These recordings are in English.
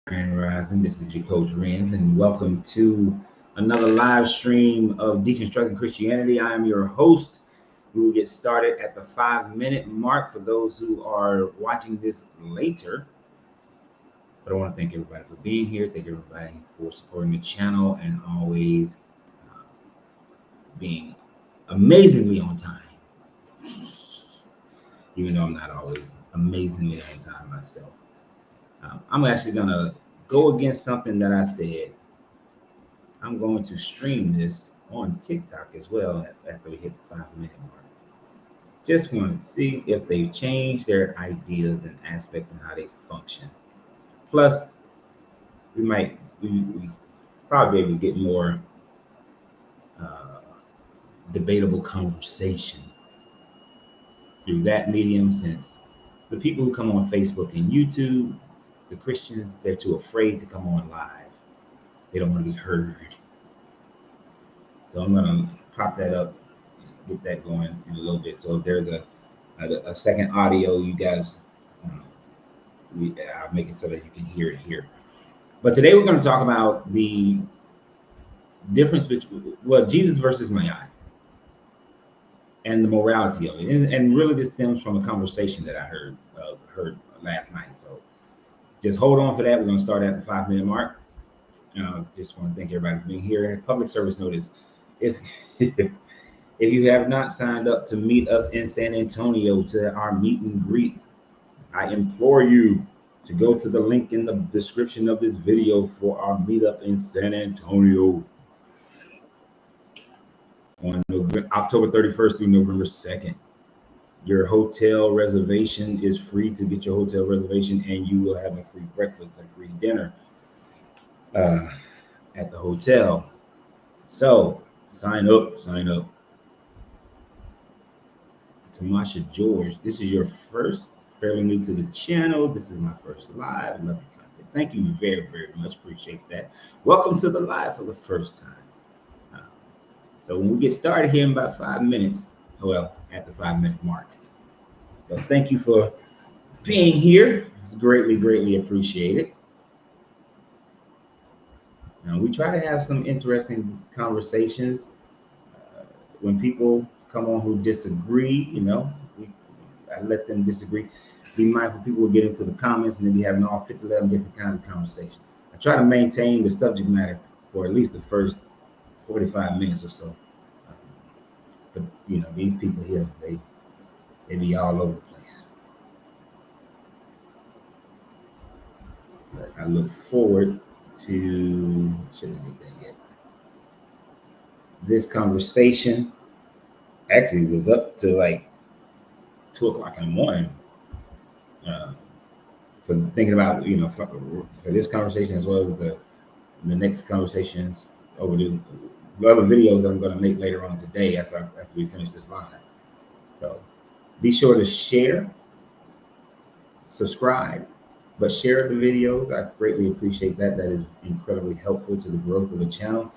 Grand Rising. This is your coach Renz, and welcome to another live stream of Deconstructing Christianity. I am your host. We will get started at the 5-minute mark for those who are watching this later. But I want to thank everybody for being here. Thank everybody for supporting the channel and always being amazingly on time. Even though I'm not always amazingly on time myself. I'm actually going to go against something that I said. I'm going to stream this on TikTok as well after we hit the 5-minute mark. Just want to see if they've changed their ideas and aspects and how they function. Plus, we probably be able to get more debatable conversation through that medium, since the people who come on Facebook and YouTube, the Christians, they're too afraid to come on live. They don't want to be heard. So I'm going to pop that up, get that going in a little bit. So if there's a second audio, you guys, I'll make it so that you can hear it here. But today we're going to talk about the difference between, Jesus versus Maat and the morality of it. And really this stems from a conversation that I heard last night. So just hold on for that. We're going to start at the 5-minute mark. Just want to thank everybody for being here. Public service notice: if you have not signed up to meet us in San Antonio to our meet and greet, I implore you to go to the link in the description of this video for our meetup in San Antonio on October 31st through November 2nd. Your hotel reservation is free to get your hotel reservation, and you will have a free breakfast and free dinner at the hotel. So sign up. Tamasha George, this is your first, fairly new to the channel. This is my first live. I love your content. Thank you very, very much. Appreciate that. Welcome to the live for the first time. So when we get started here in about 5 minutes, well, at the 5-minute mark. So thank you for being here. Greatly, greatly appreciated. Now, we try to have some interesting conversations. When people come on who disagree, I let them disagree. Be mindful people will get into the comments and then be having all 11 different kinds of conversation. I try to maintain the subject matter for at least the first 45 minutes or so. But these people here, they be all over the place. But I look forward to, shouldn't get that yet. This conversation actually was up to like 2 o'clock in the morning. For thinking about, for this conversation as well as the next conversations over the other videos that I'm going to make later on today after we finish this live. So be sure to share, subscribe, but share the videos. I greatly appreciate that. That is incredibly helpful to the growth of the channel.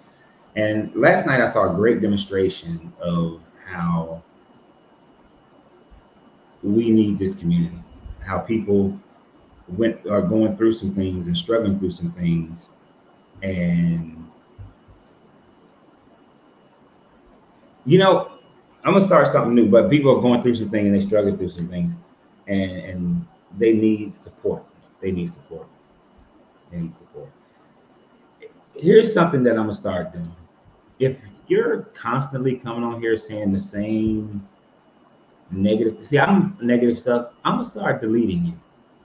And last night I saw a great demonstration of how we need this community, how people are going through some things and struggling through some things, and I'm gonna start something new, but people are going through some things and they struggle through some things, and they need support. They need support. Here's something that I'm gonna start doing. If you're constantly coming on here saying the same negative, I'm negative stuff, I'm gonna start deleting you.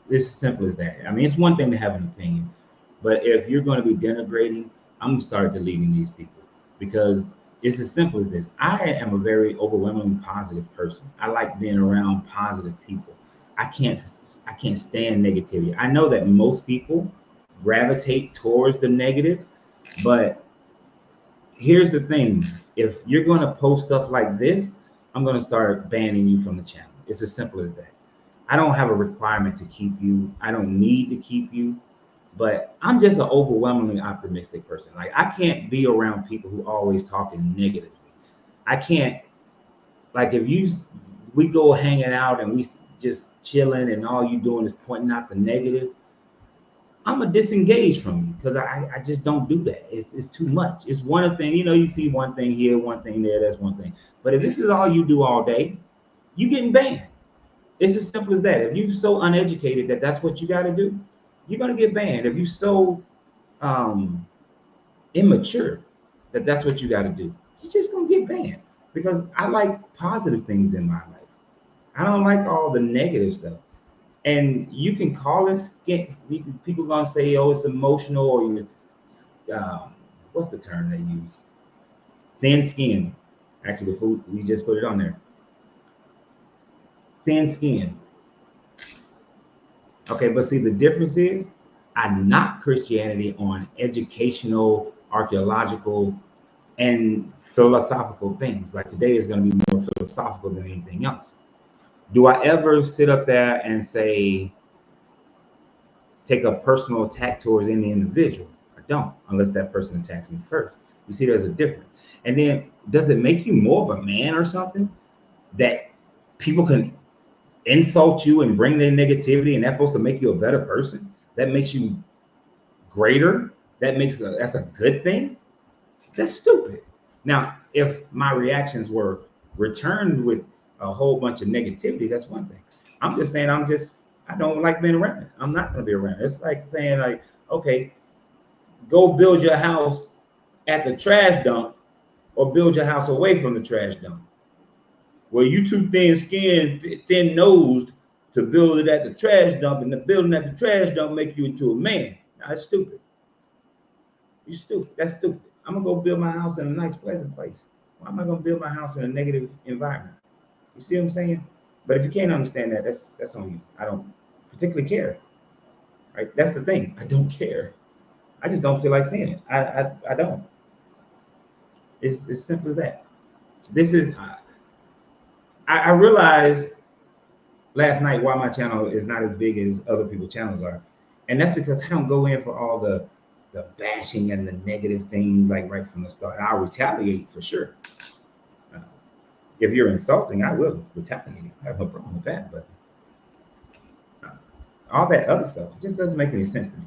It's as simple as that. I mean, it's one thing to have an opinion, but if you're going to be denigrating, I'm going to start deleting these people, because it's as simple as this. I am a very overwhelmingly positive person. I like being around positive people. I can't stand negativity. I know that most people gravitate towards the negative, but here's the thing. If you're going to post stuff like this, I'm going to start banning you from the channel. It's as simple as that. I don't have a requirement to keep you. I don't need to keep you, but I'm just an overwhelmingly optimistic person. Like, I can't be around people who always talking negatively. I can't, like, if we go hanging out and we just chilling and all you doing is pointing out the negative, I'm a disengage from you because I just don't do that. It's too much. It's one thing, you see one thing here, one thing there, that's one thing. But if this is all you do all day, you getting banned. It's as simple as that. If you're so uneducated that that's what you got to do, you're gonna get banned. If you're so immature that that's what you got to do, you're just gonna get banned. Because I like positive things in my life. I don't like all the negative stuff. And you can call it skin. People gonna say, "Oh, it's emotional," or you, what's the term they use? Thin skin. Actually, the food we just put it on there. Thin skin. Okay, but see, the difference is, I knock Christianity on educational, archaeological, and philosophical things. Like today is going to be more philosophical than anything else. Do I ever sit up there and say, take a personal attack towards any individual? I don't, unless that person attacks me first. You see, there's a difference. And then, does it make you more of a man or something that people can insult you and bring their negativity, and that's supposed to make you a better person? That makes you greater? That's a good thing? That's stupid. Now, if my reactions were returned with a whole bunch of negativity, that's one thing. I'm just saying, I don't like being around it. I'm not going to be around it. It's like saying, like, okay, go build your house at the trash dump or build your house away from the trash dump. Well, you too thin-skinned, thin-nosed to build it at the trash dump, and the building at the trash dump make you into a man. Now, that's stupid. You're stupid. That's stupid. I'm going to go build my house in a nice, pleasant place. Why am I going to build my house in a negative environment? You see what I'm saying? But if you can't understand that, that's on you. I don't particularly care. Right? That's the thing. I don't care. I just don't feel like saying it. I don't. It's as simple as that. This is. I realized last night why my channel is not as big as other people's channels are, and that's because I don't go in for all the bashing and the negative things like right from the start. I'll retaliate for sure. If you're insulting, I will retaliate. I have no problem with that. But all that other stuff just doesn't make any sense to me.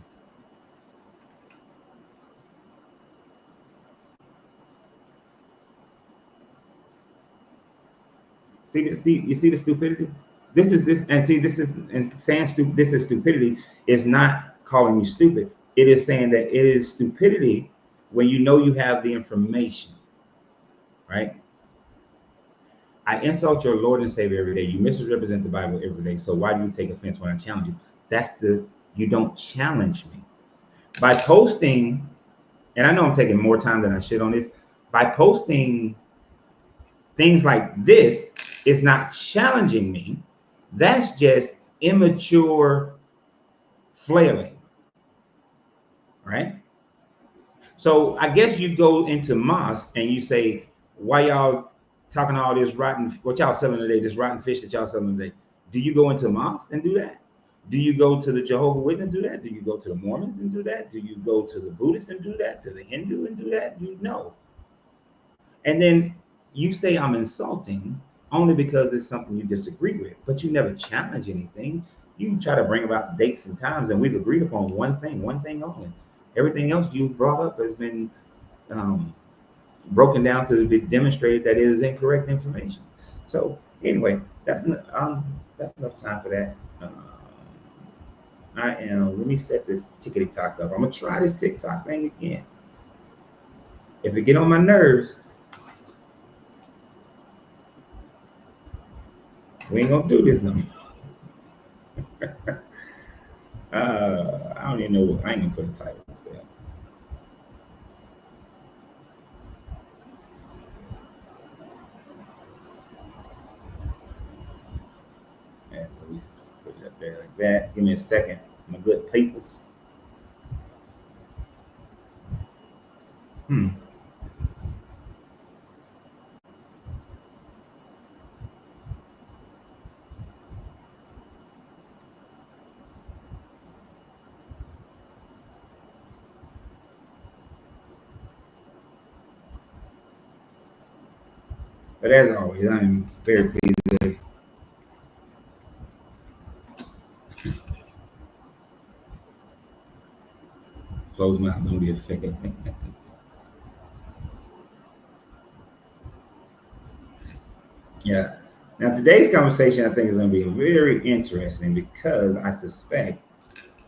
You see the stupidity. This is stupidity is not calling you stupid. It is saying that it is stupidity when you know you have the information, right? I insult your Lord and Savior every day. You misrepresent the Bible every day. So why do you take offense when I challenge you? You don't challenge me. By posting, and I know I'm taking more time than I should on this, by posting things like this, it's not challenging me. That's just immature flailing, right? So I guess you go into mosque and you say, why y'all talking all this rotten, what y'all selling today, this rotten fish that y'all selling today? Do you go into mosque and do that? Do you go to the Jehovah's Witness and do that? Do you go to the Mormons and do that? Do you go to the Buddhist and do that? To the Hindu and do that? No. And then you say I'm insulting only because it's something you disagree with, but you never challenge anything. You try to bring about dates and times, and we've agreed upon one thing only. Everything else you brought up has been broken down to be demonstrated that it is incorrect information. So anyway, that's enough time for that. Let me set this tickety-tock up. I'm gonna try this TikTok thing again. If it get on my nerves, we ain't gonna do this no more. I don't even know. I ain't gonna put a title up there. And we just put it up there like that. Give me a second, my good peoples. But as always, I am very pleased with Closed mouth don't get fed. Yeah. Now today's conversation, I think, is going to be very interesting because I suspect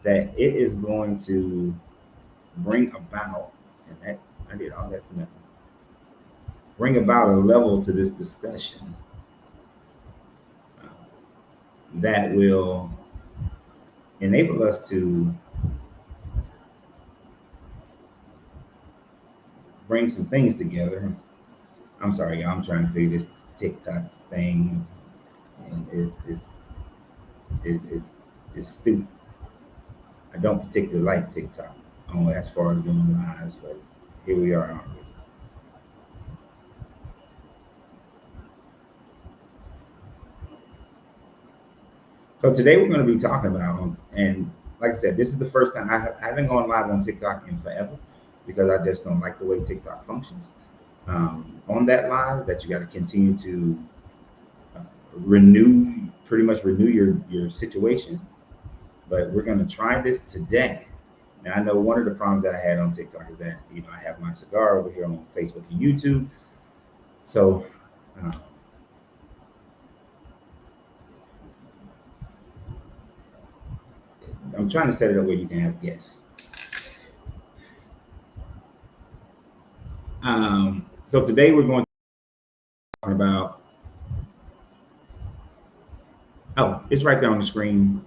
that it is going to bring about, and that I did all that for nothing. Bring about a level to this discussion that will enable us to bring some things together. I'm sorry, y'all. I'm trying to figure this TikTok thing, and is stupid. I don't particularly like TikTok as far as doing lives, but here we are, aren't we? So today we're going to be talking about, and like I said, this is the first time I haven't gone live on TikTok in forever because I just don't like the way TikTok functions. On that live, that you got to continue to pretty much renew your situation. But we're going to try this today. Now, I know one of the problems that I had on TikTok is that, I have my cigar over here on Facebook and YouTube. So I'm trying to set it up where you can have guests. So today we're going to talk about, it's right there on the screen.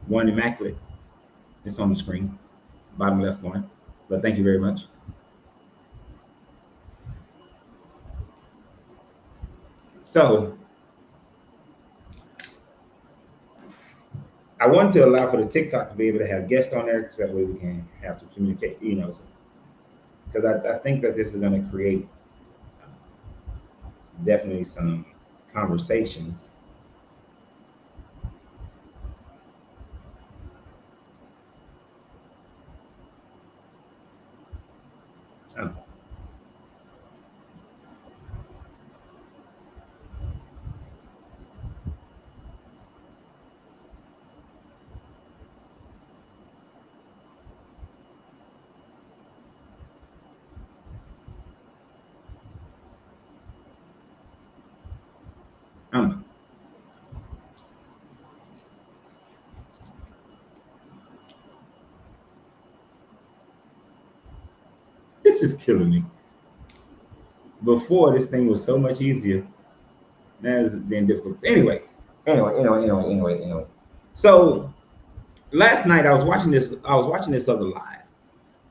One Immaculate. It's on the screen, bottom left corner. But thank you very much. So I wanted to allow for the TikTok to be able to have guests on there, so that way we can have some communicate, because I think that this is going to create definitely some conversations. Oh. This is killing me. Before, this thing was so much easier. Now it's been difficult. Anyway. So last night I was watching this other live,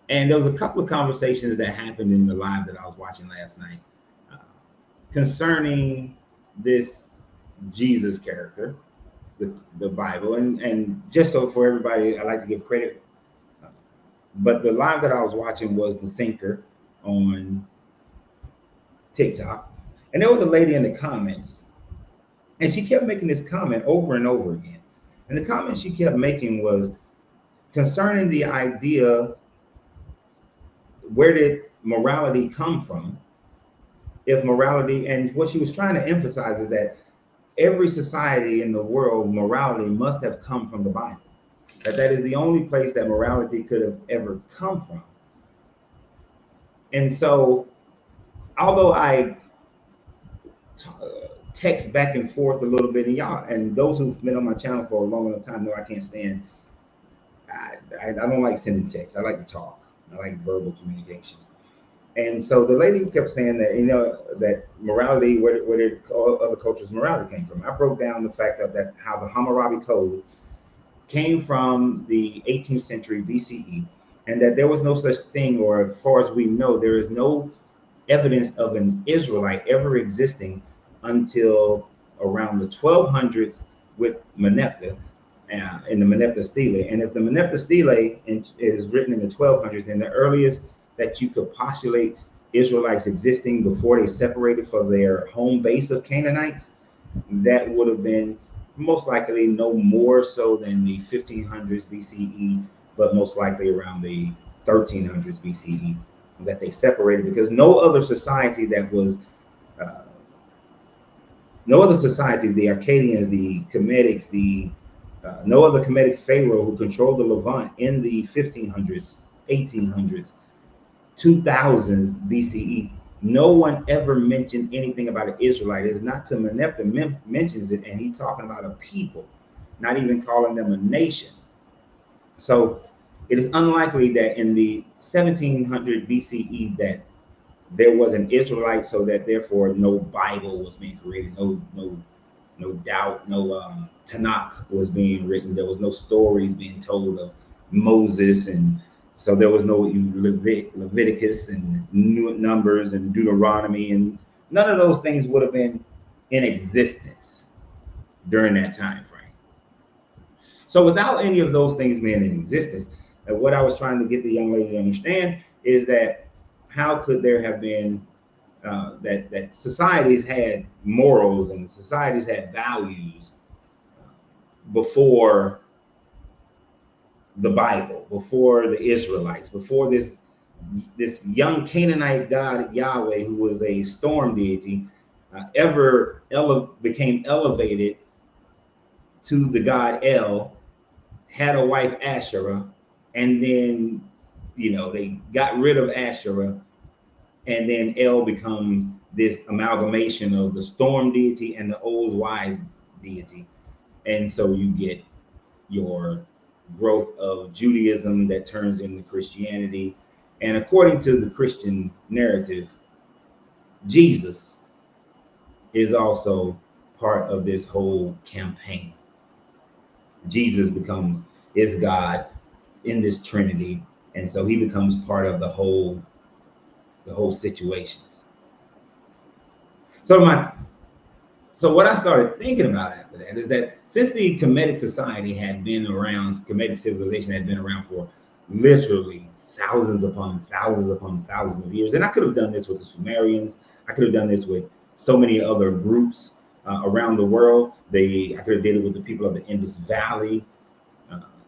and there was a couple of conversations that happened in the live that I was watching last night concerning this Jesus character, the Bible, and just so for everybody, I like to give credit. But the live that I was watching was The Thinker on TikTok, and there was a lady in the comments, and she kept making this comment over and over again. And the comment she kept making was concerning the idea, where did morality come from? If morality, and what she was trying to emphasize is that every society in the world, morality must have come from the Bible. That is the only place that morality could have ever come from. And so, although I text back and forth a little bit, and y'all, and those who've been on my channel for a long enough time know I can't stand. I don't like sending texts. I like to talk. I like verbal communication. And so the lady kept saying that, that morality, where did other cultures' morality came from? I broke down the fact of that, how the Hammurabi Code came from the 18th century BCE, and that there was no such thing, or as far as we know, there is no evidence of an Israelite ever existing until around the 1200s with Merneptah, in the Merneptah Stele. And if the Merneptah Stele is written in the 1200s, then the earliest that you could postulate Israelites existing before they separated for their home base of Canaanites, that would have been most likely no more so than the 1500s BCE, but most likely around the 1300s BCE that they separated, because no other society, the Akkadians, the Kemetics, the No other Kemetic pharaoh who controlled the Levant in the 1500s, 1800s, 2000s BCE. No one ever mentioned anything about an Israelite. It's not till Meneptah mentions it, and he's talking about a people, not even calling them a nation. So it is unlikely that in the 1700 BCE that there was an Israelite, so that therefore no Bible was being created, no doubt, no Tanakh was being written. There was no stories being told of Moses, and so there was no Leviticus and Numbers and Deuteronomy, and none of those things would have been in existence during that time frame. So without any of those things being in existence, what I was trying to get the young lady to understand is that how could there have been that societies had morals and societies had values before the Bible, before the Israelites, before this young Canaanite god Yahweh, who was a storm deity, became elevated to the god El, had a wife Asherah, and then they got rid of Asherah, and then El becomes this amalgamation of the storm deity and the old wise deity, and so you get your growth of Judaism that turns into Christianity. And according to the Christian narrative, Jesus is also part of this whole campaign. Jesus is God in this Trinity, and so he becomes part of the whole situations. So what I started thinking about after that is that since the Kemetic society had been around, Kemetic civilization had been around for literally thousands upon thousands upon thousands of years, and I could have done this with the Sumerians, I could have done this with so many other groups around the world. I could have did it with the people of the Indus Valley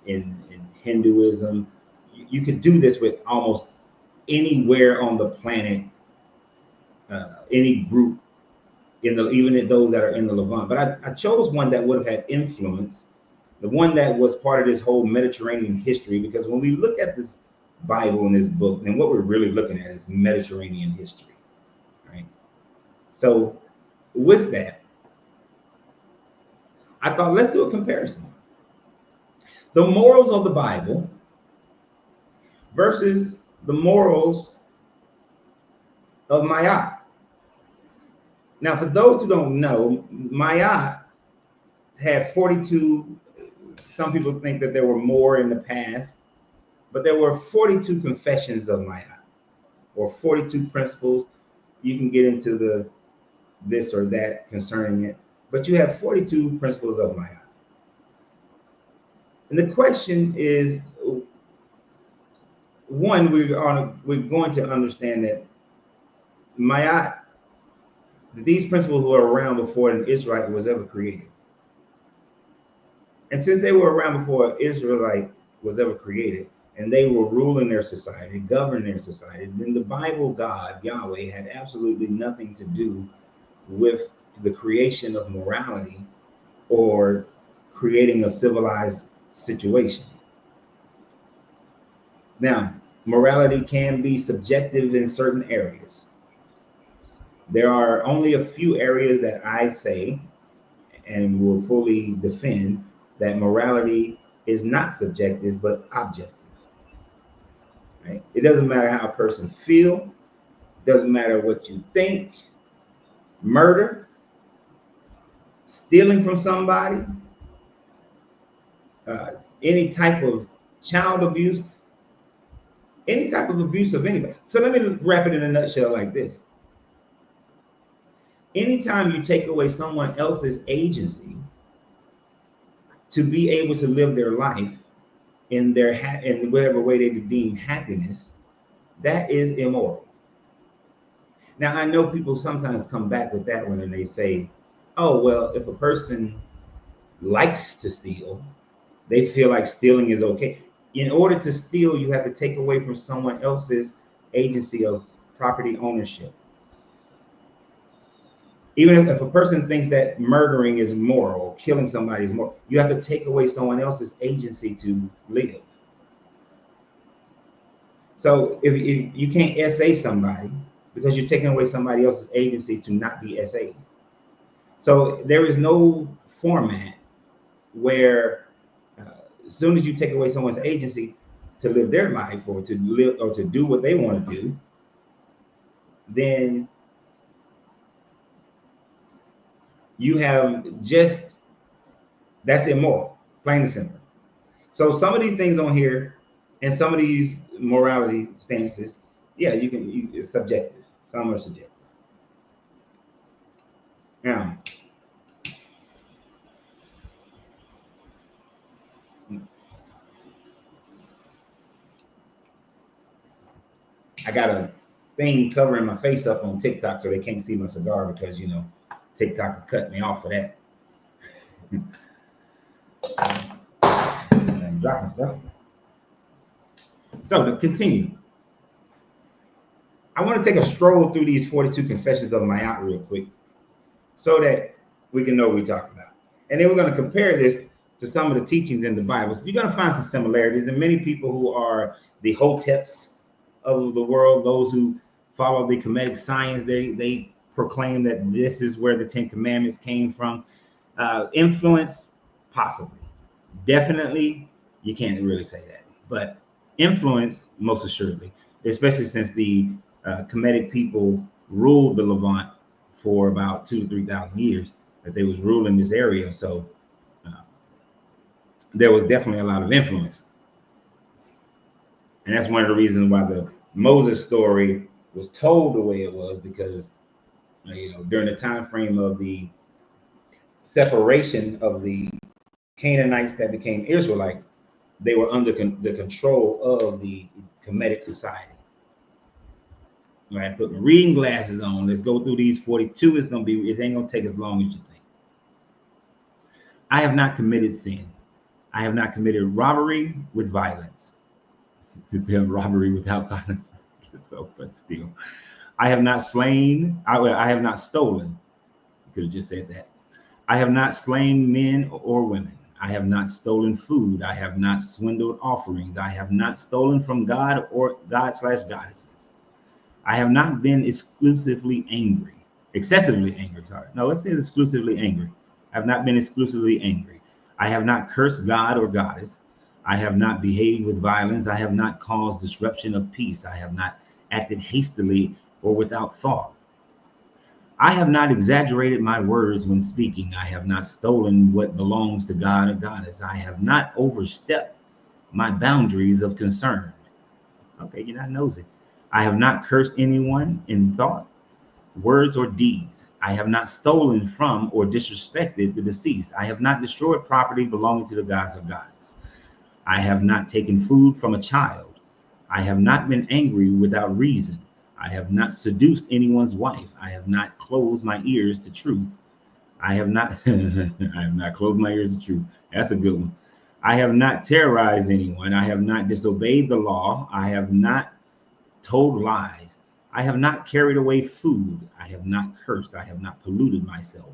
in Hinduism. You could do this with almost anywhere on the planet, any group, even in those that are in the Levant. But I chose one that would have had influence, the one that was part of this whole Mediterranean history, because when we look at this Bible and this book, then what we're really looking at is Mediterranean history, right? So with that, I thought, let's do a comparison. The morals of the Bible versus the morals of Maat. Now, for those who don't know, Maat had 42, some people think that there were more in the past, but there were 42 confessions of Maat, or 42 principles. You can get into this or that concerning it, but you have 42 principles of Maat. And the question is, one, we're going to understand that Maat, these principles were around before an Israelite was ever created. And since they were around before an Israelite was ever created, and they were ruling their society, governing their society, then the Bible God, Yahweh, had absolutely nothing to do with the creation of morality or creating a civilized situation. Now, morality can be subjective in certain areas. There are only a few areas that I say and will fully defend that morality is not subjective but objective. Right? It doesn't matter how a person feels, doesn't matter what you think. Murder, stealing from somebody, any type of child abuse, any type of abuse of anybody. So let me wrap it in a nutshell like this. Anytime you take away someone else's agency to be able to live their life in whatever way they deem happiness, that is immoral. Now, I know people sometimes come back with that one and they say, oh, well, if a person likes to steal, they feel like stealing is okay. In order to steal, you have to take away from someone else's agency of property ownership. Even if a person thinks that murdering is moral, killing somebody is moral, you have to take away someone else's agency to live. So if you can't SA somebody because you're taking away somebody else's agency to not be SA. So there is no format where as soon as you take away someone's agency to live their life or to live or to do what they want to do, then you have just, that's immoral, plain and simple. So some of these things on here and some of these morality stances, yeah, it's subjective. Some are subjective. Now, I got a thing covering my face up on TikTok so they can't see my cigar because, you know, TikTok cut me off for that. I'm dropping stuff. So to continue, I want to take a stroll through these 42 confessions of Maat real quick so that we can know what we're talking about. And then we're going to compare this to some of the teachings in the Bible. So you're going to find some similarities, and many people who are the hoteps of the world, those who follow the Kemetic science, they proclaim that this is where the 10 Commandments came from. Influence, possibly. Definitely, you can't really say that. But influence, most assuredly, especially since the Kemetic people ruled the Levant for about 2,000 to 3,000 years, that they was ruling this area. So there was definitely a lot of influence. And that's one of the reasons why the Moses story was told the way it was, because you know, during the time frame of the separation of the Canaanites that became Israelites, they were under the control of the Kemetic society. All right, put my reading glasses on. Let's go through these 42. It ain't gonna take as long as you think. I have not committed sin. I have not committed robbery with violence. Is there robbery without violence? So, but still, I have not slain. I have not stolen. You could have just said that. I have not slain men or women. I have not stolen food. I have not swindled offerings. I have not stolen from God or God/goddesses. I have not been excessively angry. Sorry. No, let's say exclusively angry. I have not been exclusively angry. I have not cursed God or goddess. I have not behaved with violence. I have not caused disruption of peace. I have not acted hastily or without thought. I have not exaggerated my words when speaking. I have not stolen what belongs to God or goddess. I have not overstepped my boundaries of concern. Okay, you're not nosy. I have not cursed anyone in thought, words, or deeds. I have not stolen from or disrespected the deceased. I have not destroyed property belonging to the gods or goddess. I have not taken food from a child. I have not been angry without reason. I have not seduced anyone's wife. I have not closed my ears to truth. I have not I have not closed my ears to truth. That's a good one. I have not terrorized anyone. I have not disobeyed the law. I have not told lies. I have not carried away food. I have not cursed. I have not polluted myself.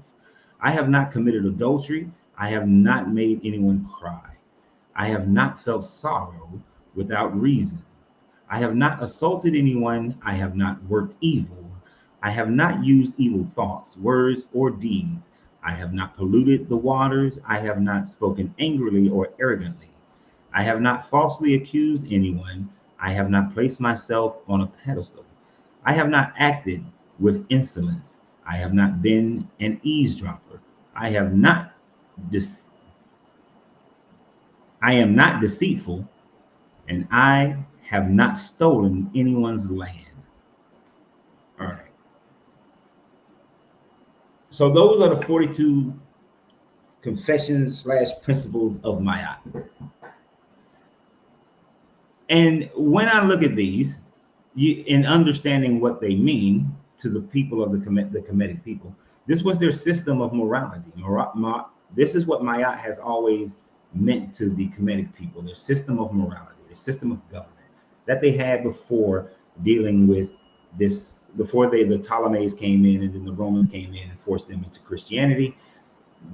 I have not committed adultery. I have not made anyone cry. I have not felt sorrow without reason. I have not assaulted anyone. I have not worked evil. I have not used evil thoughts, words, or deeds. I have not polluted the waters. I have not spoken angrily or arrogantly. I have not falsely accused anyone. I have not placed myself on a pedestal. I have not acted with insolence. I have not been an eavesdropper. I am not deceitful, and I have not stolen anyone's land. All right. So those are the 42 confessions/principles of Maat. And when I look at these, in understanding what they mean to the people of the Kemetic people, this was their system of morality. This is what Maat has always meant to the Kemetic people, their system of morality, their system of government that they had before dealing with this before the Ptolemies came in and then the Romans came in and forced them into Christianity.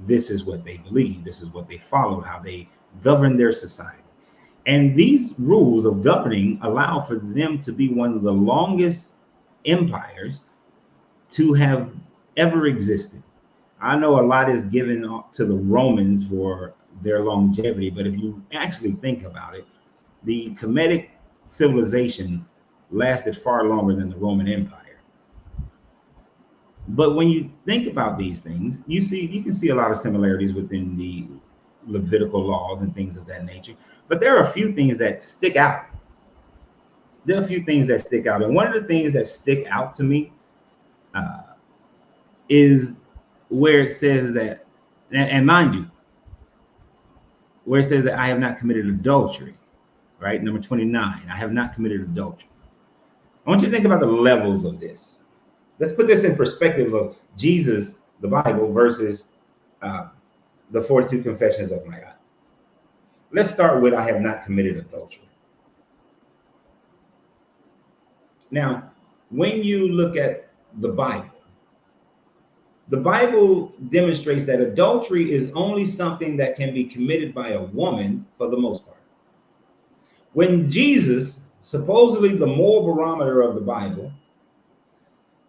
This is what they believed. This is what they followed, how they governed their society. And these rules of governing allow for them to be one of the longest empires to have ever existed. I know a lot is given to the Romans for their longevity, but if you actually think about it, the Kemetic civilization lasted far longer than the Roman Empire. But when you think about these things, you can see a lot of similarities within the Levitical laws and things of that nature. But there are a few things that stick out. There are a few things that stick out. And one of the things that stick out to me is where it says that, and mind you, where it says that I have not committed adultery, right? Number 29, I have not committed adultery. I want you to think about the levels of this. Let's put this in perspective of Jesus, the Bible, versus the 42 confessions of my God. Let's start with I have not committed adultery. Now, when you look at the Bible demonstrates that adultery is only something that can be committed by a woman for the most part. When Jesus, supposedly the moral barometer of the Bible,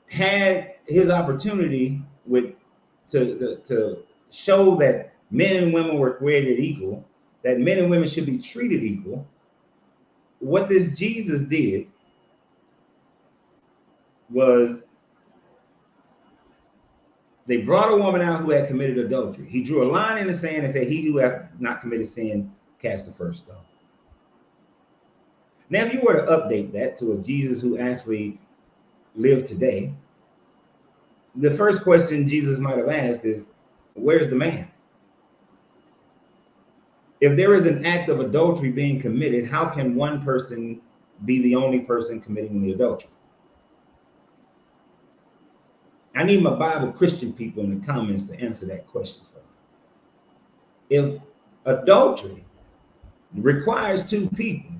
had his opportunity to show that men and women were created equal, that men and women should be treated equal, what this Jesus did was they brought a woman out who had committed adultery. He drew a line in the sand and said, he who hath not committed sin, cast the first stone. Now, if you were to update that to a Jesus who actually lived today, the first question Jesus might have asked is, where's the man? If there is an act of adultery being committed, how can one person be the only person committing the adultery? I need my Bible Christian people in the comments to answer that question for me. If adultery requires two people,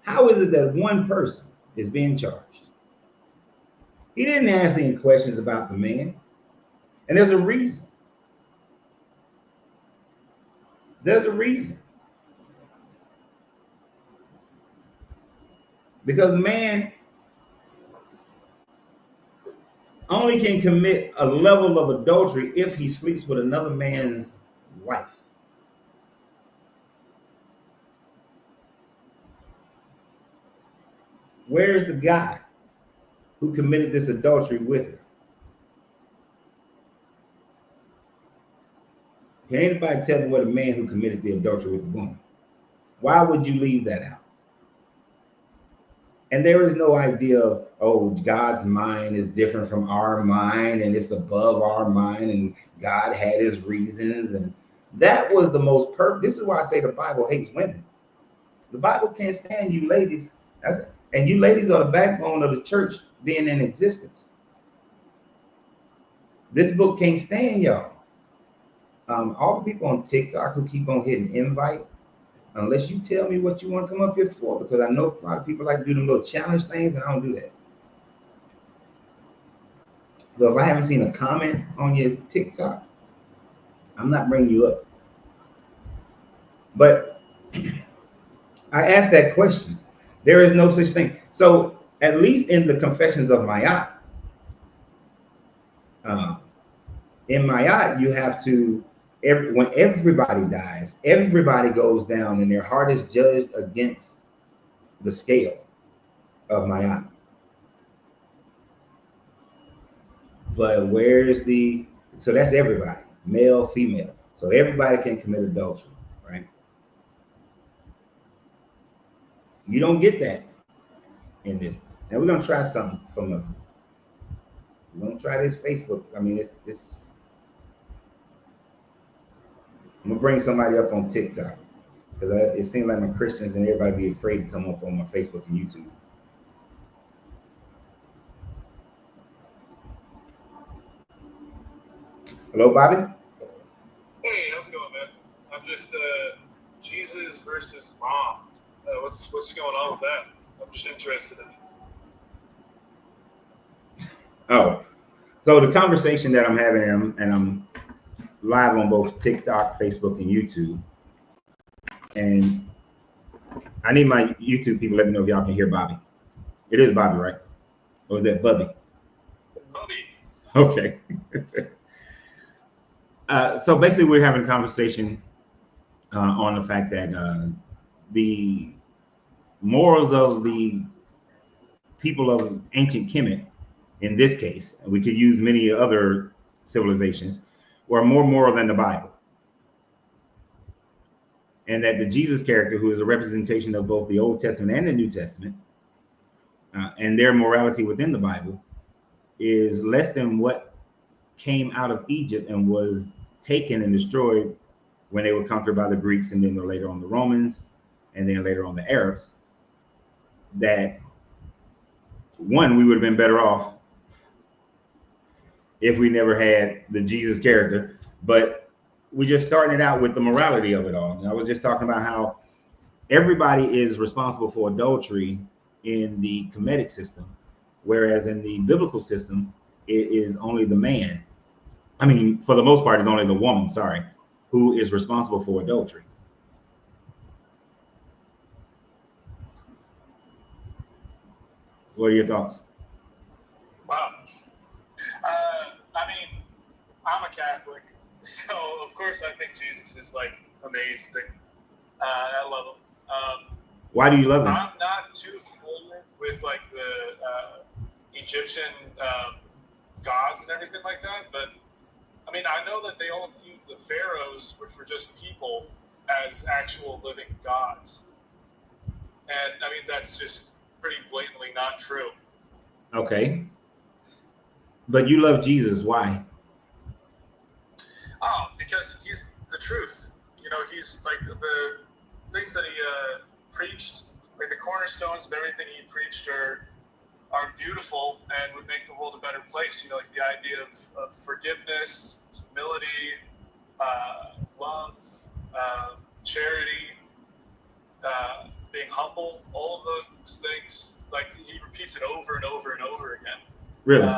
how is it that one person is being charged? He didn't ask any questions about the man. And there's a reason. There's a reason. Because man only can commit a level of adultery if he sleeps with another man's wife. Where's the guy who committed this adultery with her? Can anybody tell me what a man who committed the adultery with a woman? Why would you leave that out? And there is no idea of, oh, God's mind is different from our mind and it's above our mind and God had his reasons. And that was the most perfect. This is why I say the Bible hates women. The Bible can't stand you ladies. And you ladies are the backbone of the church being in existence. This book can't stand y'all. All the people on TikTok who keep on hitting invite, unless you tell me what you want to come up here for, because I know a lot of people like to do them little challenge things, and I don't do that. So if I haven't seen a comment on your TikTok, I'm not bringing you up. But I asked that question. There is no such thing. So at least in the Confessions of Maat, in Maat, you have to, when everybody dies, everybody goes down and their heart is judged against the scale of Maat. But where's so that's everybody, male, female. So everybody can commit adultery, right? You don't get that in this. Now we're gonna try something we're gonna try this Facebook. I mean, this. I'm gonna bring somebody up on TikTok because it seems like my Christians and everybody be afraid to come up on my Facebook and YouTube. Hello, Bobby. Hey, how's it going, man? I'm just Jesus versus Maat. What's going on with that? I'm just interested in it. Oh, so the conversation that I'm having, and I'm live on both TikTok, Facebook, and YouTube. And I need my YouTube people let me know if y'all can hear Bobby. It is Bobby, right? Or is that Bubby? Bobby. Okay. So basically, we're having a conversation on the fact that the morals of the people of ancient Kemet, in this case, and we could use many other civilizations, were more moral than the Bible. And that the Jesus character, who is a representation of both the Old Testament and the New Testament, and their morality within the Bible, is less than what came out of Egypt and was taken and destroyed when they were conquered by the Greeks, and then later on the Romans, and then later on the Arabs. That one, we would have been better off if we never had the Jesus character, but we just starting it out with the morality of it all. And I was just talking about how everybody is responsible for adultery in the Kemetic system, whereas in the biblical system, it is only the man. I mean, for the most part, it's only the woman, sorry, who is responsible for adultery. What are your thoughts? Wow. I mean, I'm a Catholic, so of course I think Jesus is like amazing. I love him. Why do you love him? I'm not too familiar with like the Egyptian gods and everything like that, but I mean, I know that they all viewed the pharaohs, which were just people, as actual living gods. And I mean, that's just pretty blatantly not true. Okay. But you love Jesus. Why? Oh, because he's the truth. You know, he's like the things that he preached, like the cornerstones of everything he preached are beautiful and would make the world a better place. You know, like the idea of forgiveness, humility, love, charity, being humble, all of those things, like he repeats it over and over and over again. Really?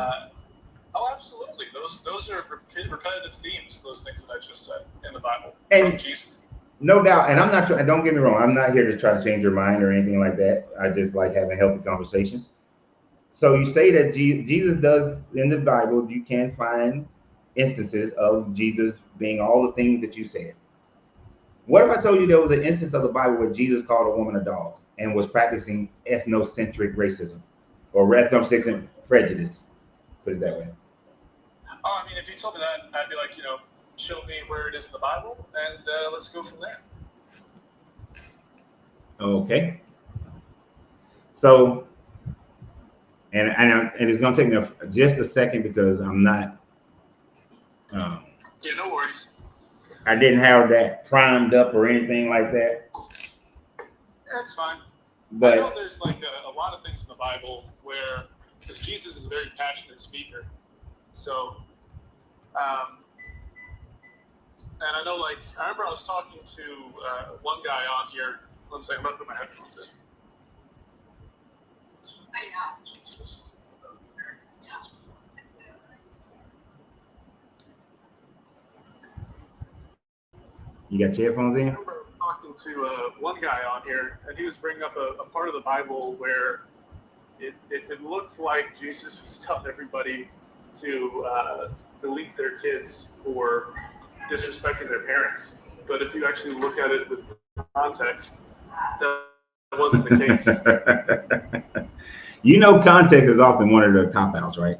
Oh, absolutely. Those are repetitive themes, those things that I just said in the Bible And from Jesus. no doubt, and I'm not trying, don't get me wrong, I'm not here to try to change your mind or anything like that. I just like having healthy conversations. So you say that Jesus does, in the Bible, you can find instances of Jesus being all the things that you said. What if I told you there was an instance of the Bible where Jesus called a woman a dog and was practicing ethnocentric racism or ethnocentric prejudice? Put it that way. Oh, I mean, if you told me that, I'd be like, you know, show me where it is in the Bible, and let's go from there. Okay. So, and it's going to take me just a second because I'm not. Yeah, no worries. I didn't have that primed up or anything like that. That's fine. But I know there's like a lot of things in the Bible where, because Jesus is a very passionate speaker, so, and I know, like, I remember I was talking to one guy on here. One second, I'm going to put my headphones in. you got your headphones in? I remember talking to one guy on here, and he was bringing up a part of the Bible where it looked like Jesus was telling everybody to delete their kids for disrespecting their parents. But if you actually look at it with context, that wasn't the case. You know, context is often one of the cop-outs, right?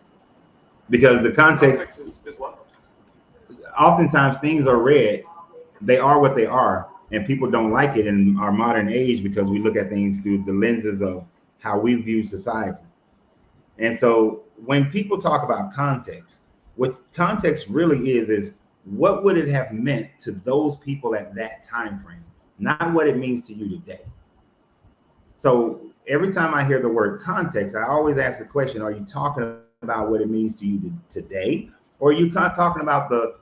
Because the context is what? Oftentimes things are read, they are what they are, and people don't like it in our modern age because we look at things through the lenses of how we view society. And so when people talk about context, what context really is what would it have meant to those people at that time frame, not what it means to you today. So every time I hear the word context, I always ask the question, are you talking about what it means to you today? Or are you talking about the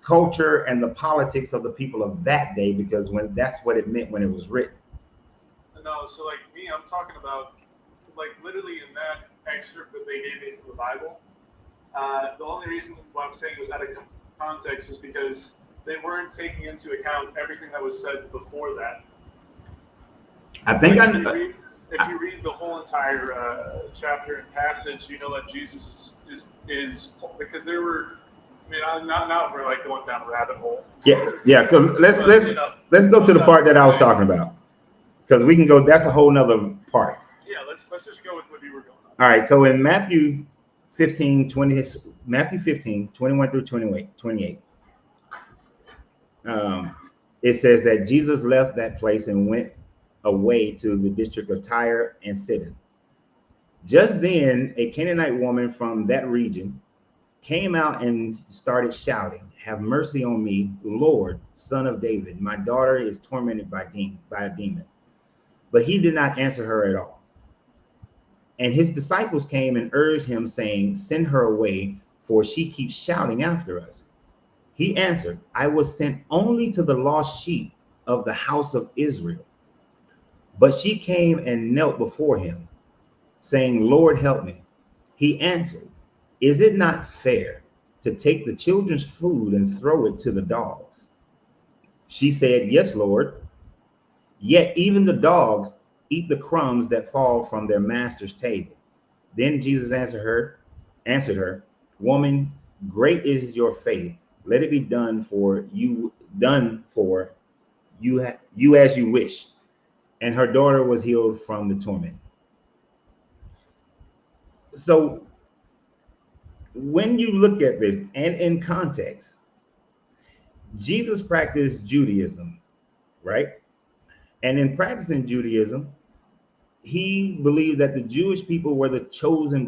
culture and the politics of the people of that day? Because when that's what it meant when it was written. No, so like me, I'm talking about like literally in that excerpt that they gave me from the Bible. The only reason why I'm saying it was out of context was because they weren't taking into account everything that was said before that. I think like if you read the whole entire chapter and passage, you know that Jesus is because there were. I mean, not we're like going down a rabbit hole. Yeah. So let's go to the part that I was talking about, because we can go. That's a whole nother part. Yeah, let's just go with what you were going on. All right. So in Matthew 15, 21 through 28, it says that Jesus left that place and went away to the district of Tyre and Sidon. Just then, a Canaanite woman from that region came out and started shouting, "Have mercy on me, Lord, Son of David. My daughter is tormented by a demon." But he did not answer her at all. And his disciples came and urged him, saying, "Send her away, for she keeps shouting after us." He answered, "I was sent only to the lost sheep of the house of Israel." But she came and knelt before him, saying, "Lord, help me." He answered, "Is it not fair to take the children's food and throw it to the dogs?" She said, "Yes, Lord. Yet even the dogs eat the crumbs that fall from their master's table." Then Jesus answered her, "Woman, great is your faith. Let it be done for you as you wish." And her daughter was healed from the torment. So when you look at this and in context, Jesus practiced Judaism, right? And in practicing Judaism, he believed that the Jewish people were the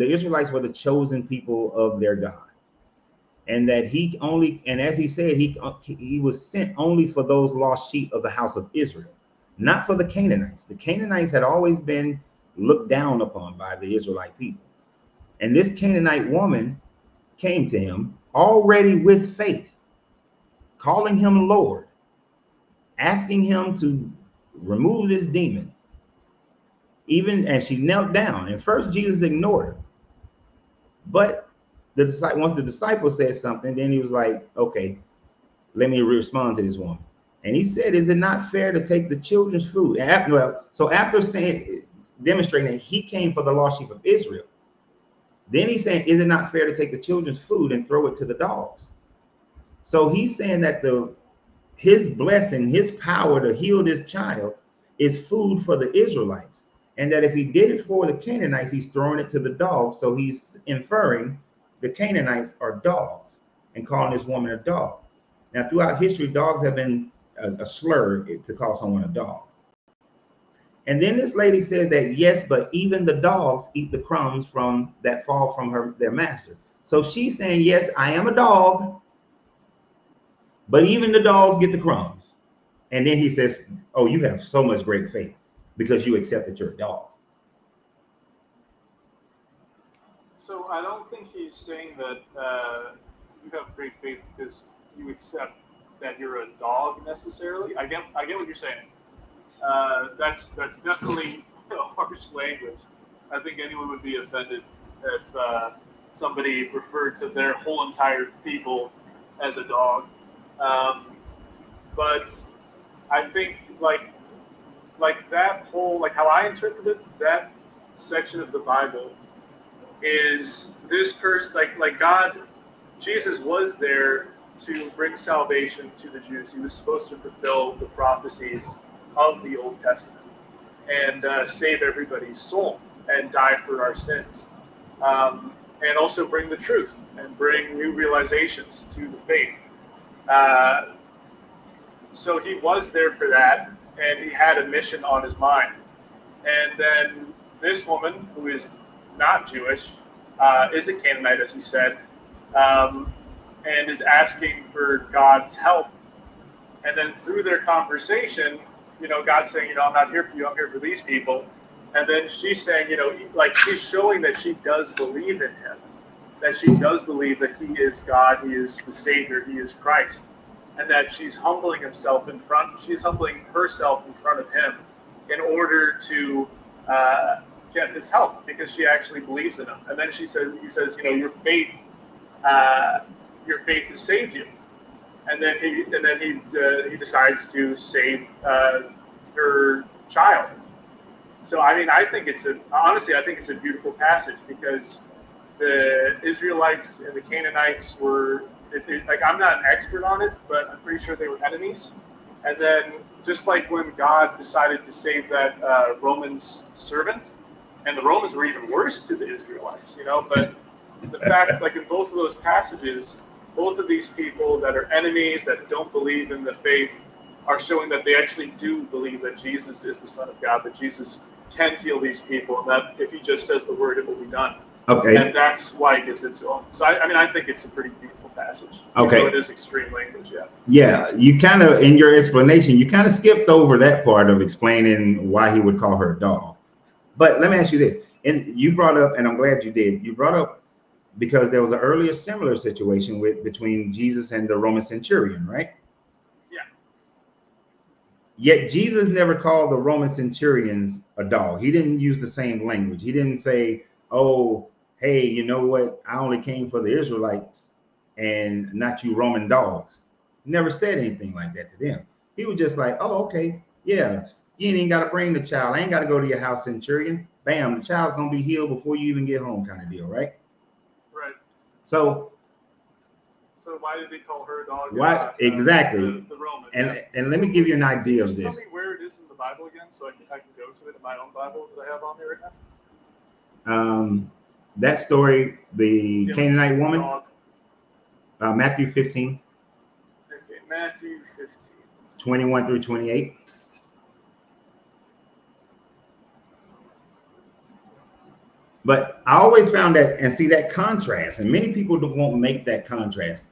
Israelites were the chosen people of their God. And that as he said, he was sent only for those lost sheep of the house of Israel, not for the Canaanites. The Canaanites had always been looked down upon by the Israelite people. And this Canaanite woman came to him already with faith, calling him Lord, asking him to remove this demon. Even as she knelt down, and first Jesus ignored her, but once the disciple said something, then he was like, "Okay, let me respond to this woman." And he said, "Is it not fair to take the children's food?" After demonstrating that he came for the lost sheep of Israel, then he's saying, "Is it not fair to take the children's food and throw it to the dogs?" So he's saying that his blessing, his power to heal this child is food for the Israelites. And that if he did it for the Canaanites, he's throwing it to the dogs. So he's inferring the Canaanites are dogs and calling this woman a dog. Now, throughout history, dogs have been a slur to call someone a dog. And then this lady says that, yes, but even the dogs eat the crumbs that fall from their master. So she's saying, yes, I am a dog, but even the dogs get the crumbs. And then he says, "Oh, you have so much great faith because you accept that you're a dog." So I don't think he's saying that you have great faith because you accept that you're a dog necessarily. I get what you're saying. That's definitely harsh language. I think anyone would be offended if somebody referred to their whole entire people as a dog. But I think like that whole, like how I interpreted that section of the Bible is this person, like God, Jesus was there to bring salvation to the Jews. He was supposed to fulfill the prophecies of the Old Testament and save everybody's soul and die for our sins, and also bring the truth and bring new realizations to the faith. So he was there for that, and he had a mission on his mind. And then this woman, who is not Jewish, is a Canaanite, as he said, and is asking for God's help. And then through their conversation, God's saying, I'm not here for you, I'm here for these people. And then she's saying, like she's showing that she does believe in him, that she does believe that he is God, he is the Savior, he is Christ, and that she's humbling herself in front of him in order to get his help because she actually believes in him. And then he says, you know, your faith has saved you. And then he decides to save her child. So I mean, I think it's a beautiful passage because the Israelites and the Canaanites were like, I'm not an expert on it, but I'm pretty sure they were enemies. And then just like when God decided to save that Romans servant, and the Romans were even worse to the Israelites, you know. But the fact, like in both of those passages, both of these people that are enemies, that don't believe in the faith, are showing that they actually do believe that Jesus is the Son of God, that Jesus can heal these people, and that if he just says the word, it will be done. Okay. And that's why he gives it to them. So I mean, I think it's a pretty beautiful passage. Okay. Even though it is extreme language, yeah. Yeah, you kind of, in your explanation, you kind of skipped over that part of explaining why he would call her a dog. But let me ask you this, and you brought up, and I'm glad you did, you brought up because there was an earlier similar situation between Jesus and the Roman centurion, right? Yeah. Yet Jesus never called the Roman centurions a dog. He didn't use the same language. He didn't say, oh, hey, you know what? I only came for the Israelites and not you Roman dogs. He never said anything like that to them. He was just like, oh, okay, yeah, you ain't even got to bring the child. I ain't got to go to your house, centurion. Bam, the child's going to be healed before you even get home, kind of deal, right? Right. So why did they call her a dog? Why exactly? The Roman. And let me give you an idea of this. Tell me where it is in the Bible again, so I can go to it in my own Bible that I have on here right now. That story, the Canaanite woman, Matthew 15. Okay, Matthew 15. 21 through 28. But I always found that and see that contrast, and many people won't make that contrast.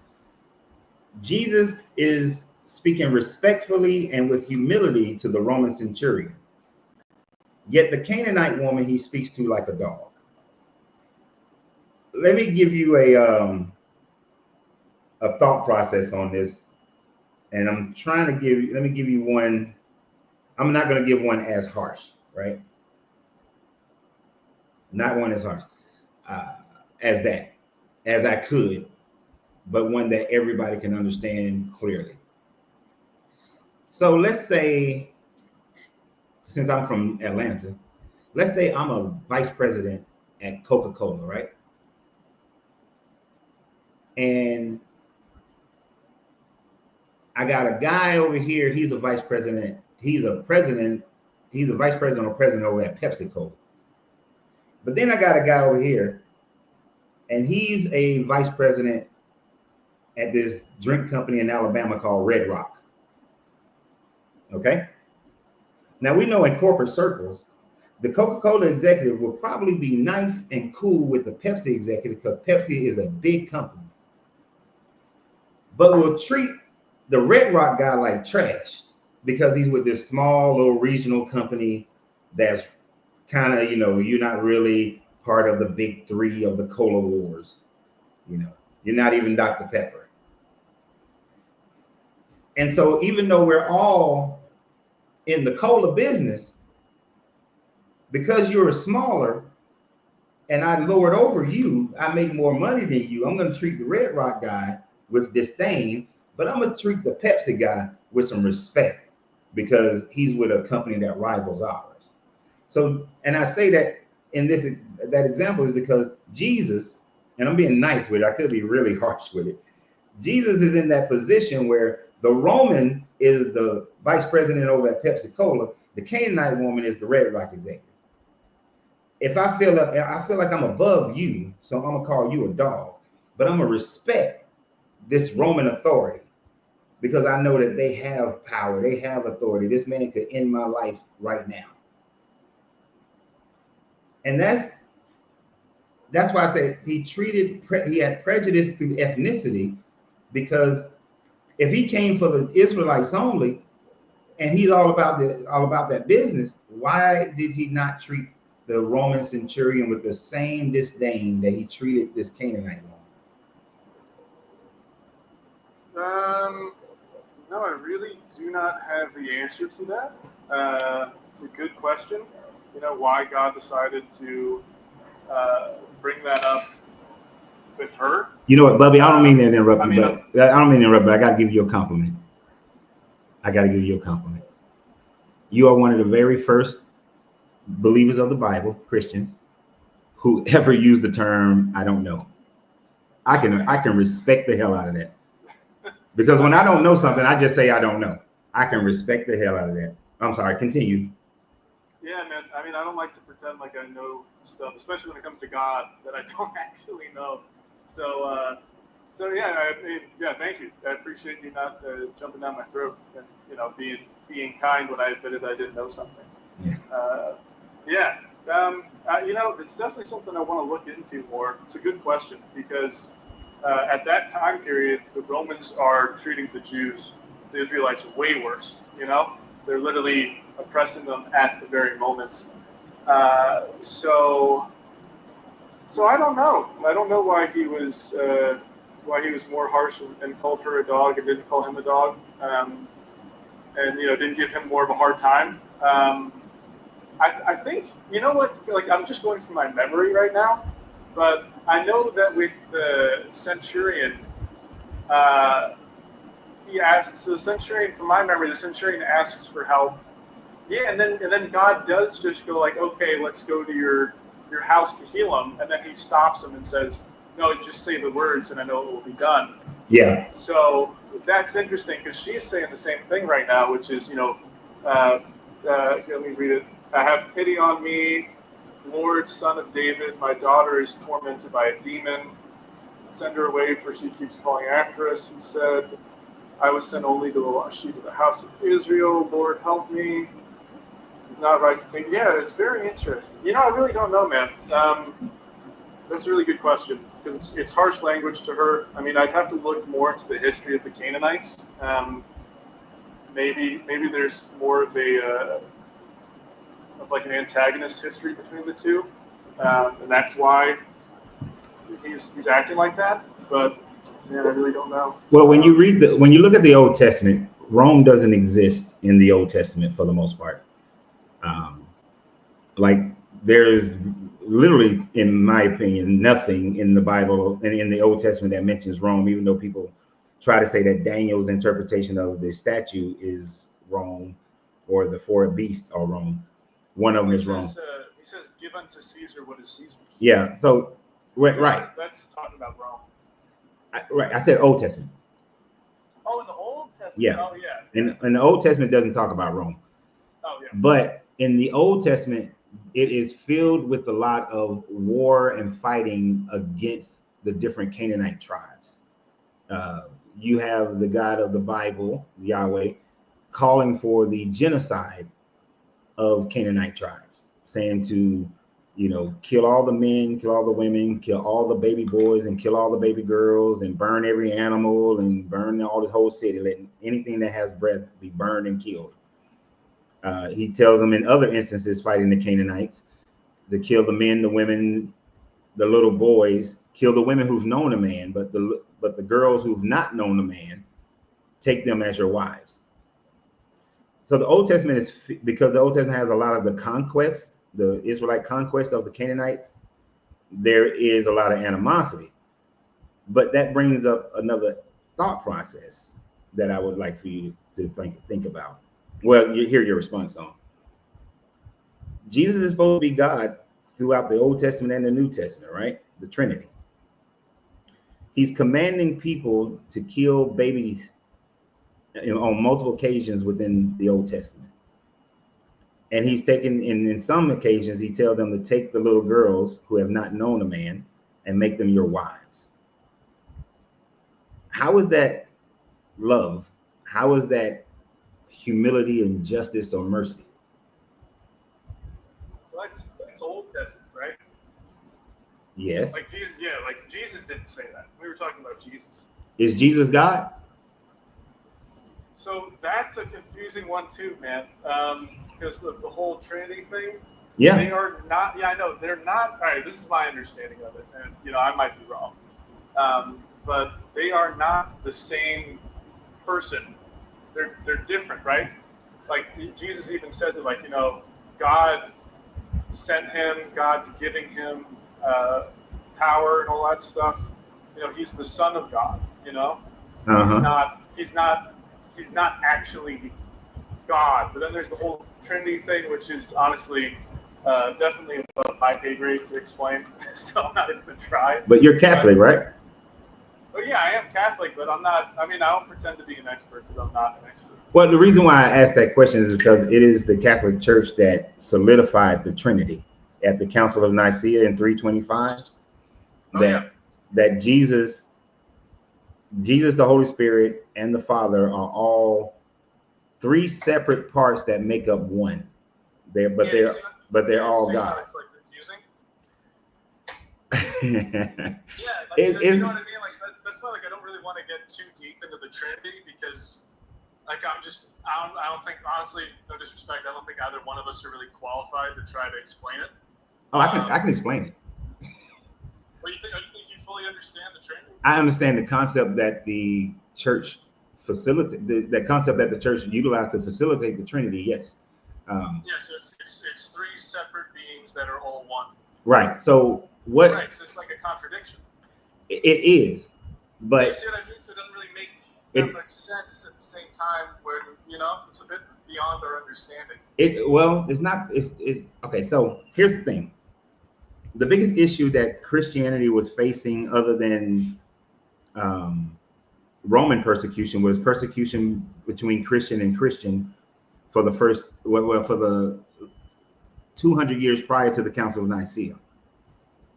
Jesus is speaking respectfully and with humility to the Roman centurion. Yet the Canaanite woman he speaks to like a dog. Let me give you a thought process on this, and I'm trying to let me give you one. I'm not going to give one as harsh, right? Not one as harsh as I could, but one that everybody can understand clearly. So let's say, since I'm from Atlanta, let's say I'm a vice president at Coca-Cola, right? And I got a guy over here, he's a vice president. He's a vice president or president over at PepsiCo. But then I got a guy over here, and he's a vice president at this drink company in Alabama called Red Rock. Okay? Now we know in corporate circles, the Coca-Cola executive will probably be nice and cool with the Pepsi executive because Pepsi is a big company. But will treat the Red Rock guy like trash because he's with this small little regional company that's kind of, you're not really part of the big three of the cola wars. You're not even Dr. Pepper. And so even though we're all in the cola business, because you're smaller and I lowered over you, I make more money than you, I'm going to treat the Red Rock guy with disdain, but I'm going to treat the Pepsi guy with some respect because he's with a company that rivals ours. So, and I say that that example is because Jesus, and I'm being nice with it, I could be really harsh with it. Jesus is in that position where the Roman is the vice president over at Pepsi Cola. The Canaanite woman is the Red Rock executive. If I feel like I'm above you, so I'm gonna call you a dog, but I'm gonna respect this Roman authority because I know that they have power, they have authority. This man could end my life right now, and that's why I say he had prejudice through ethnicity, because if he came for the Israelites only, and he's all about that business, why did he not treat the Roman centurion with the same disdain that he treated this Canaanite woman? No, I really do not have the answer to that. It's a good question. why God decided to bring that up with her. You know what, Bubby? I don't mean to interrupt you, but I don't mean to interrupt, but I got to give you a compliment. You are one of the very first believers of the Bible, Christians, who ever used the term "I don't know." I can respect the hell out of that, because when I don't know something, I just say I don't know. I can respect the hell out of that. I'm sorry. Continue. Yeah, man. I mean, I don't like to pretend like I know stuff, especially when it comes to God that I don't actually know. So, yeah, thank you. I appreciate you not jumping down my throat and being kind when I admitted I didn't know something. Yeah. It's definitely something I want to look into more. It's a good question because at that time period, the Romans are treating the Jews, the Israelites, way worse. They're literally oppressing them at the very moment. So I don't know. I don't know why he was more harsh and called her a dog and didn't call him a dog, and didn't give him more of a hard time. I think, what, like, I'm just going from my memory right now, but I know that with the centurion, he asks, so the centurion, from my memory, the centurion asks for help. Yeah, and then God does just go like, okay, let's go to your house to heal him, and then he stops him and says, no, just say the words and I know it will be done. Yeah. So that's interesting because she's saying the same thing right now, which is, let me read it. Have pity on me, Lord, Son of David. My daughter is tormented by a demon. Send her away, for she keeps calling after us. He said, I was sent only to the lost sheep of the house of Israel. Lord, help me. It's not right to think. Yeah, it's very interesting. I really don't know, man. That's a really good question because it's harsh language to her. I mean, I'd have to look more into the history of the Canaanites. Maybe there's more of an antagonist history between the two, and that's why he's acting like that. But man, I really don't know. Well, when you look at the Old Testament, Rome doesn't exist in the Old Testament for the most part. Like there's literally, in my opinion, nothing in the Bible and in the Old Testament that mentions Rome, even though people try to say that Daniel's interpretation of the statue is Rome or the four beasts are Rome. One of them is Rome. He says, give unto Caesar what is Caesar's. Yeah, so right. That's talking about Rome. Right, I said Old Testament. Oh, in the Old Testament? Yeah. Oh, yeah. And the Old Testament doesn't talk about Rome. Oh, yeah. But in the Old Testament, it is filled with a lot of war and fighting against the different Canaanite tribes. You have the God of the Bible, Yahweh, calling for the genocide of Canaanite tribes, saying to, kill all the men, kill all the women, kill all the baby boys and kill all the baby girls and burn every animal and burn all the whole city, letting anything that has breath be burned and killed. He tells them in other instances fighting the Canaanites to kill the men, the women, the little boys, kill the women who've known a man, but the girls who've not known a man, take them as your wives. So the Old Testament is, because the Old Testament has a lot of the conquest, the Israelite conquest of the Canaanites, there is a lot of animosity. But that brings up another thought process that I would like for you to think about. Well, you hear your response on. Jesus is supposed to be God throughout the Old Testament and the New Testament, right? The Trinity. He's commanding people to kill babies on multiple occasions within the Old Testament. And he's taken, in some occasions, he tells them to take the little girls who have not known a man and make them your wives. How is that love? How is that humility and justice or mercy? Well, that's Old Testament, right? Yes. Like Jesus didn't say that. We were talking about Jesus. Is Jesus God? So that's a confusing one too, man. Because of the whole Trinity thing. Yeah. They are not. Yeah, I know they're not. All right, this is my understanding of it, and I might be wrong. But they are not the same person. They're different, right? Like Jesus even says it, like God sent him, God's giving him power and all that stuff. You know, he's the Son of God. You know, he's not actually God. But then there's the whole Trinity thing, which is honestly definitely above my pay grade to explain. So I'm not even gonna try. But you're Catholic, right? Oh yeah, I am Catholic, but I'm not. I mean, I don't pretend to be an expert because I'm not an expert. Well, the reason why I asked that question is because it is the Catholic Church that solidified the Trinity at the Council of Nicaea in 325. That Jesus, the Holy Spirit, and the Father are all three separate parts that make up one. They're all God. It's like confusing. You know what I mean? Like that's why I don't really want to get too deep into the Trinity because I don't think, honestly, no disrespect, I don't think either one of us are really qualified to try to explain it. Oh, I can explain it. Well, you think you fully understand the Trinity? I understand the concept that the church the concept that the church utilized to facilitate the Trinity. Yes. So it's three separate beings that are all one. Right. So what? Right. So it's like a contradiction. It is, but you see what I mean? So it doesn't really make that much sense at the same time. Where it's a bit beyond our understanding. It's not. It's okay. So here's the thing. The biggest issue that Christianity was facing, other than Roman persecution, was persecution between Christian and Christian for the for the 200 years prior to the Council of Nicaea.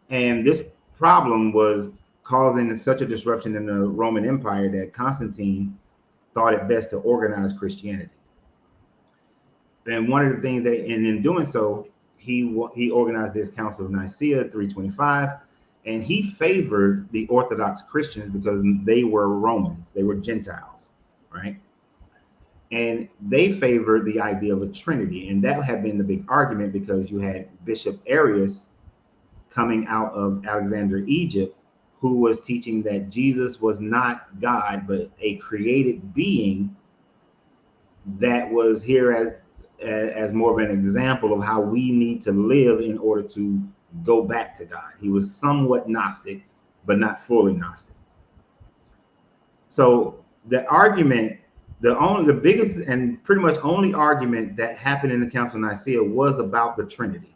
And this problem was causing such a disruption in the Roman Empire that Constantine thought it best to organize Christianity. And one of the things and in doing so, he organized this Council of Nicaea 325, and he favored the Orthodox Christians because they were Romans, they were Gentiles, right? And they favored the idea of a Trinity, and that had been the big argument because you had Bishop Arius coming out of Alexandria, Egypt, who was teaching that Jesus was not God, but a created being that was here as more of an example of how we need to live in order to go back to God. He was somewhat Gnostic, but not fully Gnostic. So the argument, the biggest and pretty much only argument that happened in the Council of Nicaea was about the Trinity.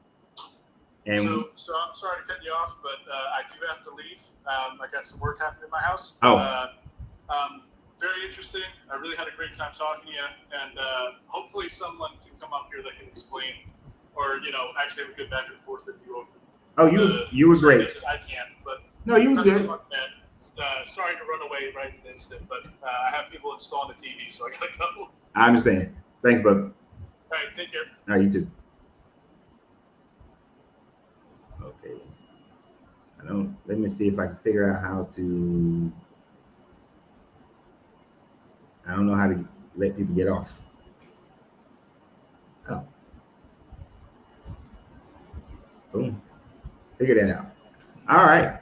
And so I'm sorry to cut you off, but I do have to leave. I got some work happening in my house. Very interesting. I really had a great time talking to you, and hopefully someone can come up here that can explain, or actually have a good back and forth with you. You were great. I can't, but no, you was good. Sorry to run away right in an instant, but I have people installing the TV, so I gotta go. I understand. Thanks, brother. All right, take care. All right, you too. Okay. Let me see if I can figure out how to. I don't know how to let people get off. Oh. Boom. Figure that out. All right.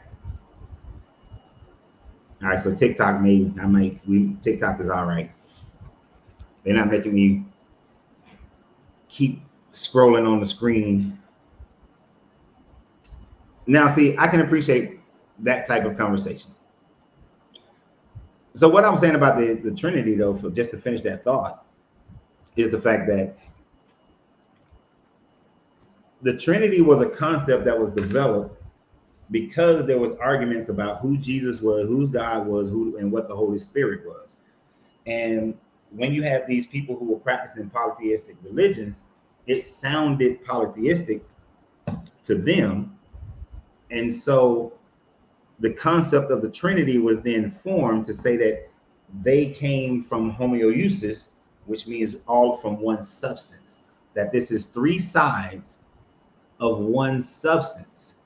All right. So TikTok, TikTok is all right. They're not making me keep scrolling on the screen. Now, see, I can appreciate that type of conversation. So what I'm saying about the Trinity, though, just to finish that thought, is the fact that the Trinity was a concept that was developed because there was arguments about who Jesus was, who God was, and what the Holy Spirit was. And when you have these people who were practicing polytheistic religions, it sounded polytheistic to them. And so the concept of the Trinity was then formed to say that they came from homoousis, which means all from one substance, that this is three sides of one substance.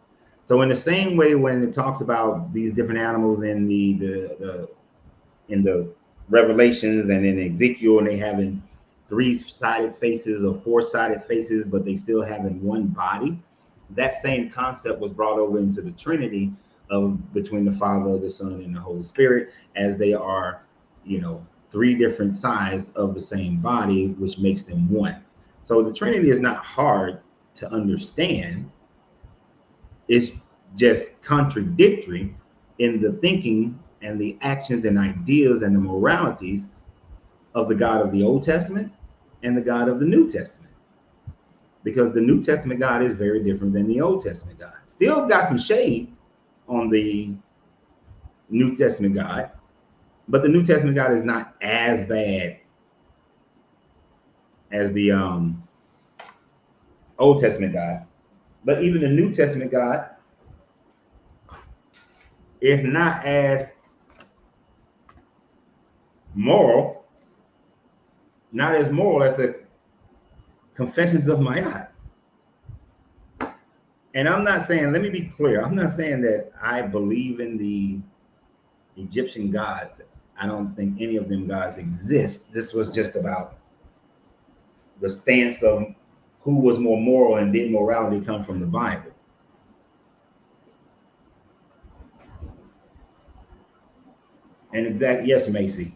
So in the same way, when it talks about these different animals in the Revelations and in Ezekiel, and they having three-sided faces or four-sided faces, but they still having one body, that same concept was brought over into the Trinity between the Father, the Son, and the Holy Spirit, as they are, three different sides of the same body, which makes them one. So the Trinity is not hard to understand. It's just contradictory in the thinking and the actions and ideas and the moralities of the God of the Old Testament and the God of the New Testament. Because the New Testament God is very different than the Old Testament God. Still got some shade on the New Testament God, but the New Testament God is not as bad as the Old Testament God. But even the New Testament God is not as moral, not as moral as the Confessions of Maat. And I'm not saying, let me be clear, I'm not saying that I believe in the Egyptian gods. I don't think any of them gods exist. This was just about the stance of who was more moral, and did morality come from the Bible? And yes, Macy.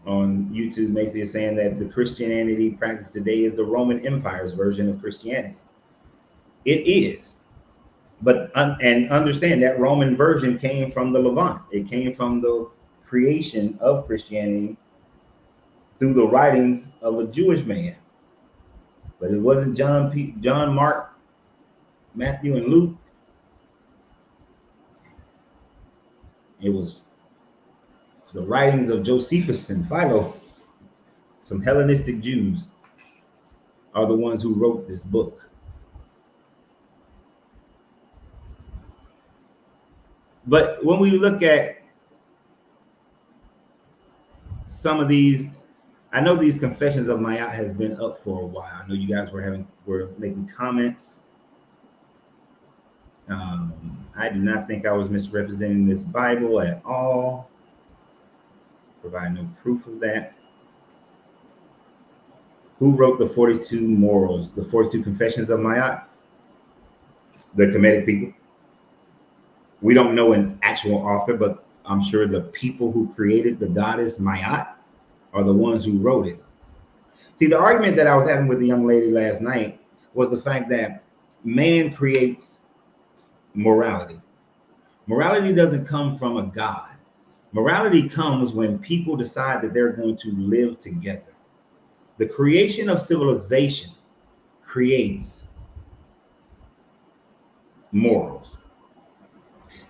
On YouTube, Macy is saying that the Christianity practiced today is the Roman Empire's version of Christianity. It is. But and understand that Roman version came from the Levant. It came from the creation of Christianity through the writings of a Jewish man. But it wasn't John, Mark, Matthew, and Luke. It was the writings of Josephus and Philo. Some Hellenistic Jews are the ones who wrote this book. But when we look at some of these, I know these Confessions of Maat has been up for a while. I know you guys were making comments. I do not think I was misrepresenting this Bible at all. Provide no proof of that. Who wrote the 42 morals, the 42 Confessions of Maat? The Kemetic people. We don't know an actual author, but I'm sure the people who created the goddess Maat are the ones who wrote it. See, the argument that I was having with the young lady last night was the fact that man creates morality. Morality doesn't come from a God. Morality comes when people decide that they're going to live together. The creation of civilization creates morals.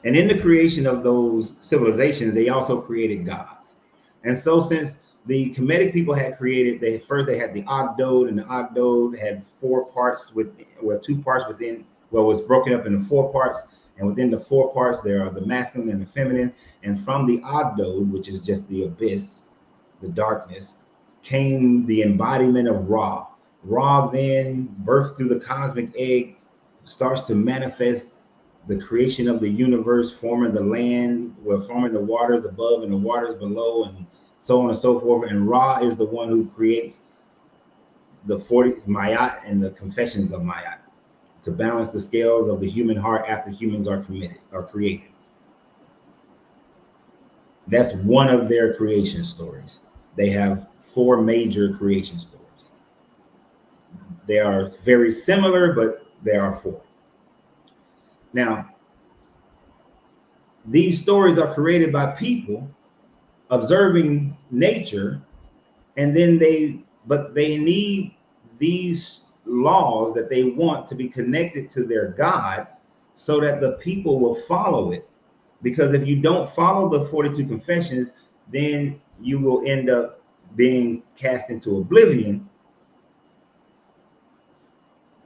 And in the creation of those civilizations, they also created gods. And so since the Kemetic people had created, they had the Ogdode, and the Ogdode had 4 parts with, well, 2 parts within, well, it was broken up into 4 parts. And within the 4 parts, there are the masculine and the feminine. And from the Ogdode, which is just the abyss, the darkness, came the embodiment of Ra. Ra then, birthed through the cosmic egg, starts to manifest the creation of the universe, forming the land, forming the waters above and the waters below, and so on and so forth. And Ra is the one who creates the 40 Maat and the Confessions of Maat to balance the scales of the human heart after humans are created. That's one of their creation stories. They have 4 major creation stories. They are very similar, but there are 4. Now, these stories are created by people observing nature, and then they need these laws that they want to be connected to their God so that the people will follow it. Because if you don't follow the 42 confessions, then you will end up being cast into oblivion,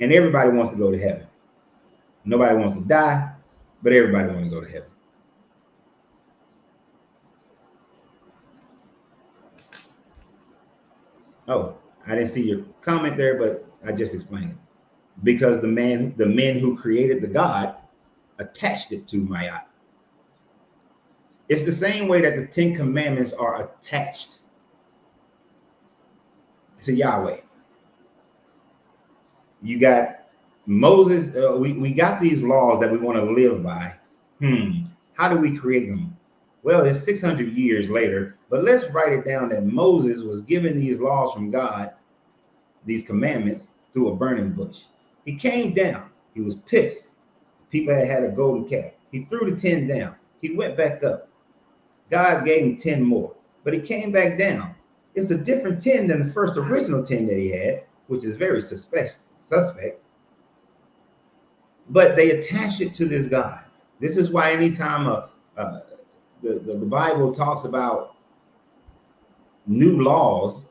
and everybody wants to go to heaven. Nobody wants to die, but everybody wants to go to heaven. Oh, I didn't see your comment there, but I just explained it. Because the men who created the God attached it to Maat. It's the same way that the 10 commandments are attached to Yahweh. You got Moses, we got these laws that we want to live by. How do we create them? Well, it's 600 years later, but let's write it down that Moses was given these laws from God, these commandments, through a burning bush. He came down. He was pissed. People had a golden calf. He threw the 10 down. He went back up. God gave him 10 more, but he came back down. It's a different 10 than the first original 10 that he had, which is very suspect. But they attach it to this God. This is why anytime the Bible talks about new laws,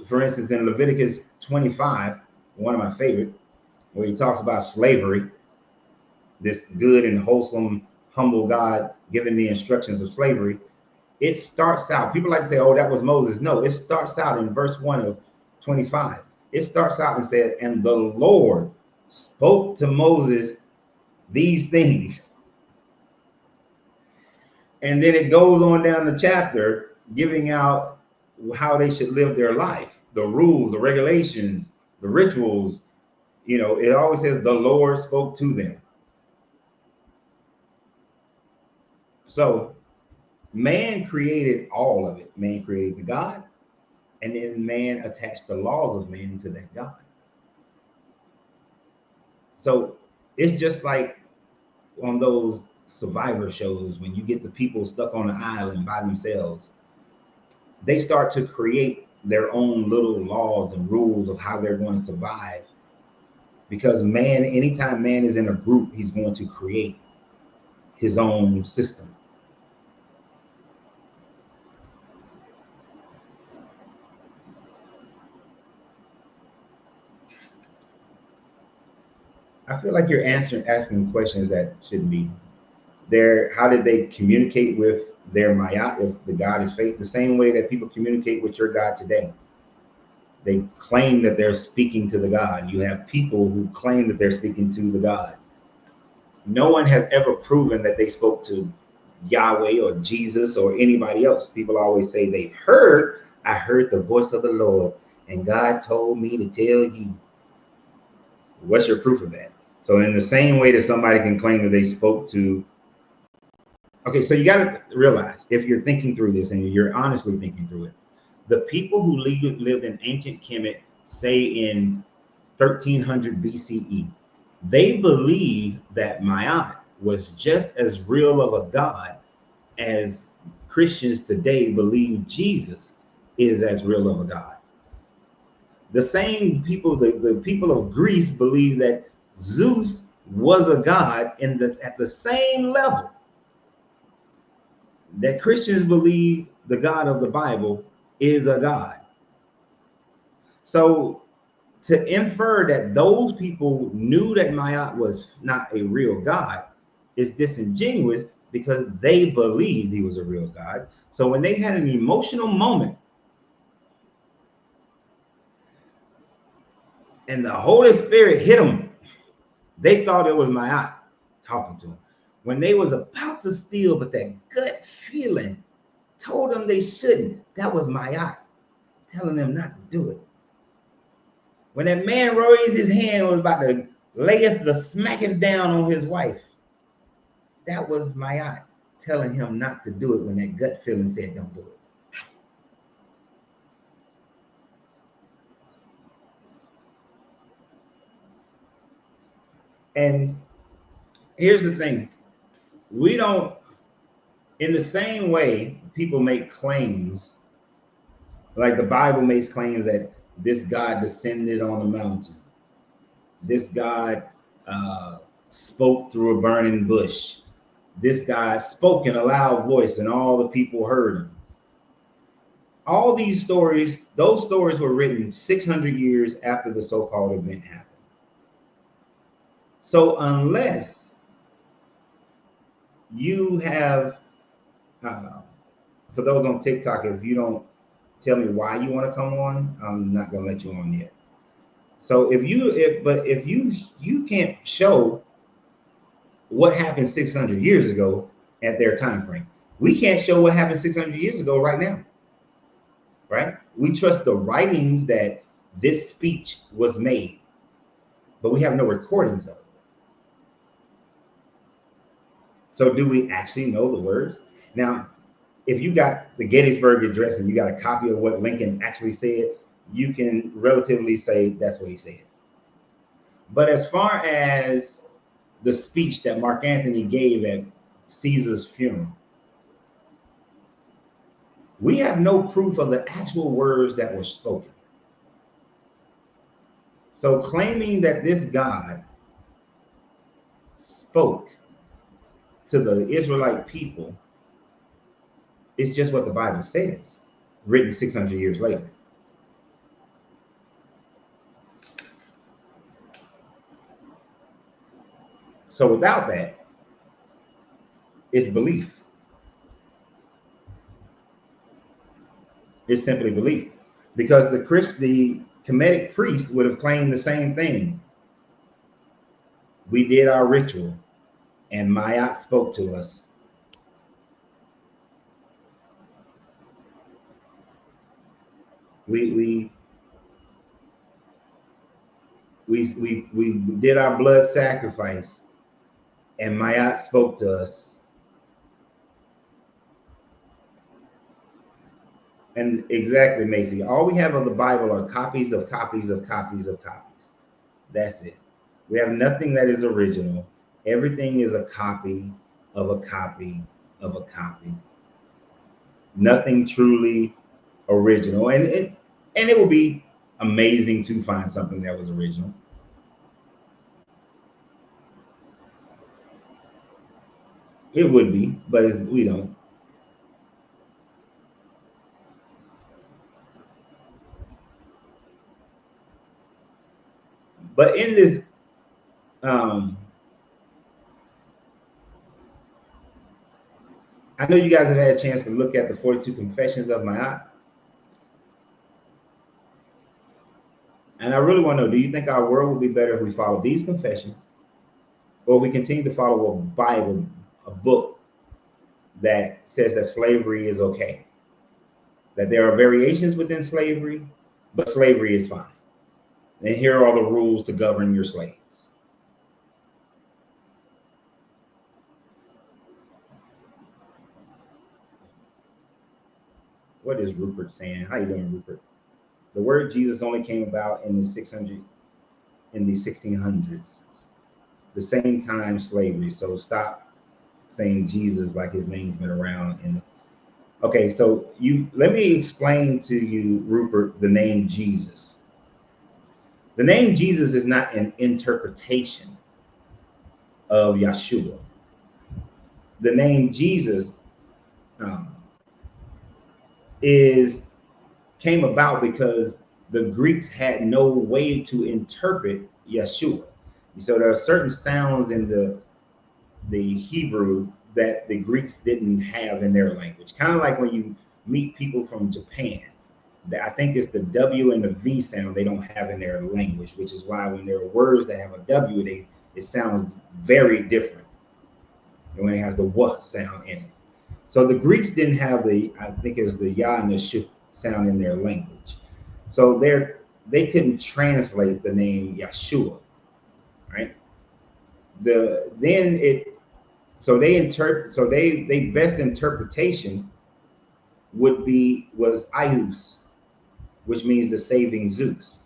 for instance, in Leviticus 25, one of my favorite, where he talks about slavery, this good and wholesome, humble God giving the instructions of slavery, it starts out, people like to say, oh, that was Moses. No, it starts out in verse 1 of 25. It starts out and says, and the Lord spoke to Moses these things. And then it goes on down the chapter, giving out how they should live their life, the rules, the regulations, the rituals. You know, it always says the Lord spoke to them. So man created all of it. Man created the God, and then man attached the laws of man to that God. So it's just like on those survivor shows, when you get the people stuck on an island by themselves, they start to create their own little laws and rules of how they're going to survive. Because man, anytime man is in a group, he's going to create his own system. I feel like you're asking questions that shouldn't be there. How did they communicate with their Maat if the God is fake? The same way that people communicate with your God today. They claim that they're speaking to the God. You have people who claim that they're speaking to the God. No one has ever proven that they spoke to Yahweh or Jesus or anybody else. People always say they've heard. I heard the voice of the Lord, and God told me to tell you. What's your proof of that? So in the same way that somebody can claim that they spoke to, okay, so you got to realize, if you're thinking through this and you're honestly thinking through it, the people who lived in ancient Kemet, say in 1300 BCE, they believed that Maat was just as real of a God as Christians today believe Jesus is as real of a God. The same people, the people of Greece believe that Zeus was a god at the same level that Christians believe the God of the Bible is a god. So to infer that those people knew that Maat was not a real god is disingenuous, because they believed he was a real god. So when they had an emotional moment and the Holy Spirit hit them, they thought it was Maat talking to them. When they was about to steal, but that gut feeling told them they shouldn't, that was Maat telling them not to do it. When that man raised his hand and was about to smack him down on his wife, that was Maat telling him not to do it when that gut feeling said don't do it. And here's the thing, we don't, in the same way people make claims, like the Bible makes claims that this God descended on a mountain, this God spoke through a burning bush, this God spoke in a loud voice and all the people heard him. All these stories, those stories were written 600 years after the so-called event happened. So unless you have, for those on TikTok, if you don't tell me why you want to come on, I'm not going to let you on yet. So if you can't show what happened 600 years ago at their time frame, we can't show what happened 600 years ago right now, right? We trust the writings that this speech was made, but we have no recordings of it. So do we actually know the words? Now, if you got the Gettysburg Address and you got a copy of what Lincoln actually said, you can relatively say that's what he said. But as far as the speech that Mark Antony gave at Caesar's funeral, we have no proof of the actual words that were spoken. So claiming that this God spoke to the Israelite people is just what the Bible says, written 600 years later. So without that, it's belief. It's simply belief. Because the Kemetic priest would have claimed the same thing. We did our ritual, and Maat spoke to us. We did our blood sacrifice, and Maat spoke to us. And exactly, Macy. All we have of the Bible are copies of copies of copies of copies. That's it. We have nothing that is original. Everything is a copy of a copy of a copy. Nothing truly original. And it would be amazing to find something that was original. It would be, but we don't. But in this, I know you guys have had a chance to look at the 42 Confessions of Maat. And I really want to know, do you think our world would be better if we follow these confessions, or if we continue to follow a Bible, a book that says that slavery is okay, that there are variations within slavery, but slavery is fine, and here are all the rules to govern your slaves? What is Rupert saying? How you doing, Rupert? The word Jesus only came about in the 1600s, the same time slavery. So stop saying Jesus like his name's been around. Okay, so let me explain to you, Rupert, the name Jesus. The name Jesus is not an interpretation of Yeshua. The name Jesus came about because the Greeks had no way to interpret Yeshua. So there are certain sounds in the Hebrew that the Greeks didn't have in their language. Kind of like when you meet people from Japan. I think it's the W and the V sound they don't have in their language, which is why when there are words that have a W, it sounds very different than when it has the W sound in it. So the Greeks didn't have I think it was the Ya and the Shu sound in their language. So they couldn't translate the name Yeshua, right? Their best interpretation was Ius, which means the saving Zeus.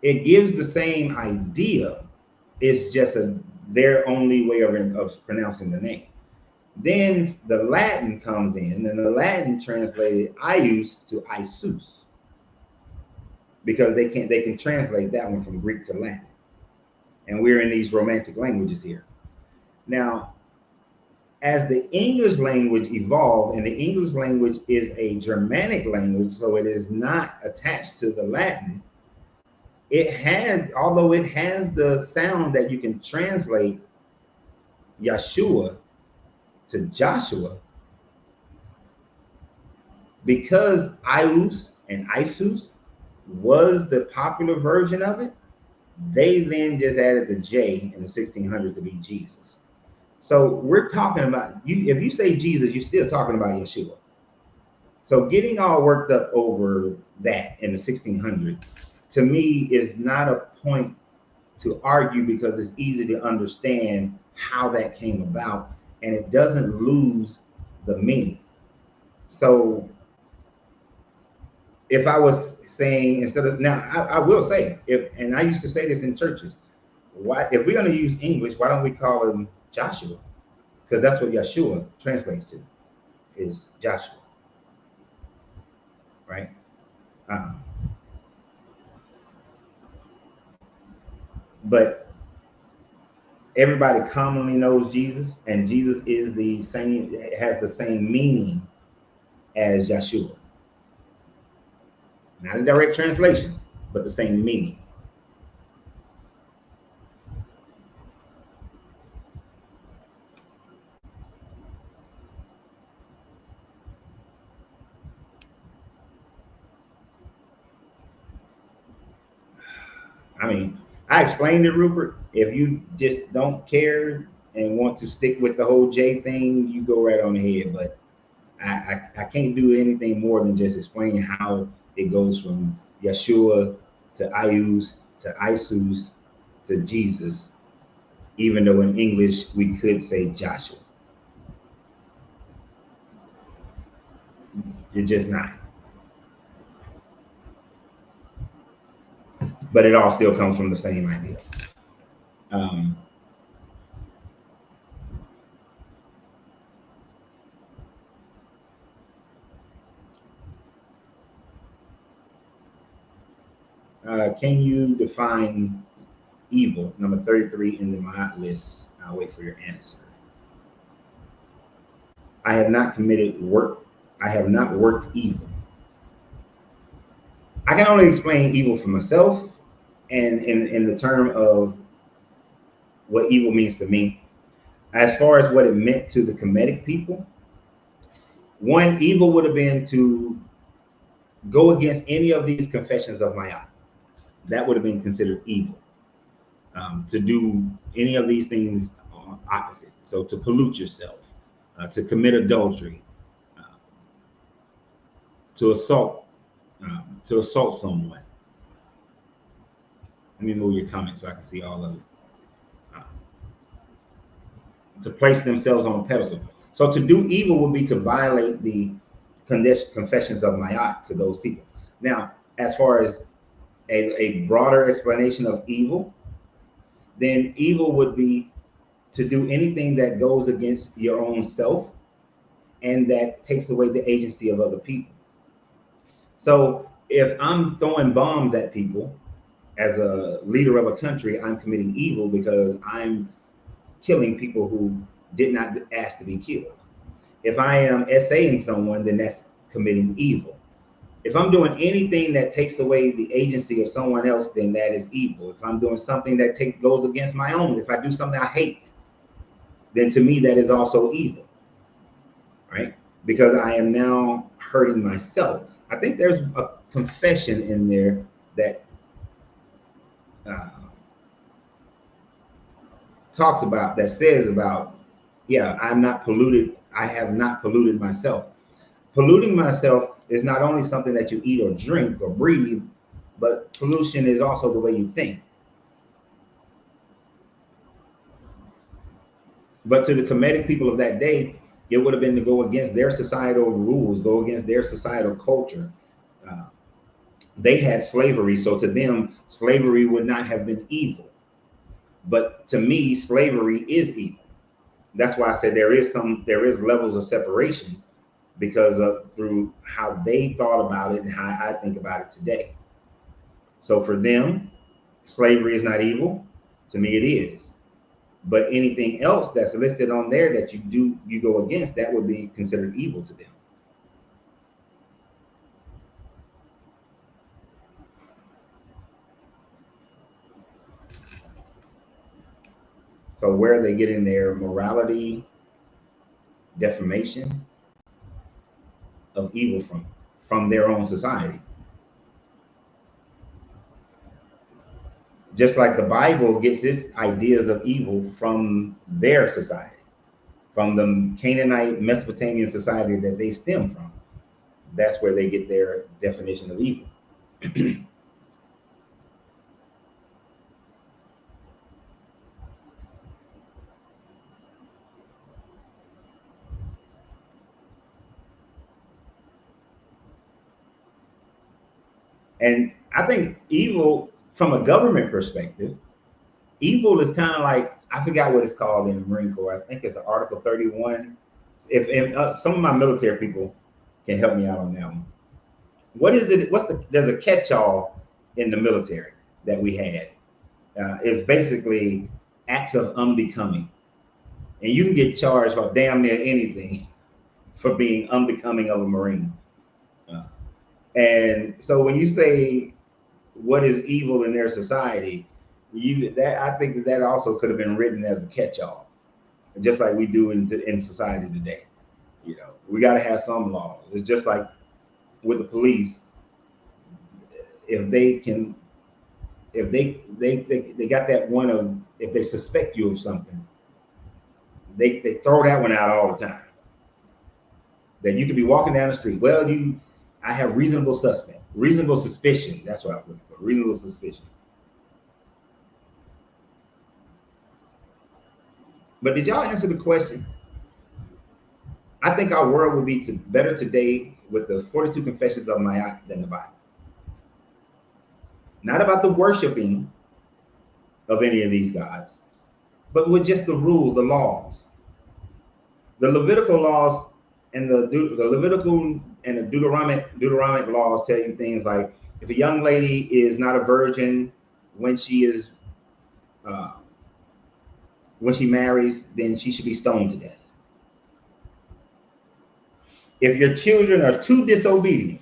It gives the same idea. It's just their only way of pronouncing the name. Then the Latin comes in, and the Latin translated Ius to Isus, because they can translate that one from Greek to Latin. And we're in these romantic languages here. Now, as the English language evolved, and the English language is a Germanic language, so it is not attached to the Latin, although it has the sound that you can translate Yeshua to Joshua, because Ius and Isus was the popular version of it, they then just added the J in the 1600s to be Jesus. So we're talking about, if you say Jesus, you're still talking about Yeshua. So getting all worked up over that in the 1600s, to me, is not a point to argue, because it's easy to understand how that came about, and it doesn't lose the meaning. So if I was saying instead of now, I will say and I used to say this in churches. Why, if we're going to use English, why don't we call him Joshua? Because that's what Yeshua translates to, is Joshua, right? But everybody commonly knows Jesus, and Jesus is the same, has the same meaning as Yeshua. Not a direct translation, but the same meaning. I mean, I explained it, Rupert. If you just don't care and want to stick with the whole J thing, you go right on ahead. But I can't do anything more than just explain how it goes from Yeshua to Ius to Isus to Jesus, even though in English we could say Joshua. It's just not. But it all still comes from the same idea. Can you define evil? Number 33 in the Maat list. I'll wait for your answer. I have not committed work. I have not worked evil. I can only explain evil for myself and in the term of what evil means to me. As far as what it meant to the Kemetic people, one, evil would have been to go against any of these confessions of Maat. That would have been considered evil. To do any of these things opposite. So to pollute yourself, to commit adultery, to assault someone. Let me move your comment so I can see all of it. To place themselves on a pedestal. So to do evil would be to violate the confessions of Maat to those people. Now, as far as a broader explanation of evil, then evil would be to do anything that goes against your own self and that takes away the agency of other people. So if I'm throwing bombs at people as a leader of a country, I'm committing evil because I'm killing people who did not ask to be killed. If I am essaying someone, then that's committing evil. If I'm doing anything that takes away the agency of someone else, then that is evil. If I'm doing something that goes against my own, if I do something I hate, then to me that is also evil, right? Because I am now hurting myself. I think there's a confession in there that talks about, that says about, yeah, I'm not polluted. I have not polluted myself. Polluting myself is not only something that you eat or drink or breathe, but pollution is also the way you think. But to the Kemetic people of that day, it would have been to go against their societal rules, go against their societal culture. They had slavery, so to them, slavery would not have been evil. But to me, slavery is evil. That's why I said there is levels of separation because of through how they thought about it and how I think about it today. So for them, slavery is not evil. To me, it is. But anything else that's listed on there that you go against, that would be considered evil to them. So where are they getting their morality defamation of evil from? From their own society. Just like the Bible gets its ideas of evil from their society, from the Canaanite Mesopotamian society that they stem from. That's where they get their definition of evil. And I think evil, from a government perspective, evil is kind of like, I forgot what it's called in the Marine Corps. I think it's Article 31. If some of my military people can help me out on that one. What is it? There's a catch-all in the military that we had. It's basically acts of unbecoming. And you can get charged for damn near anything for being unbecoming of a Marine. And so when you say what is evil in their society, I think that also could have been written as a catch-all, just like we do in society today. You know, we got to have some laws. It's just like with the police. If they got that one of, if they suspect you of something, they throw that one out all the time. That you could be walking down the street. Well, I have reasonable suspicion. That's what I was looking for. Reasonable suspicion. But did y'all answer the question? I think our world would be better today with the 42 confessions of Maat than the Bible. Not about the worshiping of any of these gods, but with just the rules, the laws. The Levitical laws and the Levitical and the Deuteronomic laws tell you things like, if a young lady is not a virgin when she marries, then she should be stoned to death. If your children are too disobedient,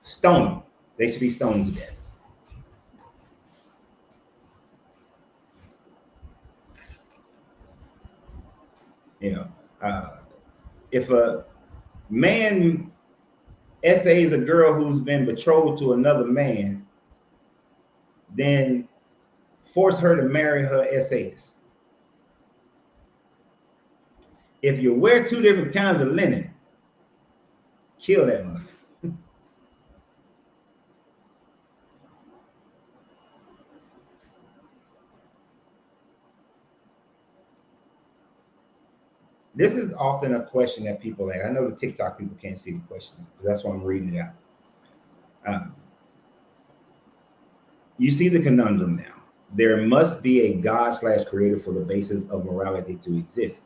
stone them. They should be stoned to death. You know, if a man essays a girl who's been betrothed to another man, then force her to marry her essayist. If you wear two different kinds of linen, kill that mother. This is often a question that people ask. I know the TikTok people can't see the question, but that's why I'm reading it out. You see the conundrum now. There must be a God/creator for the basis of morality to exist,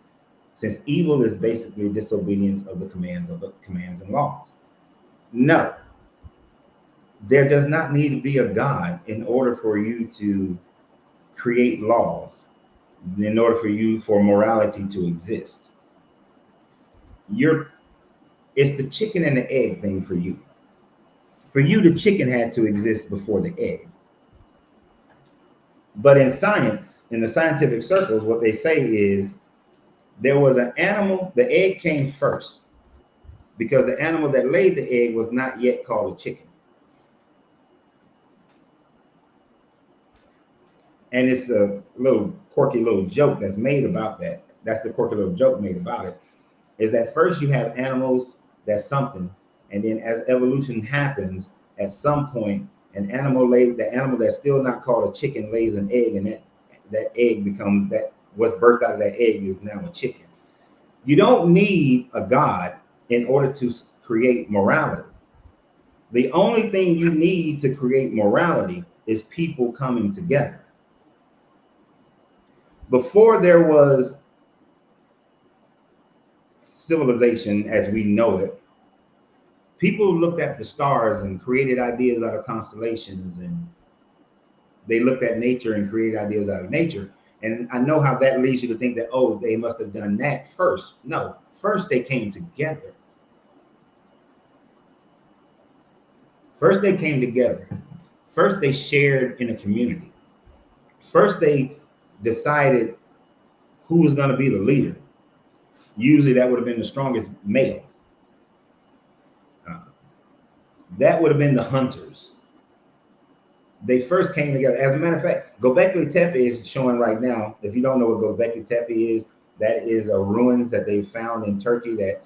since evil is basically disobedience of the commands and laws. No, there does not need to be a God in order for you to create laws, in order for morality to exist. It's the chicken and the egg thing for you. For you, the chicken had to exist before the egg. But in science, in the scientific circles, what they say is there was an animal, the egg came first, because the animal that laid the egg was not yet called a chicken. And it's a little quirky little joke that's made about that. That's the quirky little joke made about it, is that first you have animals, that's something, and then as evolution happens, at some point, the animal that's still not called a chicken lays an egg, and that egg becomes, that what's birthed out of that egg is now a chicken. You don't need a God in order to create morality. The only thing you need to create morality is people coming together. Before there was civilization as we know it, people looked at the stars and created ideas out of constellations, and they looked at nature and created ideas out of nature. And I know how that leads you to think that, oh, they must have done that first. No, first they came together. First they came together. First they shared in a community. First they decided who was going to be the leader. Usually that would have been the strongest male. That would have been the hunters. They first came together. As a matter of fact, Göbekli Tepe is showing right now. If you don't know what Göbekli Tepe is, that is a ruins that they found in Turkey that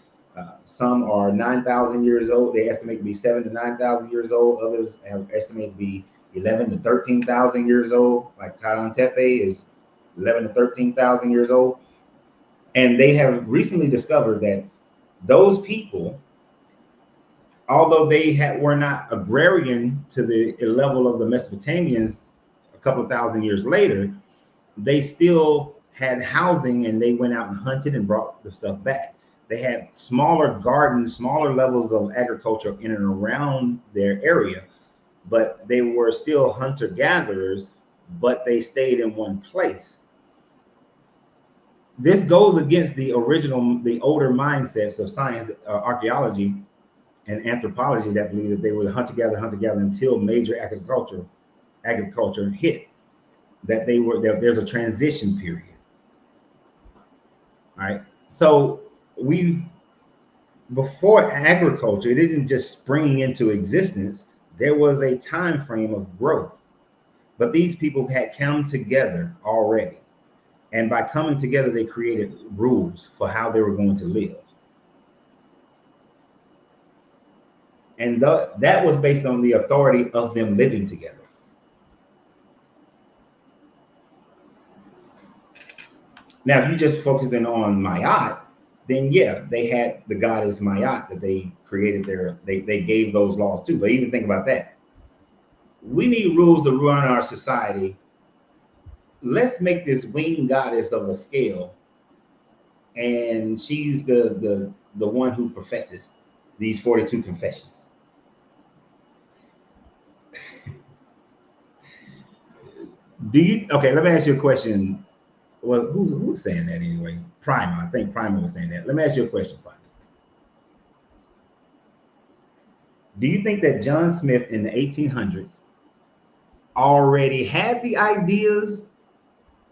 some are 9,000 years old. They estimate to be 7,000 to 9,000 years old. Others have estimated to be 11,000 to 13,000 years old. Like Taran Tepe is 11,000 to 13,000 years old. And they have recently discovered that those people although they were not agrarian to the level of the Mesopotamians a couple of thousand years later, they still had housing, and they went out and hunted and brought the stuff back. They had smaller gardens, smaller levels of agriculture in and around their area, but they were still hunter-gatherers, but they stayed in one place. This goes against the older mindsets of science, archaeology, and anthropology that believe that they were hunter-gatherer until major agriculture hit. That there's a transition period. All right. So before agriculture, it didn't just spring into existence. There was a time frame of growth, but these people had come together already, and by coming together, they created rules for how they were going to live, and that was based on the authority of them living together. Now, if you just focusing on Maat, then yeah, they had the goddess Maat that they created they gave those laws to. But even think about that. We need rules to run our society. Let's make this winged goddess of a scale, and she's the one who professes these 42 confessions. Okay, let me ask you a question. Well, who's saying that anyway? Primer. I think Primer was saying that. Let me ask you a question, Primer. Do you think that John Smith in the 1800s already had the ideas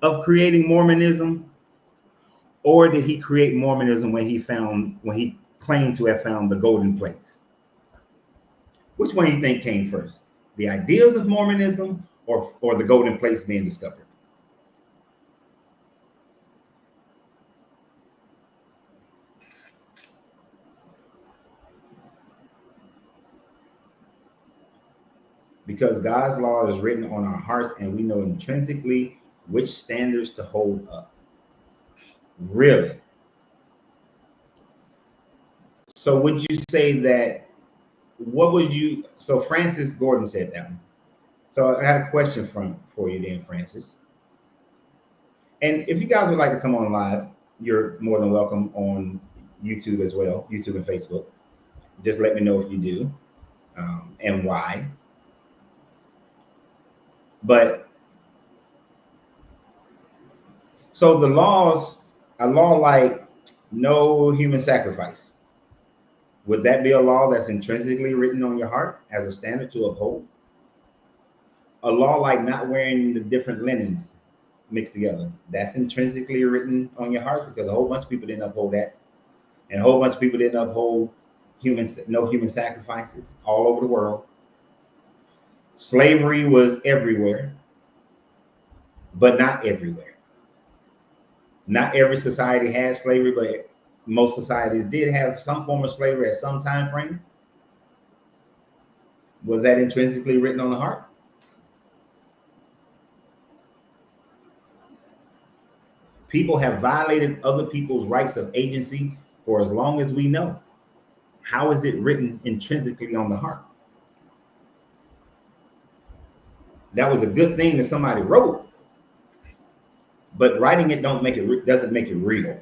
of creating Mormonism, or did he create Mormonism when he claimed to have found the golden plates? Which one do you think came first? The ideas of Mormonism or the golden plates being discovered? Because God's law is written on our hearts, and we know intrinsically which standards to hold up. Really? So would you say that, so Francis Gordon said that one. So I have a question for you then, Francis. And if you guys would like to come on live, you're more than welcome on YouTube as well, YouTube and Facebook. Just let me know if you do, and why. But so a law like no human sacrifice, would that be a law that's intrinsically written on your heart as a standard to uphold? A law like not wearing the different linens mixed together, that's intrinsically written on your heart, because a whole bunch of people didn't uphold that, and a whole bunch of people didn't uphold no human sacrifices all over the world. Slavery was everywhere, but not everywhere. Not every society had slavery, but most societies did have some form of slavery at some time frame. Was that intrinsically written on the heart? People have violated other people's rights of agency for as long as we know. How is it written intrinsically on the heart? That was a good thing that somebody wrote, but writing it doesn't make it real.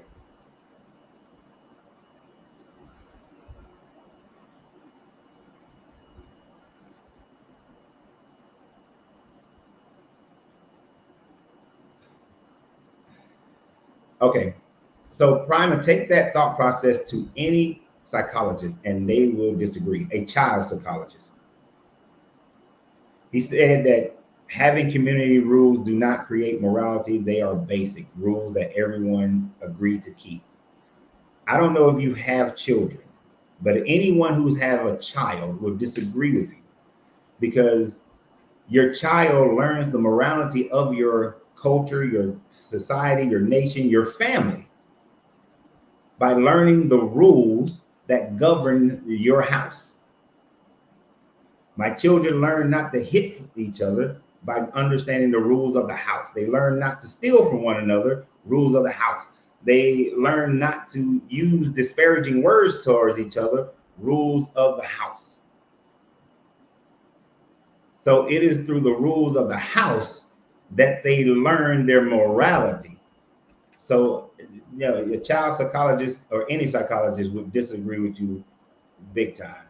Okay, so Primer, take that thought process to any psychologist and they will disagree. A child psychologist. He said that having community rules do not create morality. They are basic rules that everyone agreed to keep. I don't know if you have children, but anyone who's had a child will disagree with you, because your child learns the morality of your culture, your society, your nation, your family, by learning the rules that govern your house. My children learn not to hit each other by understanding the rules of the house. They learn not to steal from one another, rules of the house. They learn not to use disparaging words towards each other, rules of the house. So it is through the rules of the house that they learn their morality. So, you know, a child psychologist or any psychologist would disagree with you big time.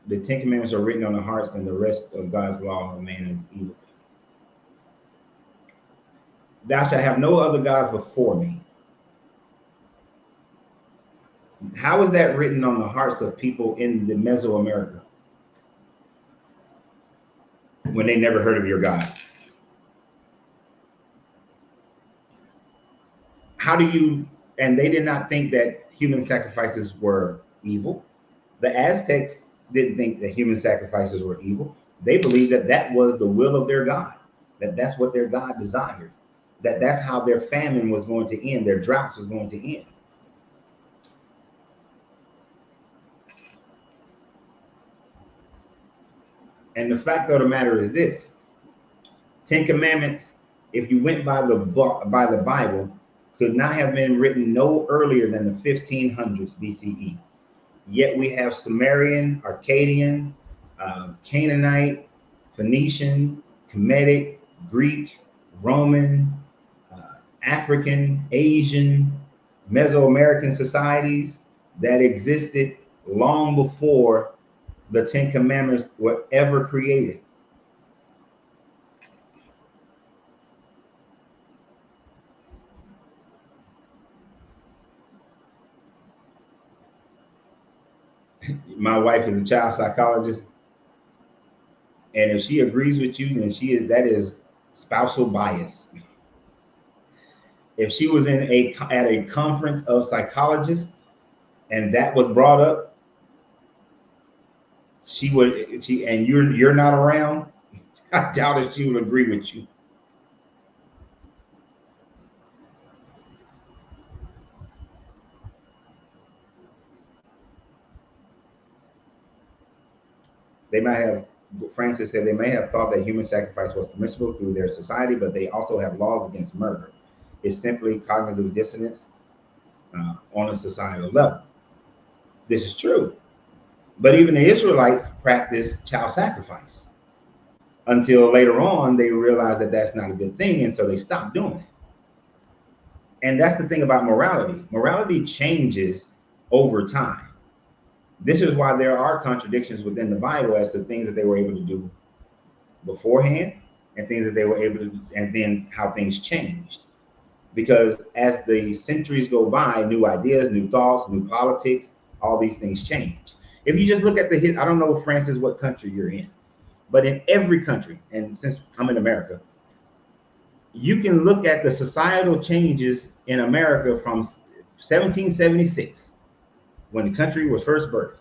The Ten Commandments are written on the hearts, and the rest of God's law of man is evil. Thou shalt have no other gods before me. How is that written on the hearts of people in the Mesoamerica when they never heard of your God? How do you, and they did not think that human sacrifices were evil. The Aztecs didn't think that human sacrifices were evil. They believed that that was the will of their God, that that's what their God desired, that that's how their famine was going to end, their droughts was going to end. And the fact of the matter is this: Ten Commandments, if you went by the book, by the Bible, could not have been written no earlier than the 1500s BCE. Yet we have Sumerian, Akkadian, Canaanite, Phoenician, Kemetic, Greek, Roman, African, Asian, Mesoamerican societies that existed long before the Ten Commandments were ever created. My wife is a child psychologist, and if she agrees with you, then that is spousal bias. If she was at a conference of psychologists and that was brought up, and you're not around, I doubt if she would agree with you. They might have, Francis said, they may have thought that human sacrifice was permissible through their society, but they also have laws against murder. It's simply cognitive dissonance on a societal level. This is true. But even the Israelites practiced child sacrifice until later on they realized that that's not a good thing, and so they stopped doing it. And that's the thing about morality. Morality changes over time. This is why there are contradictions within the Bible as to things that they were able to do beforehand and things that they were able to do, and then how things changed. Because as the centuries go by, new ideas, new thoughts, new politics, all these things change. If you just look at I don't know, Francis, what country you're in, but in every country, and since I'm in America, you can look at the societal changes in America from 1776, when the country was first birthed,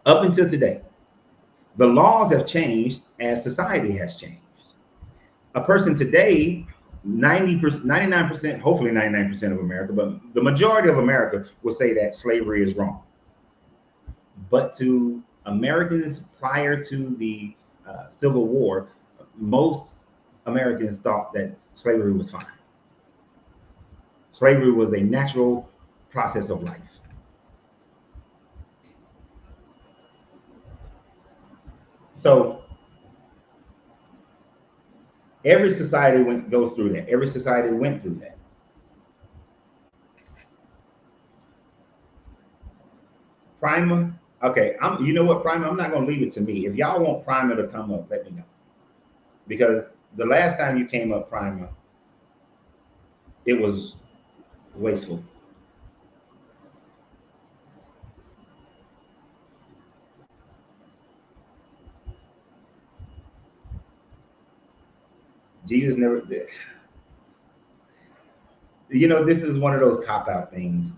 up until today. The laws have changed as society has changed. A person today, 90%, 99%, hopefully 99% of America, but the majority of America will say that slavery is wrong. But to Americans prior to the Civil War, most Americans thought that slavery was fine. Slavery was a natural process of life. So every society goes through that. Every society went through that. Primer, okay. You know what, Primer? I'm not gonna leave it to me. If y'all want Primer to come up, let me know. Because the last time you came up, Primer, it was wasteful. Jesus never did. You know, this is one of those cop-out things.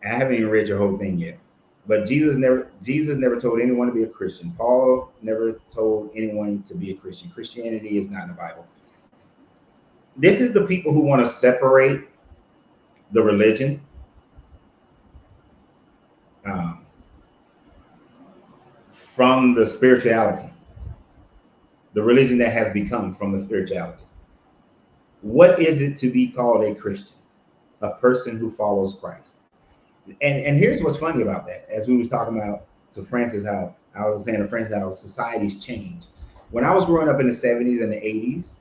I haven't even read your whole thing yet. But Jesus never told anyone to be a Christian. Paul never told anyone to be a Christian. Christianity is not in the Bible. This is the people who want to separate the religion from the spirituality, the religion that has become from the spirituality. What is it to be called a Christian? a person who follows Christ. And here's what's funny about that. As we was talking about to Francis, how I was saying to Francis how societies change. When I was growing up in the 70s and the 80s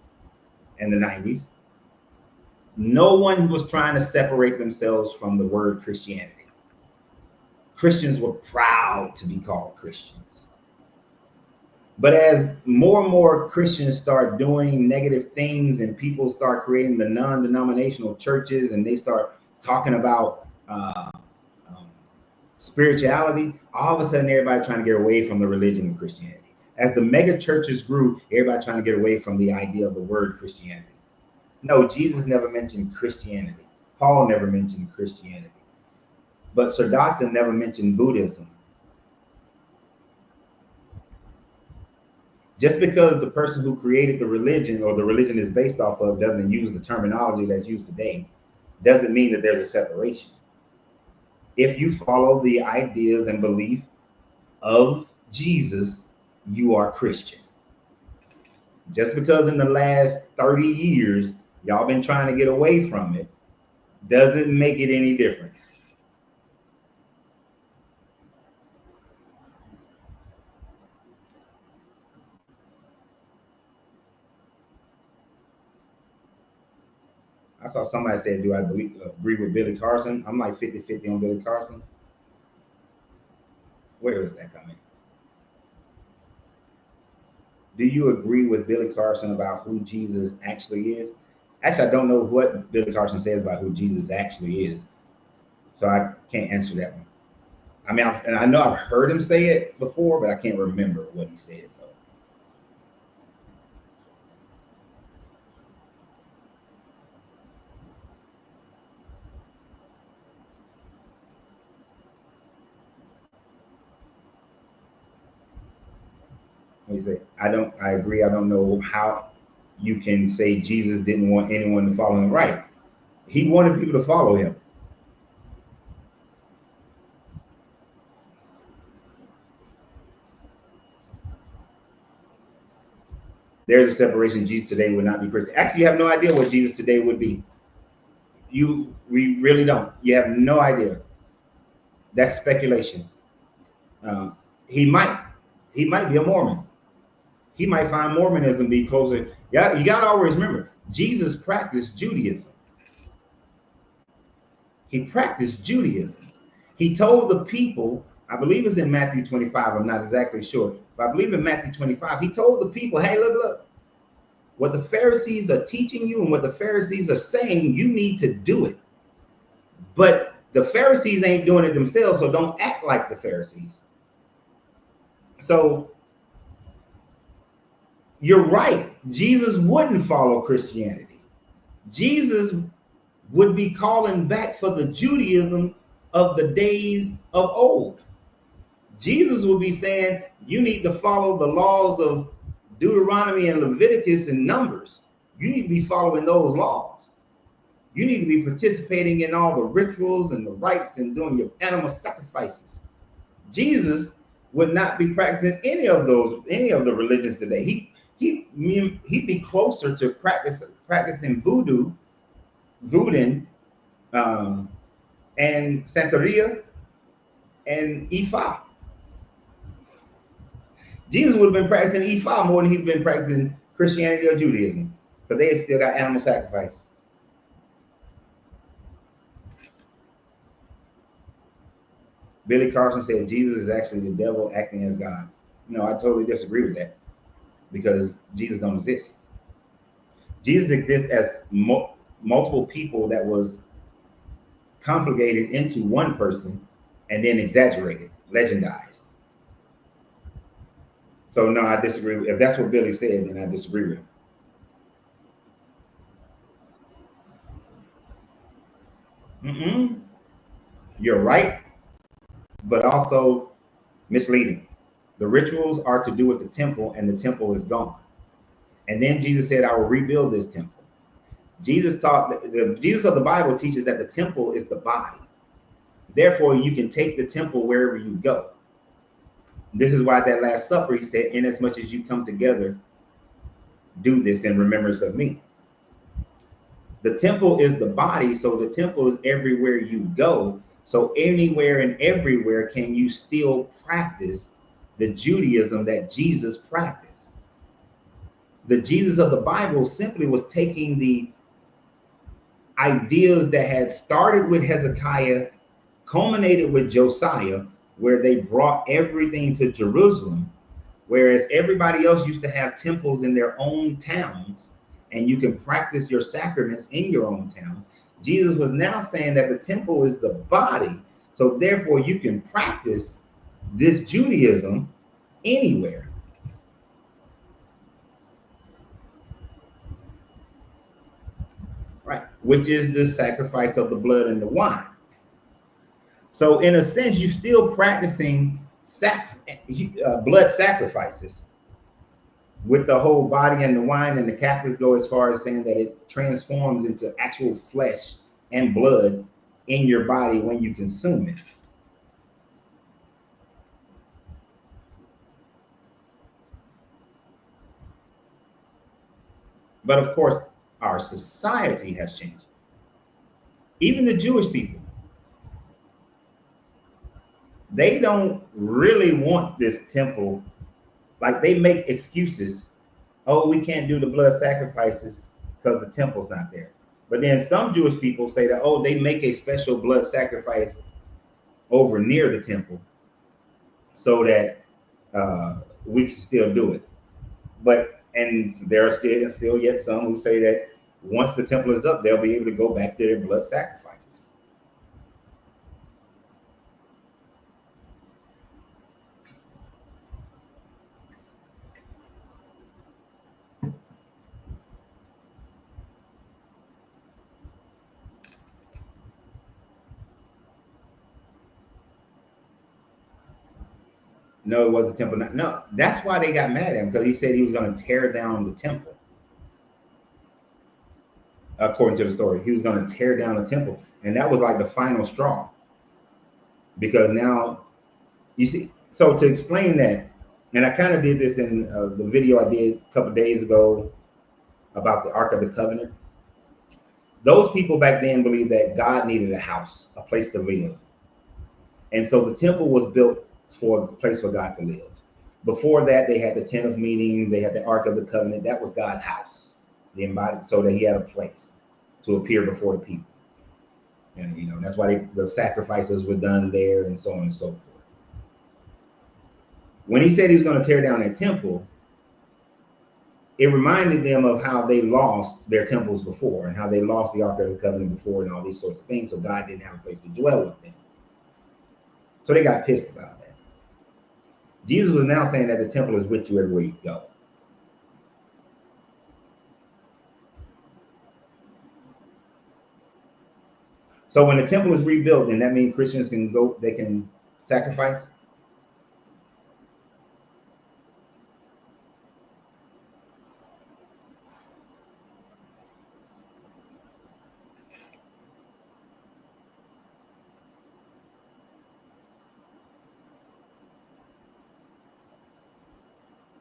and the 90s, no one was trying to separate themselves from the word Christianity. Christians were proud to be called Christians. But as more and more Christians start doing negative things and people start creating the non-denominational churches and they start talking about spirituality, all of a sudden everybody trying to get away from the religion of Christianity. As the mega churches grew, everybody trying to get away from the idea of the word Christianity. No, Jesus never mentioned Christianity. Paul never mentioned Christianity. But Siddhartha never mentioned Buddhism. Just because the person who created the religion or the religion is based off of doesn't use the terminology that's used today, doesn't mean that there's a separation. If you follow the ideas and belief of Jesus, you are Christian. Just because in the last 30 years, y'all been trying to get away from it, doesn't make it any different. I saw somebody say, do I agree with Billy Carson? I'm like 50-50 on Billy Carson. Where is that coming? Do you agree with Billy Carson about who Jesus actually is? Actually, I don't know what Billy Carson says about who Jesus actually is. So I can't answer that one. I mean, I know I've heard him say it before, but I can't remember what he said. So. What do you say? I agree. I don't know how you can say Jesus didn't want anyone to follow him. Right. He wanted people to follow him. There's a separation. Jesus today would not be Christian. Actually, you have no idea what Jesus today would be. We really don't. You have no idea. That's speculation. He might be a Mormon. He might find Mormonism be closer. Yeah, you got to always remember, Jesus practiced Judaism. He practiced Judaism. He told the people, I believe it's in Matthew 25, I'm not exactly sure, but I believe in Matthew 25, he told the people, hey, look, what the Pharisees are teaching you and what the Pharisees are saying, you need to do it. But the Pharisees ain't doing it themselves, so don't act like the Pharisees. So you're right. Jesus wouldn't follow Christianity. Jesus would be calling back for the Judaism of the days of old. Jesus would be saying, you need to follow the laws of Deuteronomy and Leviticus and Numbers. You need to be following those laws. You need to be participating in all the rituals and the rites and doing your animal sacrifices. Jesus would not be practicing any of the religions today. He'd be closer to practicing voodoo, and Santeria and Ifa. Jesus would have been practicing Ifa more than he's been practicing Christianity or Judaism, because they still got animal sacrifices. Billy Carson said Jesus is actually the devil acting as God. No, I totally disagree with that, because Jesus don't exist. Jesus exists as multiple people that was conflated into one person and then exaggerated, legendized. So no, I disagree. If that's what Billy said, then I disagree with him. You're right, but also misleading. The rituals are to do with the temple, and the temple is gone. And then Jesus said, I will rebuild this temple. Jesus taught, the Jesus of the Bible teaches that the temple is the body. Therefore, you can take the temple wherever you go. This is why at that Last Supper, he said, inasmuch as you come together, do this in remembrance of me. The temple is the body, so the temple is everywhere you go. So anywhere and everywhere can you still practice the Judaism that Jesus practiced. The Jesus of the Bible simply was taking the ideas that had started with Hezekiah, culminated with Josiah, where they brought everything to Jerusalem, whereas everybody else used to have temples in their own towns, and you can practice your sacraments in your own towns. Jesus was now saying that the temple is the body, so therefore you can practice this Judaism anywhere. Right, which is the sacrifice of the blood and the wine. So in a sense, you're still practicing blood sacrifices with the whole body and the wine, and the Catholics go as far as saying that it transforms into actual flesh and blood in your body when you consume it. But of course, our society has changed. Even the Jewish people, they don't really want this temple. Like, they make excuses. Oh, we can't do the blood sacrifices because the temple's not there. But then some Jewish people say that, oh, they make a special blood sacrifice over near the temple so that we can still do it. And there are still yet some who say that once the temple is up, they'll be able to go back to their blood sacrifices. No, it was the temple. No, that's why they got mad at him, because he said he was going to tear down the temple. According to the story, he was going to tear down the temple, and that was like the final straw. Because now, you see, so to explain that, and I kind of did this in the video I did a couple of days ago about the Ark of the Covenant. Those people back then believed that God needed a house, a place to live. And so the temple was built for a place for God to live. Before that, they had the tent of meeting, they had the Ark of the Covenant. That was God's house, the embodied, so that he had a place to appear before the people. And that's why the sacrifices were done there, and so on and so forth. When he said he was going to tear down that temple, it reminded them of how they lost their temples before, and how they lost the Ark of the Covenant before, and all these sorts of things. So God didn't have a place to dwell with them. So they got pissed about that. Jesus was now saying that the temple is with you everywhere you go. So when the temple is rebuilt, then that means Christians can go, they can sacrifice.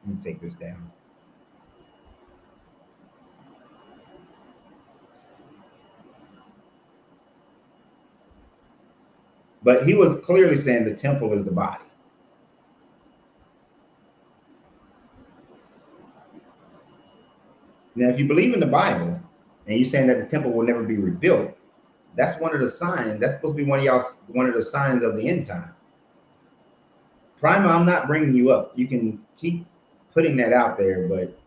Let me take this down. But he was clearly saying the temple is the body. Now, if you believe in the Bible and you're saying that the temple will never be rebuilt, that's one of the signs. That's supposed to be one of the signs of the end time. Prima, I'm not bringing you up. You can keep putting that out there, but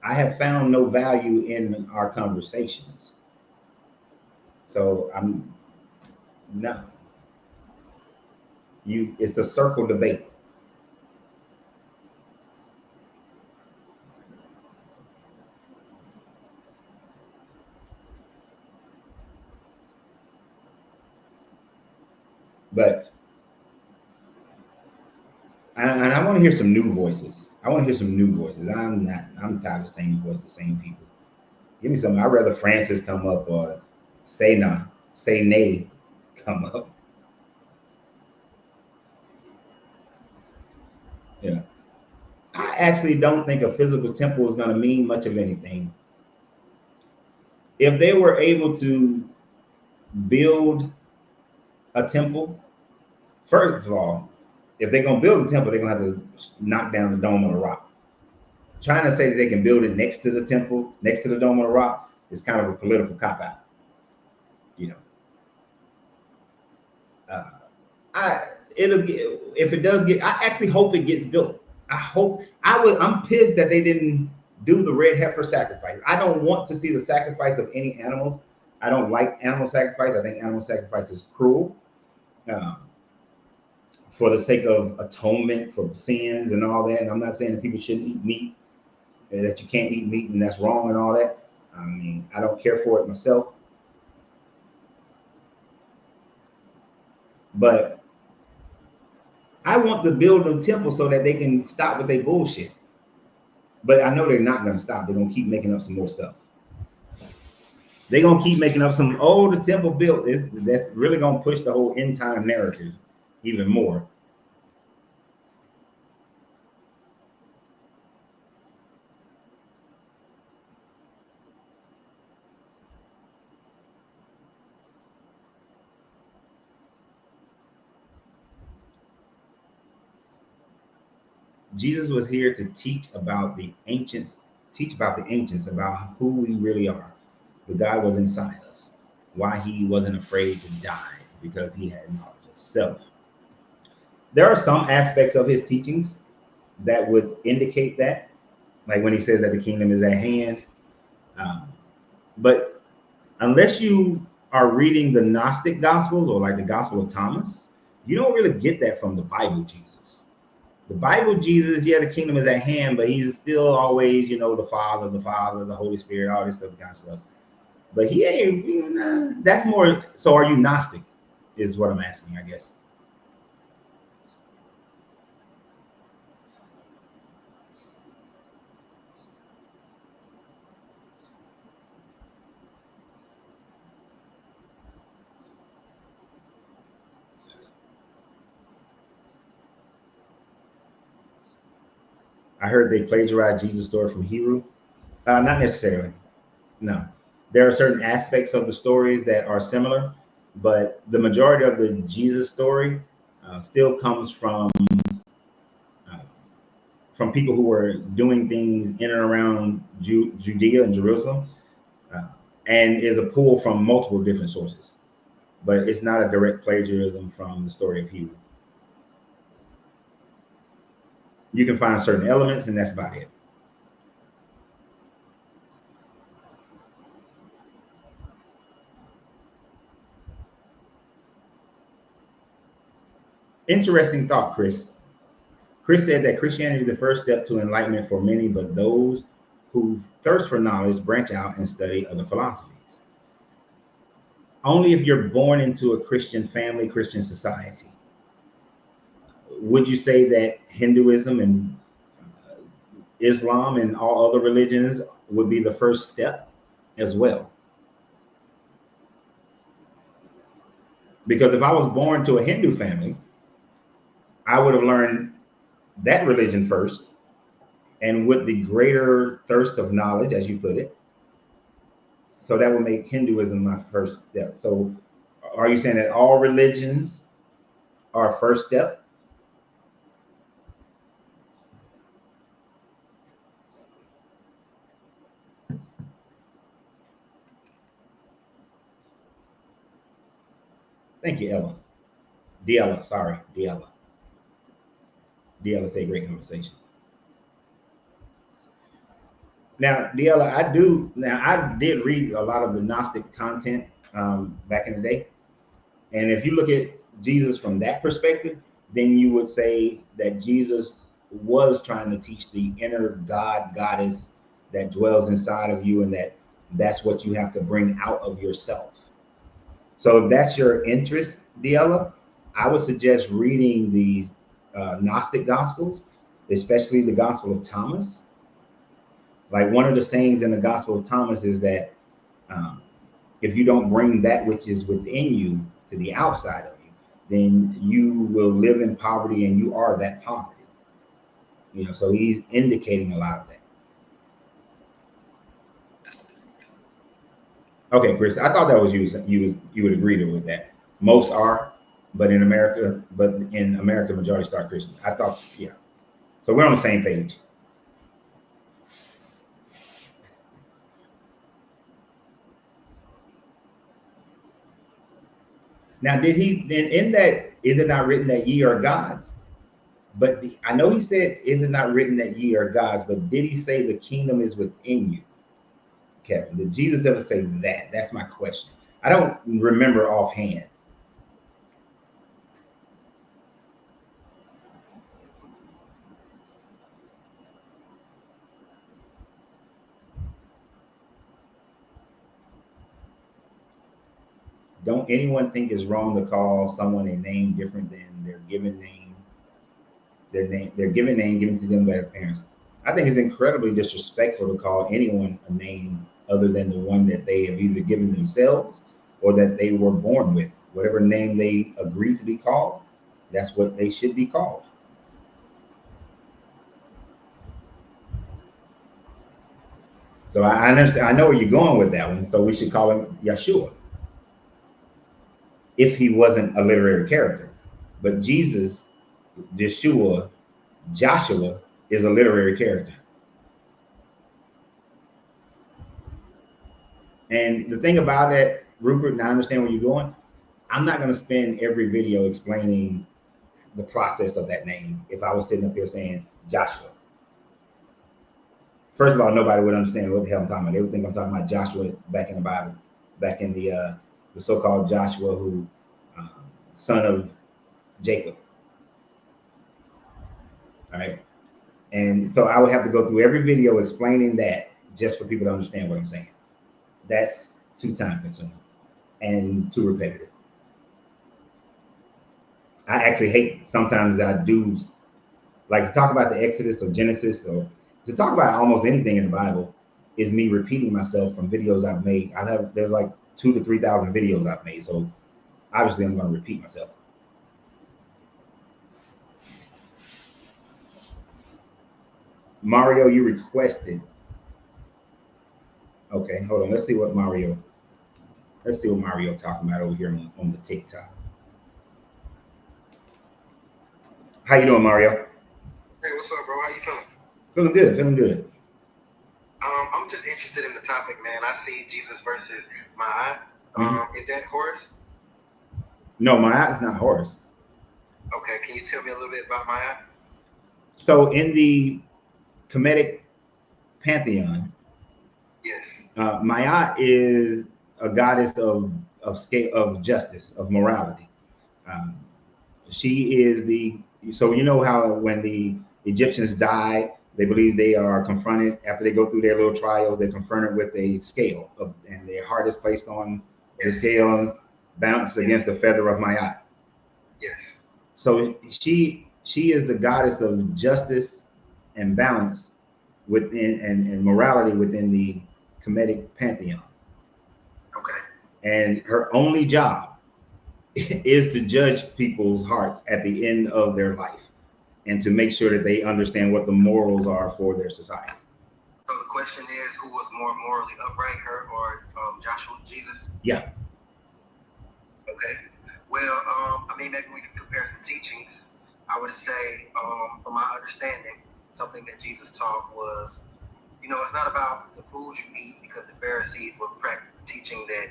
I have found no value in our conversations. So no. It's a circle debate. But and I want to hear some new voices. I'm tired of the same voice, the same people. Give me something. I'd rather Francis come up or say nay come up. Yeah. I actually don't think a physical temple is going to mean much of anything. If they were able to build a temple, first of all, if they're going to build a temple, they're going to have to knock down the Dome of the Rock. Trying to say that they can build it next to the temple, next to the Dome of the Rock, is kind of a political cop-out. You know, if it does get, I actually hope it gets built. I'm pissed that they didn't do the red heifer sacrifice. I don't want to see the sacrifice of any animals. I don't like animal sacrifice. I think animal sacrifice is cruel. For the sake of atonement for sins and all that. And I'm not saying that people shouldn't eat meat, that you can't eat meat and that's wrong and all that. I mean, I don't care for it myself. But I want to build a temple so that they can stop with their bullshit. But I know they're not going to stop. They're going to keep making up some more stuff. They're going to keep making up some, the temple built. That's really going to push the whole end time narrative even more. Jesus was here to teach about the ancients, about who we really are. The God was inside us, why he wasn't afraid to die, because he had knowledge of self. There are some aspects of his teachings that would indicate that, like when he says that the kingdom is at hand. But unless you are reading the Gnostic Gospels or like the Gospel of Thomas, you don't really get that from the Bible Jesus. The Bible Jesus, yeah, the kingdom is at hand, but he's still always, the Father, the Holy Spirit, all this stuff, kind of stuff. But he ain't, that's more, so are you Gnostic, is what I'm asking, I guess. I heard they plagiarized Jesus' story from Hebrew. Not necessarily. No. There are certain aspects of the stories that are similar, but the majority of the Jesus story still comes from people who were doing things in and around Judea and Jerusalem, and is a pull from multiple different sources. But it's not a direct plagiarism from the story of Hebrew. You can find certain elements, and that's about it. Interesting thought, Chris. Chris said that Christianity is the first step to enlightenment for many, but those who thirst for knowledge branch out and study other philosophies. Only if you're born into a Christian family, Christian society. Would you say that Hinduism and Islam and all other religions would be the first step as well? Because if I was born to a Hindu family, I would have learned that religion first, and with the greater thirst of knowledge, as you put it. So that would make Hinduism my first step. So are you saying that all religions are first step? Thank you, Ella. Diella, sorry, Diella. Diella said great conversation. Now, Diella, I did read a lot of the Gnostic content back in the day. And if you look at Jesus from that perspective, then you would say that Jesus was trying to teach the inner goddess that dwells inside of you, and that's what you have to bring out of yourself. So if that's your interest, Diella, I would suggest reading these Gnostic Gospels, especially the Gospel of Thomas. Like one of the sayings in the Gospel of Thomas is that if you don't bring that which is within you to the outside of you, then you will live in poverty, and you are that poverty. So he's indicating a lot of that. Okay, Chris, I thought that was you would agree to with that. Most are, but in America, majority start Christian. I thought, yeah. So we're on the same page. Now, did he then in that is it not written that ye are gods? But I know he said, is it not written that ye are gods? But did he say the kingdom is within you, Kevin? Did Jesus ever say that? That's my question. I don't remember offhand. Don't anyone think it's wrong to call someone a name different than their given name, their given name given to them by their parents? I think it's incredibly disrespectful to call anyone a name other than the one that they have either given themselves or that they were born with. Whatever name they agree to be called, that's what they should be called. So I understand. I know where you're going with that one. So we should call him Yeshua if he wasn't a literary character. But Jesus, Yeshua, Joshua is a literary character. And the thing about that, Rupert, and I understand where you're going, I'm not going to spend every video explaining the process of that name if I was sitting up here saying Joshua. First of all, nobody would understand what the hell I'm talking about. They would think I'm talking about Joshua back in the Bible, back in the so-called Joshua who, son of Jacob. All right. And so I would have to go through every video explaining that just for people to understand what I'm saying. That's too time consuming and too repetitive. I actually hate sometimes I do like to talk about the Exodus or Genesis or to talk about almost anything in the Bible is me repeating myself from videos I've made. There's like 2,000 to 3,000 videos I've made. So obviously I'm going to repeat myself. Mario, you requested. Okay, hold on. Let's see what Mario talking about over here on the TikTok. How you doing, Mario? Hey, what's up, bro? How you feeling? Feeling good, feeling good. I'm just interested in the topic, man. I see Jesus versus Maat. Is that Horus? No, Maat is not Horus. Okay, can you tell me a little bit about Maat? So in the Kemetic pantheon, yes, Maat is a goddess of justice, of morality. She is so you know how when the Egyptians die, they believe they are confronted after they go through their little trials, they're confronted with a scale and their heart is placed on the scale balanced against the feather of Maat. Yes. So she is the goddess of justice and balance within and morality within the Kemetic pantheon. Okay. And her only job is to judge people's hearts at the end of their life and to make sure that they understand what the morals are for their society. So the question is, who was more morally upright, her or Joshua, Jesus? Yeah. Okay. Well, I mean, maybe we can compare some teachings. I would say, from my understanding, something that Jesus taught was, it's not about the food you eat, because the Pharisees were teaching that,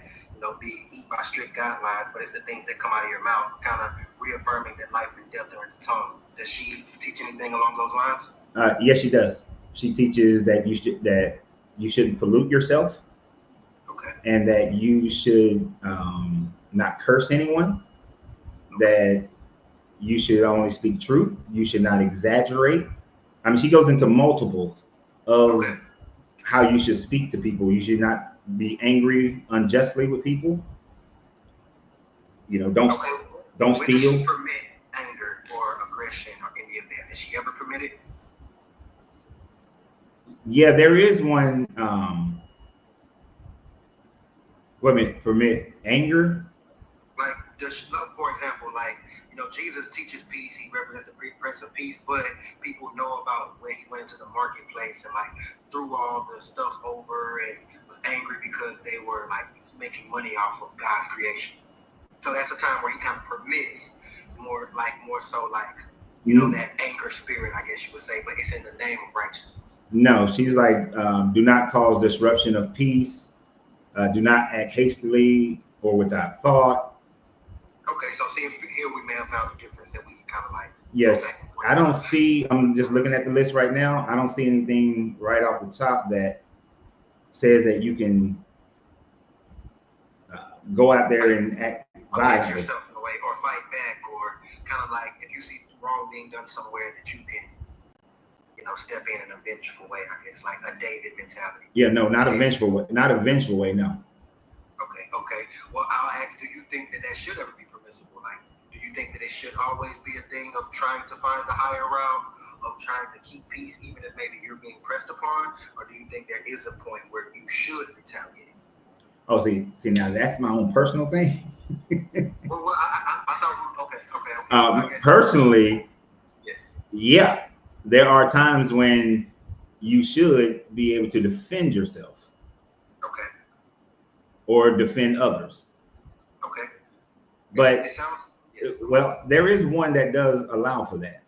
eat by strict guidelines, but it's the things that come out of your mouth, kind of reaffirming that life and death are in the tongue. Does she teach anything along those lines? Yes, she does. She teaches that you shouldn't pollute yourself. Okay. And that you should not curse anyone. Okay. That you should only speak truth. You should not exaggerate. I mean, she goes into multiple of how you should speak to people. You should not be angry unjustly with people. Don't steal. Does she permit anger or aggression or any of that? Does she ever permit it? Yeah, there is one. Permit anger? Like, for example, like you know, Jesus teaches peace. He represents the Prince of Peace, but people know about when he went into the marketplace and like threw all the stuff over and was angry because they were like making money off of God's creation. So that's a time where he kind of permits more so you know, that anger spirit, I guess you would say, but it's in the name of righteousness. No, she's like, do not cause disruption of peace. Do not act hastily or without thought. Okay, so see, here we may have found a difference that we can kind of like. Yes, I don't see, I'm just looking at the list right now. I don't see anything right off the top that says that you can go out there and act violently. Yourself in a way, or fight back, or kind of like if you see wrong being done somewhere that you can, you know, step in a vengeful way, I guess, like a David mentality. Yeah, no, not a vengeful way, not a vengeful way, no. Okay. Well, I'll ask, do you think that should ever be permissible? Like, do you think that it should always be a thing of trying to find the higher route, of trying to keep peace, even if maybe you're being pressed upon? Or do you think there is a point where you should retaliate? Oh, see, now that's my own personal thing. Well, I thought, okay. Personally, yes. Yeah, there are times when you should be able to defend yourself. Okay. Or defend others. Okay. But it sounds, yes. Well, there is one that does allow for that,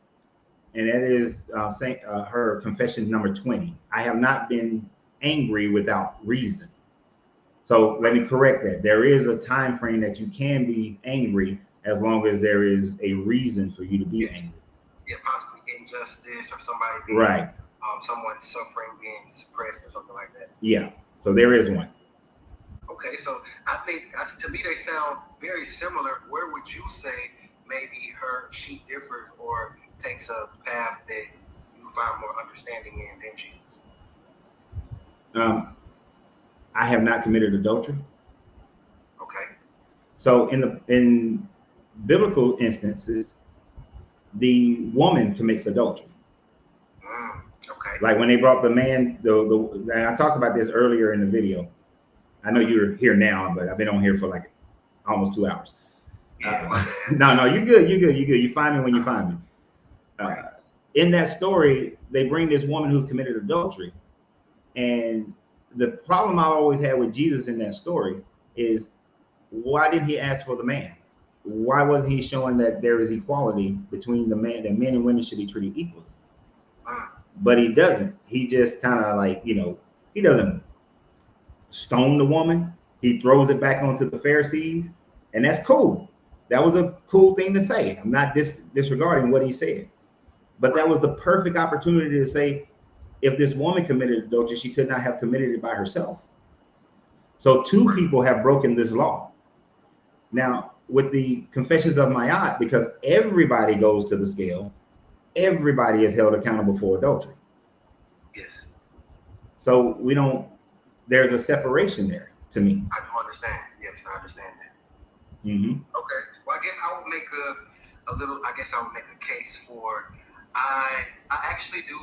and that is her confession number 20. I have not been angry without reason. So let me correct that. There is a time frame that you can be angry as long as there is a reason for you to be angry. Yeah, possibly injustice or somebody being, right. Someone suffering, being suppressed or something like that. Yeah, so there is one. Okay, so I think to me they sound very similar. Where would you say maybe she differs or takes a path that you find more understanding in than Jesus? I have not committed adultery. Okay. So in biblical instances, the woman commits adultery. Okay. Like when they brought the man, and I talked about this earlier in the video. I know you're here now, but I've been on here for like almost 2 hours. No, you're good. You find me when you find me. In that story, they bring this woman who committed adultery. And the problem I always had with Jesus in that story is, why didn't he ask for the man? Why wasn't he showing that there is equality between the man, that men and women should be treated equally? But he doesn't. He just kind of like, he doesn't stone the woman. He throws it back onto the Pharisees, and that's cool. That was a cool thing to say. I'm not disregarding what he said, but that was the perfect opportunity to say, if this woman committed adultery, she could not have committed it by herself. So 2 people have broken this law. Now, with the confessions of Maat, because everybody goes to the scale, everybody is held accountable for adultery. Yes. So there's a separation there to me. I do understand. Yes, I understand that. Mm-hmm. Okay. Well, I guess I would make a case for, I actually do,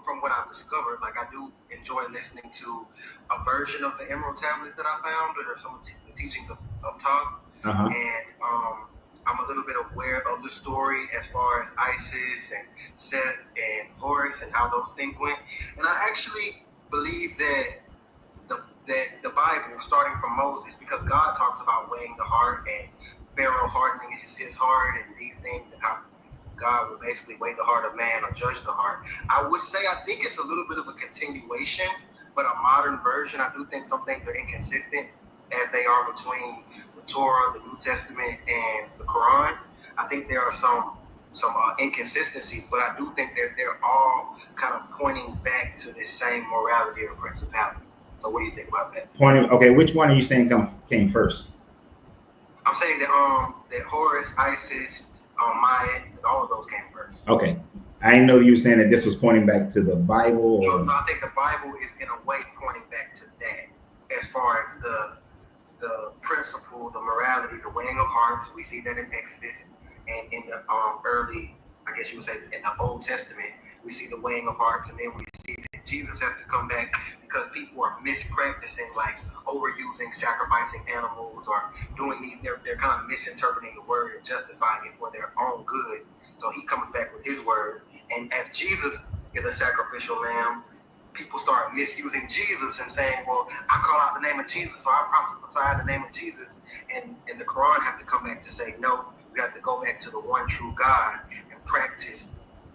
from what I've discovered, like I do enjoy listening to a version of the Emerald Tablets that I found, or some of the teachings of Thoth. Uh-huh. And I'm a little bit aware of the story as far as Isis and Seth and Horus and how those things went. And I actually believe that the Bible, starting from Moses, because God talks about weighing the heart and Pharaoh hardening his heart and these things, and how God will basically weigh the heart of man or judge the heart. I would say I think it's a little bit of a continuation, but a modern version. I do think some things are inconsistent as they are between the Torah, the New Testament, and the Quran. I think there are some inconsistencies, but I do think that they're all kind of pointing back to this same morality or principality. So what do you think about that? Okay, which one are you saying came first? I'm saying that Horus, Isis, Maat, all of those came first. Okay. I didn't know you were saying that this was pointing back to the Bible. No, I think the Bible is in a way pointing back to that, as far as the principle, the morality, the weighing of hearts. We see that in Exodus, and in the early, I guess you would say, in the Old Testament, we see the weighing of hearts, and then we see that Jesus has to come back because people are mispracticing, like overusing, sacrificing animals, or doing these. They're kind of misinterpreting the word and justifying it for their own good. So he comes back with his word, and as Jesus is a sacrificial lamb, people start misusing Jesus and saying, well, I call out the name of Jesus, so I prophesy the name of Jesus. And the Quran has to come back to say, no, we have to go back to the one true God and practice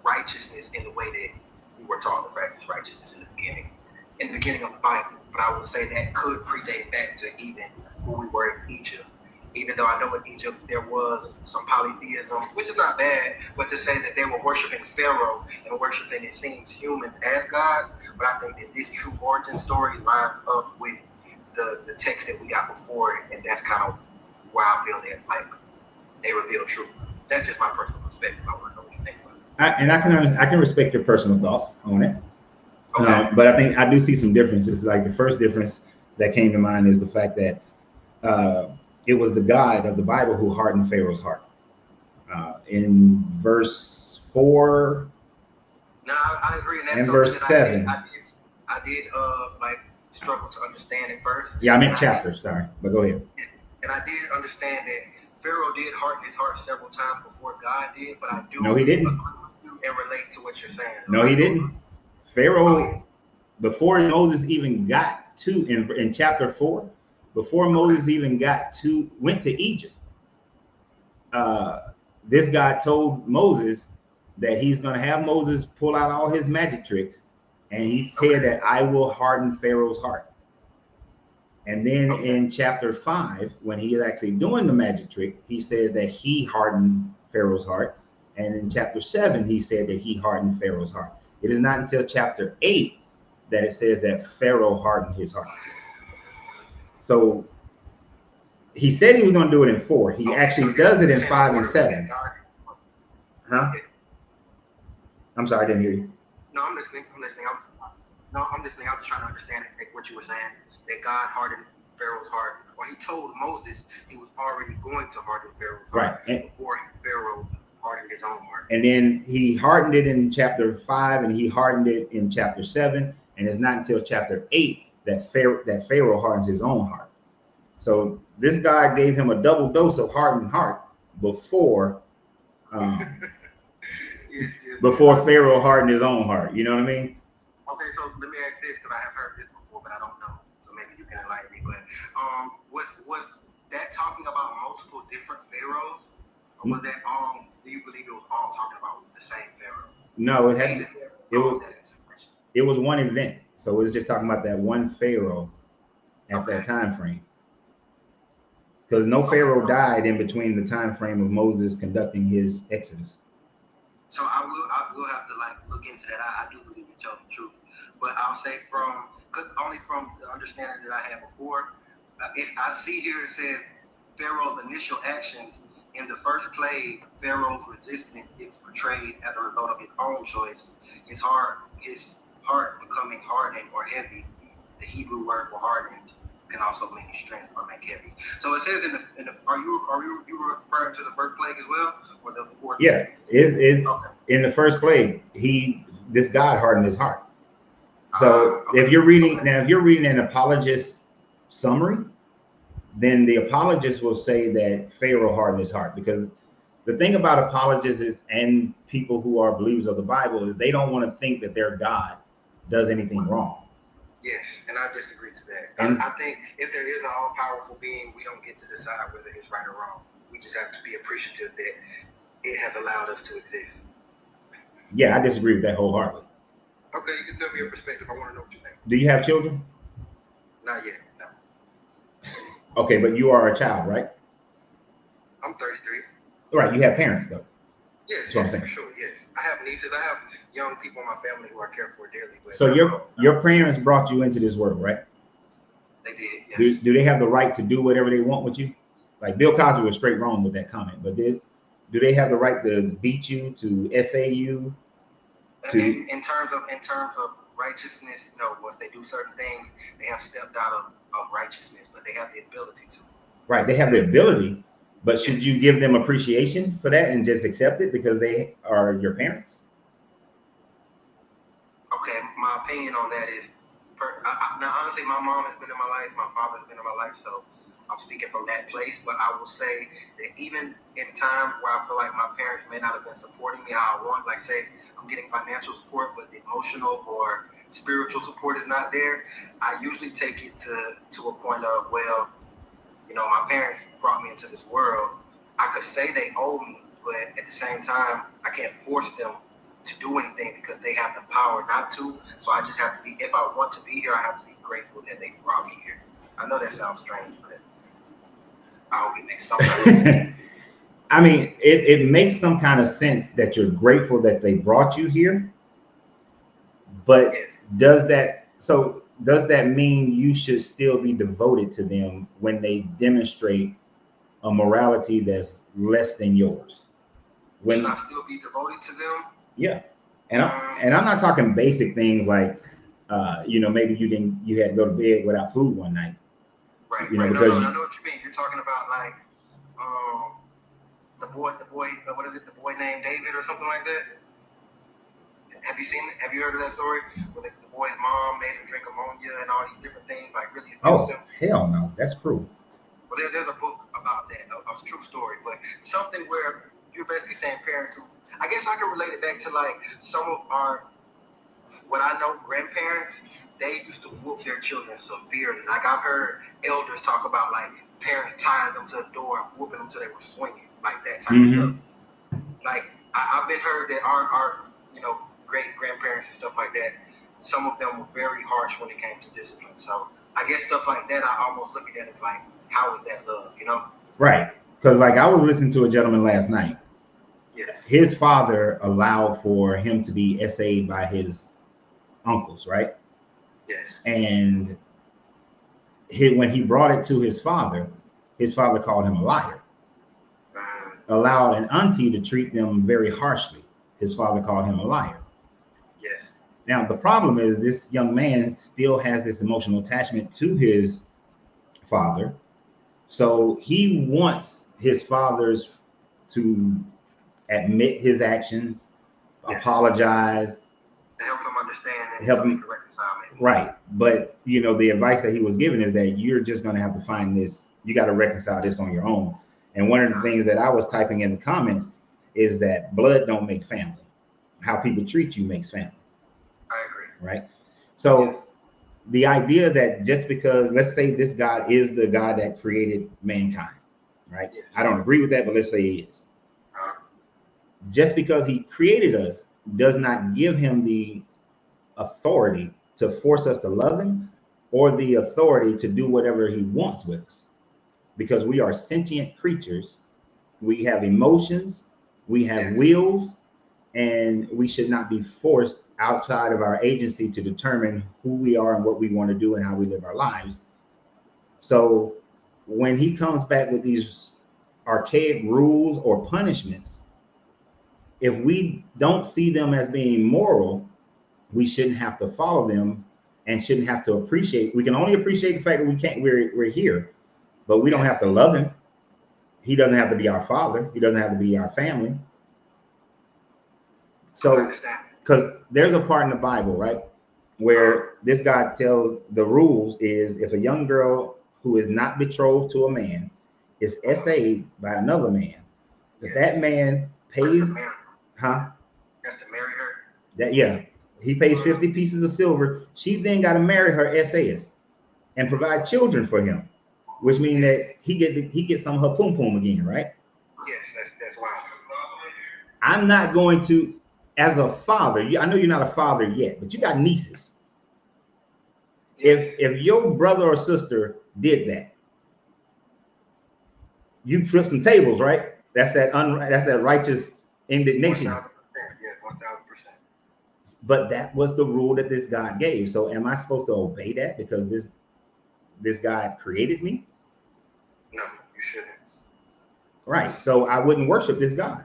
righteousness in the way that we were taught to practice righteousness in the beginning of the Bible. But I would say that could predate back to even when we were in Egypt. Even though I know in Egypt there was some polytheism, which is not bad, but to say that they were worshiping Pharaoh and worshiping, it seems, humans as gods. But I think that this true origin story lines up with the text that we got before it, and that's kind of where I feel that like they reveal truth. That's just my personal perspective. I want to know what you think about it. I can respect your personal thoughts on it. Okay. But I think I do see some differences. Like the first difference that came to mind is the fact that it was the God of the Bible who hardened Pharaoh's heart. In verse 4. No, I agree. And that's and something verse that 7. I did like struggle to understand at first. Yeah, I meant chapters, sorry, but go ahead. And I did understand that Pharaoh did harden his heart several times before God did, but I do No, he didn't. agree with you and relate to what you're saying. No, he didn't. Pharaoh, before Moses even got to, in chapter 4, before Moses even went to Egypt, this God told Moses that he's going to have Moses pull out all his magic tricks, and he said that I will harden Pharaoh's heart. And then in chapter 5, when he is actually doing the magic trick, he says that he hardened Pharaoh's heart. And in chapter 7, he said that he hardened Pharaoh's heart. It is not until chapter 8 that it says that Pharaoh hardened his heart. So he said he was going to do it in 4. He actually does it in 5 and 7. Huh? I'm sorry, I didn't hear you. No, I'm listening. I'm listening. I was just trying to understand what you were saying. That God hardened Pharaoh's heart. Well, he told Moses he was already going to harden Pharaoh's heart before Pharaoh hardened his own heart. And then he hardened it in chapter 5, and he hardened it in chapter 7. And it's not until chapter 8 that Pharaoh hardens his own heart. So this God gave him a double dose of hardened heart before before Pharaoh hardened his own heart. You know what I mean? Okay, so let me ask this, because I have heard this before, but I don't know. So maybe you can enlighten me. But was that talking about multiple different pharaohs, or was that all? Do you believe it was all talking about the same pharaoh? No, it was one event. So it was just talking about that one pharaoh at that time frame. Because no pharaoh died in between the time frame of Moses conducting his exodus. So I will have to like look into that. I do believe you tell the truth, but I'll say only from the understanding that I had before, I see here it says Pharaoh's initial actions in the first plague. Pharaoh's resistance is portrayed as a result of his own choice. His heart becoming hardened or heavy. The Hebrew word for hardened can also mean strength or make heavy. So it says in the are you referring to the first plague as well, or the fourth? Yeah, it's in the first plague. This God hardened his heart. So if you're reading an apologist summary, then the apologist will say that Pharaoh hardened his heart, because the thing about apologists and people who are believers of the Bible is they don't want to think that their God does anything wrong. Yes, and I disagree to that. I think if there is an all-powerful being, we don't get to decide whether it's right or wrong. We just have to be appreciative that it has allowed us to exist. Yeah, I disagree with that wholeheartedly. Okay, you can tell me your perspective. I want to know what you think. Do you have children? Not yet, no. Okay, but you are a child, right? I'm 33. Right, you have parents, though. Yes, for sure, yes. I have nieces. I have young people in my family who I care for dearly. But so your parents brought you into this world, right? They did, yes. Do they have the right to do whatever they want with you? Like Bill Cosby was straight wrong with that comment, but do they have the right to beat you, to essay you? In terms of righteousness, no. Once they do certain things, they have stepped out of righteousness, but they have the ability to. Right, they have the ability, but should you give them appreciation for that and just accept it because they are your parents? Okay, my opinion on that is, now honestly, my mom has been in my life, my father has been in my life, so I'm speaking from that place. But I will say that even in times where I feel like my parents may not have been supporting me how I want, like say I'm getting financial support, but the emotional or spiritual support is not there, I usually take it to a point of, well, you know, my parents brought me into this world. I could say they owe me, but at the same time, I can't force them to do anything because they have the power not to. So I just have to be, if I want to be here, I have to be grateful that they brought me here. I know that sounds strange, but I hope it makes some kind of sense. I mean, it makes some kind of sense that you're grateful that they brought you here. But Yes. does that mean you should still be devoted to them when they demonstrate a morality that's less than yours? Should I still be devoted to them? Yeah. And I'm not talking basic things like, you know, maybe you had to go to bed without food one night. Right. You know, right. because I know what you mean. You're talking about like the boy, what is it? The boy named David or something like that. Have you seen it? Have you heard of that story? Where the boy's mom made him drink ammonia and all these different things, like really abused him? Hell no, that's cruel. Well, there's a book about that, a true story, but something where you're basically saying parents who, I guess I can relate it back to like some of our, what I know, grandparents, they used to whoop their children severely. Like I've heard elders talk about like parents tying them to a door and whooping them till they were swinging, like that type of stuff. Like I've been heard that our you know, great grandparents and stuff like that, some of them were very harsh when it came to discipline. So I guess stuff like that, I almost look at it like, how is that love, you know? Right. Because like I was listening to a gentleman last night. Yes. His father allowed for him to be SA'd by his uncles, right? Yes. And when he brought it to his father called him a liar. Allowed an auntie to treat them very harshly. His father called him a liar. Yes. Now, the problem is this young man still has this emotional attachment to his father. So he wants his fathers to admit his actions, apologize, to help him understand and help him reconcile. Right. But, you know, the advice that he was given is that you're just going to have to find this. You got to reconcile this on your own. And one of the things that I was typing in the comments is that blood don't make family. How people treat you makes family. I agree. Right. So the idea that just because, let's say this God is the God that created mankind, right? Yes. I don't agree with that, but let's say he is. Just because he created us does not give him the authority to force us to love him or the authority to do whatever he wants with us, because we are sentient creatures. We have emotions, we have wills, and we should not be forced outside of our agency to determine who we are and what we want to do and how we live our lives. So when he comes back with these archaic rules or punishments, if we don't see them as being moral, we shouldn't have to follow them and shouldn't have to appreciate. We can only appreciate the fact that we're here, but we don't have to love him. He doesn't have to be our father. He doesn't have to be our family. So, because there's a part in the Bible, right, where this God tells the rules is if a young girl who is not betrothed to a man is SA'd by another man, if that man pays, has to marry her. That he pays 50 pieces of silver. She then got to marry her essayist and provide children for him, which means that he gets some of her pum pum again, right? Yes, that's wild. I'm not going to, as a father. I know you're not a father yet, but you got nieces. Yes. If your brother or sister did that, you flip some tables, right? That's that righteous indignation. 1,000%. Yes, 1,000%. But that was the rule that this God gave. So am I supposed to obey that because this God created me? No, you shouldn't. Right. So I wouldn't worship this God.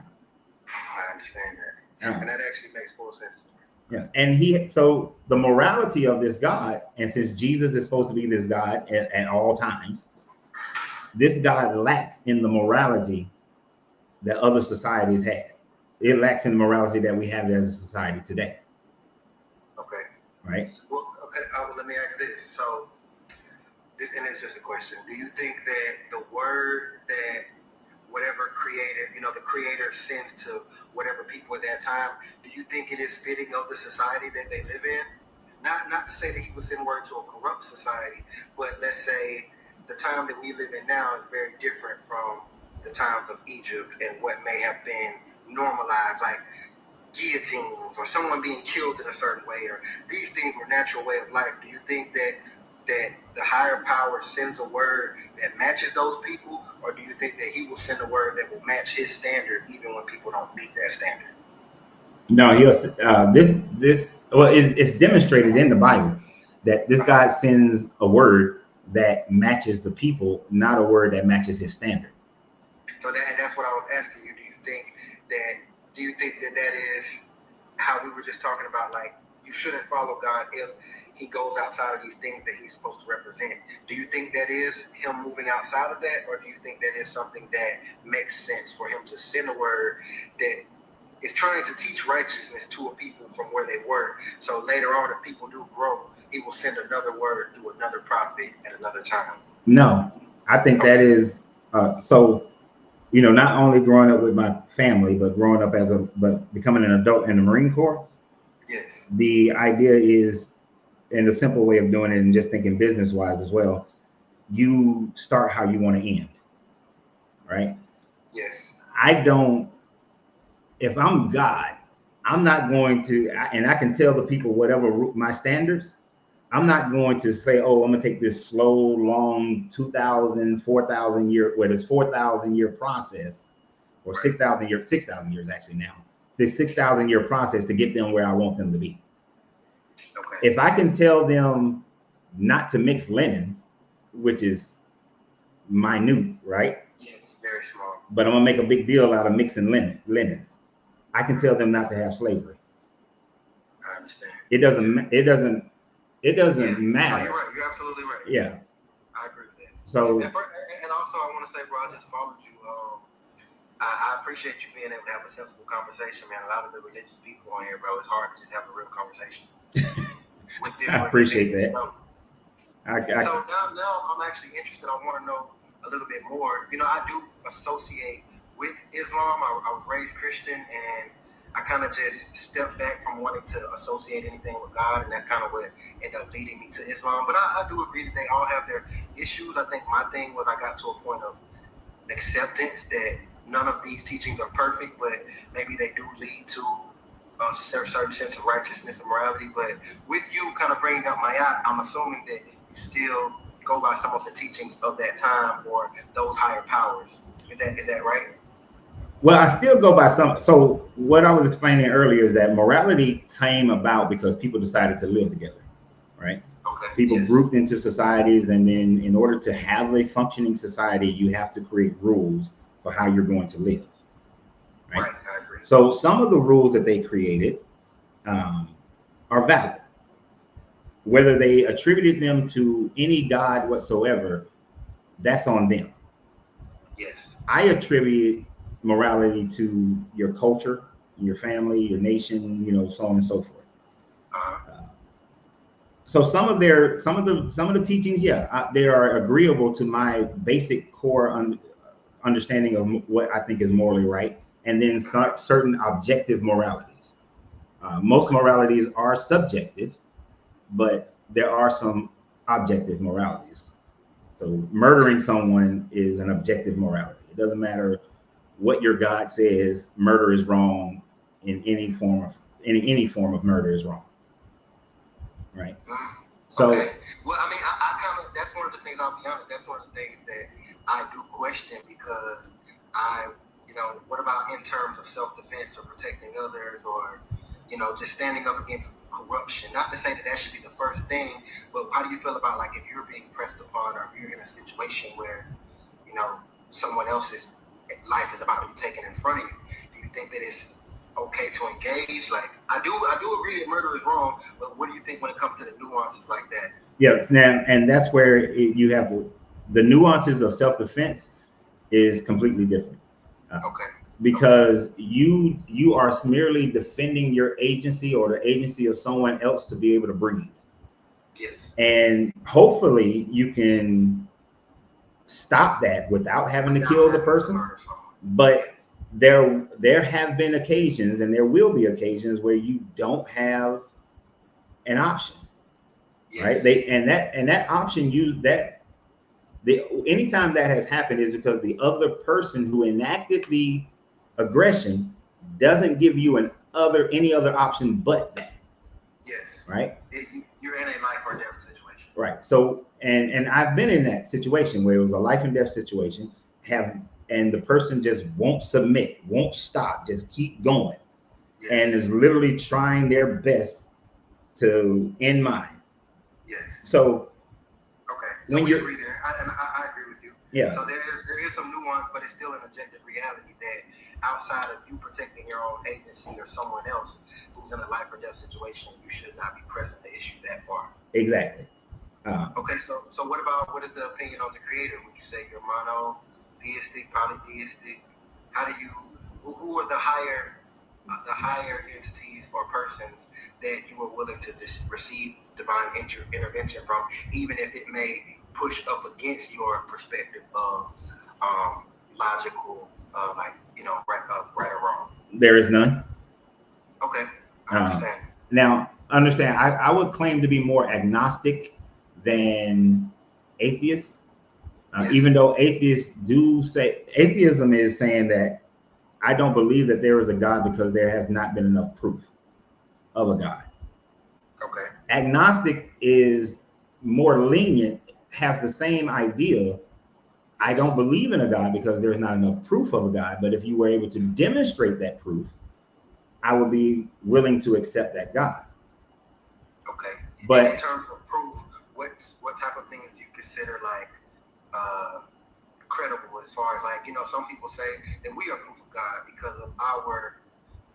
I understand that. And that actually makes full sense to me. Yeah. And so the morality of this God, and since Jesus is supposed to be this God at all times, this God lacks in the morality that other societies had. It lacks in the morality that we have as a society today. Okay. right? Well, okay, well, let me ask this. So, and it's just a question. Do you think that the word that whatever creator, the creator sends to whatever people at that time, do you think it is fitting of the society that they live in? Not to say that he would send word to a corrupt society, but let's say the time that we live in now is very different from the times of Egypt and what may have been normalized, like guillotines or someone being killed in a certain way, or these things were natural way of life. Do you think that the higher power sends a word that matches those people, or do you think that he will send a word that will match his standard even when people don't meet that standard? No, it's demonstrated in the Bible that this God sends a word that matches the people, not a word that matches his standard. So that's what I was asking you. Do you think that is how we were just talking about? Like, you shouldn't follow God if he goes outside of these things that he's supposed to represent. Do you think that is him moving outside of that, or do you think that is something that makes sense for him to send a word that is trying to teach righteousness to a people from where they were? So later on, if people do grow, he will send another word through another prophet at another time. No, I think that is so. Not only growing up with my family, but growing up but becoming an adult in the Marine Corps. Yes. The idea is, and the simple way of doing it, and just thinking business wise as well, you start how you want to end, right? Yes. If I'm God, I'm not going to, and I can tell the people whatever my standards, I'm not going to say, oh, I'm going to take this slow, long 2,000, 4,000 year, where there's 4,000 year process, or 6,000 years actually now, this 6,000 year process to get them where I want them to be. Okay. If I can tell them not to mix linens, which is minute, right? Yes, very small. But I'm gonna make a big deal out of mixing linens. I can tell them not to have slavery. I understand. It doesn't matter. No, you're right. You're absolutely right. Yeah. I agree with that. So, and also I want to say, bro, I just followed you. I appreciate you being able to have a sensible conversation, man. A lot of the religious people on here, bro, it's hard to just have a real conversation. I appreciate that. So now I'm actually interested. I want to know a little bit more. I do associate with Islam. I was raised Christian, and I kind of just stepped back from wanting to associate anything with God, and that's kind of what ended up leading me to Islam. But I do agree that they all have their issues. I think my thing was I got to a point of acceptance that none of these teachings are perfect, but maybe they do lead to a certain sense of righteousness and morality. But with you kind of bringing up Maat, I'm assuming that you still go by some of the teachings of that time or those higher powers. Is that right? Well, I still go by some. So what I was explaining earlier is that morality came about because people decided to live together, right? Okay. People grouped into societies, and then in order to have a functioning society, you have to create rules for how you're going to live, right? I agree. So some of the rules that they created are valid. Whether they attributed them to any god whatsoever, that's on them. Yes. I attribute morality to your culture, your family, your nation, so on and so forth. So some of the teachings, they are agreeable to my basic core understanding of what I think is morally right, and then certain objective moralities. Most moralities are subjective, but there are some objective moralities. So murdering someone is an objective morality. It doesn't matter what your God says. Murder is wrong in any form of murder is wrong, right? So, okay. Well, I mean, I kind of, that's one of the things, I'll be honest, that's one of the things that I do question, because what about in terms of self-defense or protecting others, or, just standing up against corruption? Not to say that should be the first thing, but how do you feel about, like, if you're being pressed upon, or if you're in a situation where, someone else's life is about to be taken in front of you? Do you think that it's okay to engage? Like, I do agree that murder is wrong, but what do you think when it comes to the nuances like that? Yes, now, and that's where you have the nuances of self-defense is completely different. Okay. because you are merely defending your agency or the agency of someone else to be able to breathe. Yes. And hopefully you can stop that without having to kill the person. But there have been occasions, and there will be occasions, where you don't have an option. Right? That option anytime that has happened is because the other person who enacted the aggression doesn't give you any other option but that. Yes. Right? You're in a life or death situation. Right. So, and I've been in that situation where it was a life and death situation, and the person just won't submit, won't stop, just keep going. Yes. And is literally trying their best to end mine. Yes. So, okay. So we agree there. I agree with you. Yeah. So there is some nuance, but it's still an objective reality that outside of you protecting your own agency or someone else who's in a life or death situation, you should not be pressing the issue that far. Exactly. Okay, so what is the opinion of the Creator? Would you say you're monotheistic, polytheistic? Who are the higher entities or persons that you are willing to receive divine intervention from, even if it may push up against your perspective of logical, right or wrong? There is none. Okay, I understand. Now, understand, I would claim to be more agnostic than atheists, yes. Even though atheists do say, atheism is saying that I don't believe that there is a God because there has not been enough proof of a God. Okay. Agnostic is more lenient, has the same idea. I don't believe in a God because there's not enough proof of a God, but if you were able to demonstrate that proof, I would be willing to accept that God. Okay. But in terms of proof, what type of things do you consider like credible, as far as some people say that we are proof of God because of our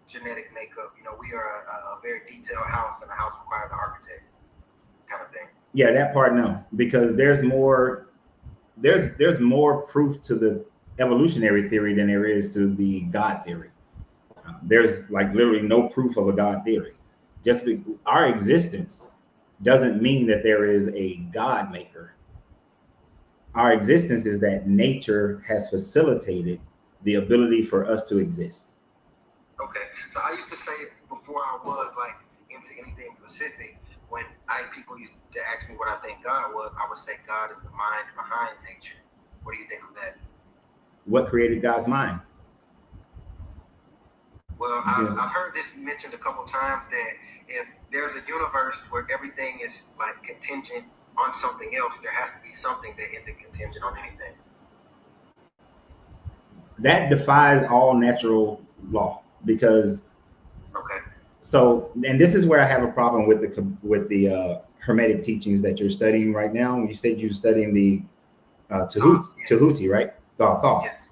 genetic makeup. We are a very detailed house, and a house requires an architect, kind of thing. Yeah, that part no, because there's more proof to the evolutionary theory than there is to the God theory. There's like literally no proof of a God theory. Just our existence doesn't mean that there is a God maker. Our existence is that nature has facilitated the ability for us to exist. Okay, so I used to say before I was into anything specific, when people used to ask me what I think God was, I would say God is the mind behind nature. What do you think of that? What created God's mind? Well, I've heard this mentioned a couple times, that if there's a universe where everything is contingent on something else, there has to be something that isn't contingent on anything. That defies all natural law, because so, and this is where I have a problem with the Hermetic teachings that you're studying right now. You said you're studying the Tahuti, right? Thought. Yes.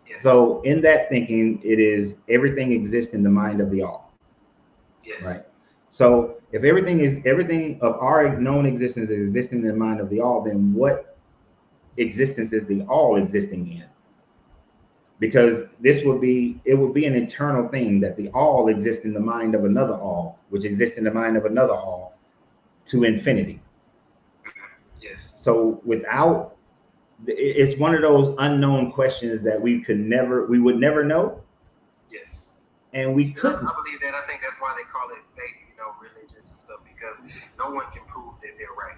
Yes. So in that thinking, it is everything exists in the mind of the all. Yes. Right. So if everything of our known existence is existing in the mind of the all, then what existence is the all existing in? Because it would be an eternal thing that the all exists in the mind of another all, which exists in the mind of another all to infinity. Yes. So it's one of those unknown questions that we would never know. Yes. And we couldn't. I believe that. I think that's why they call it faith, religions and stuff, because no one can prove that they're right.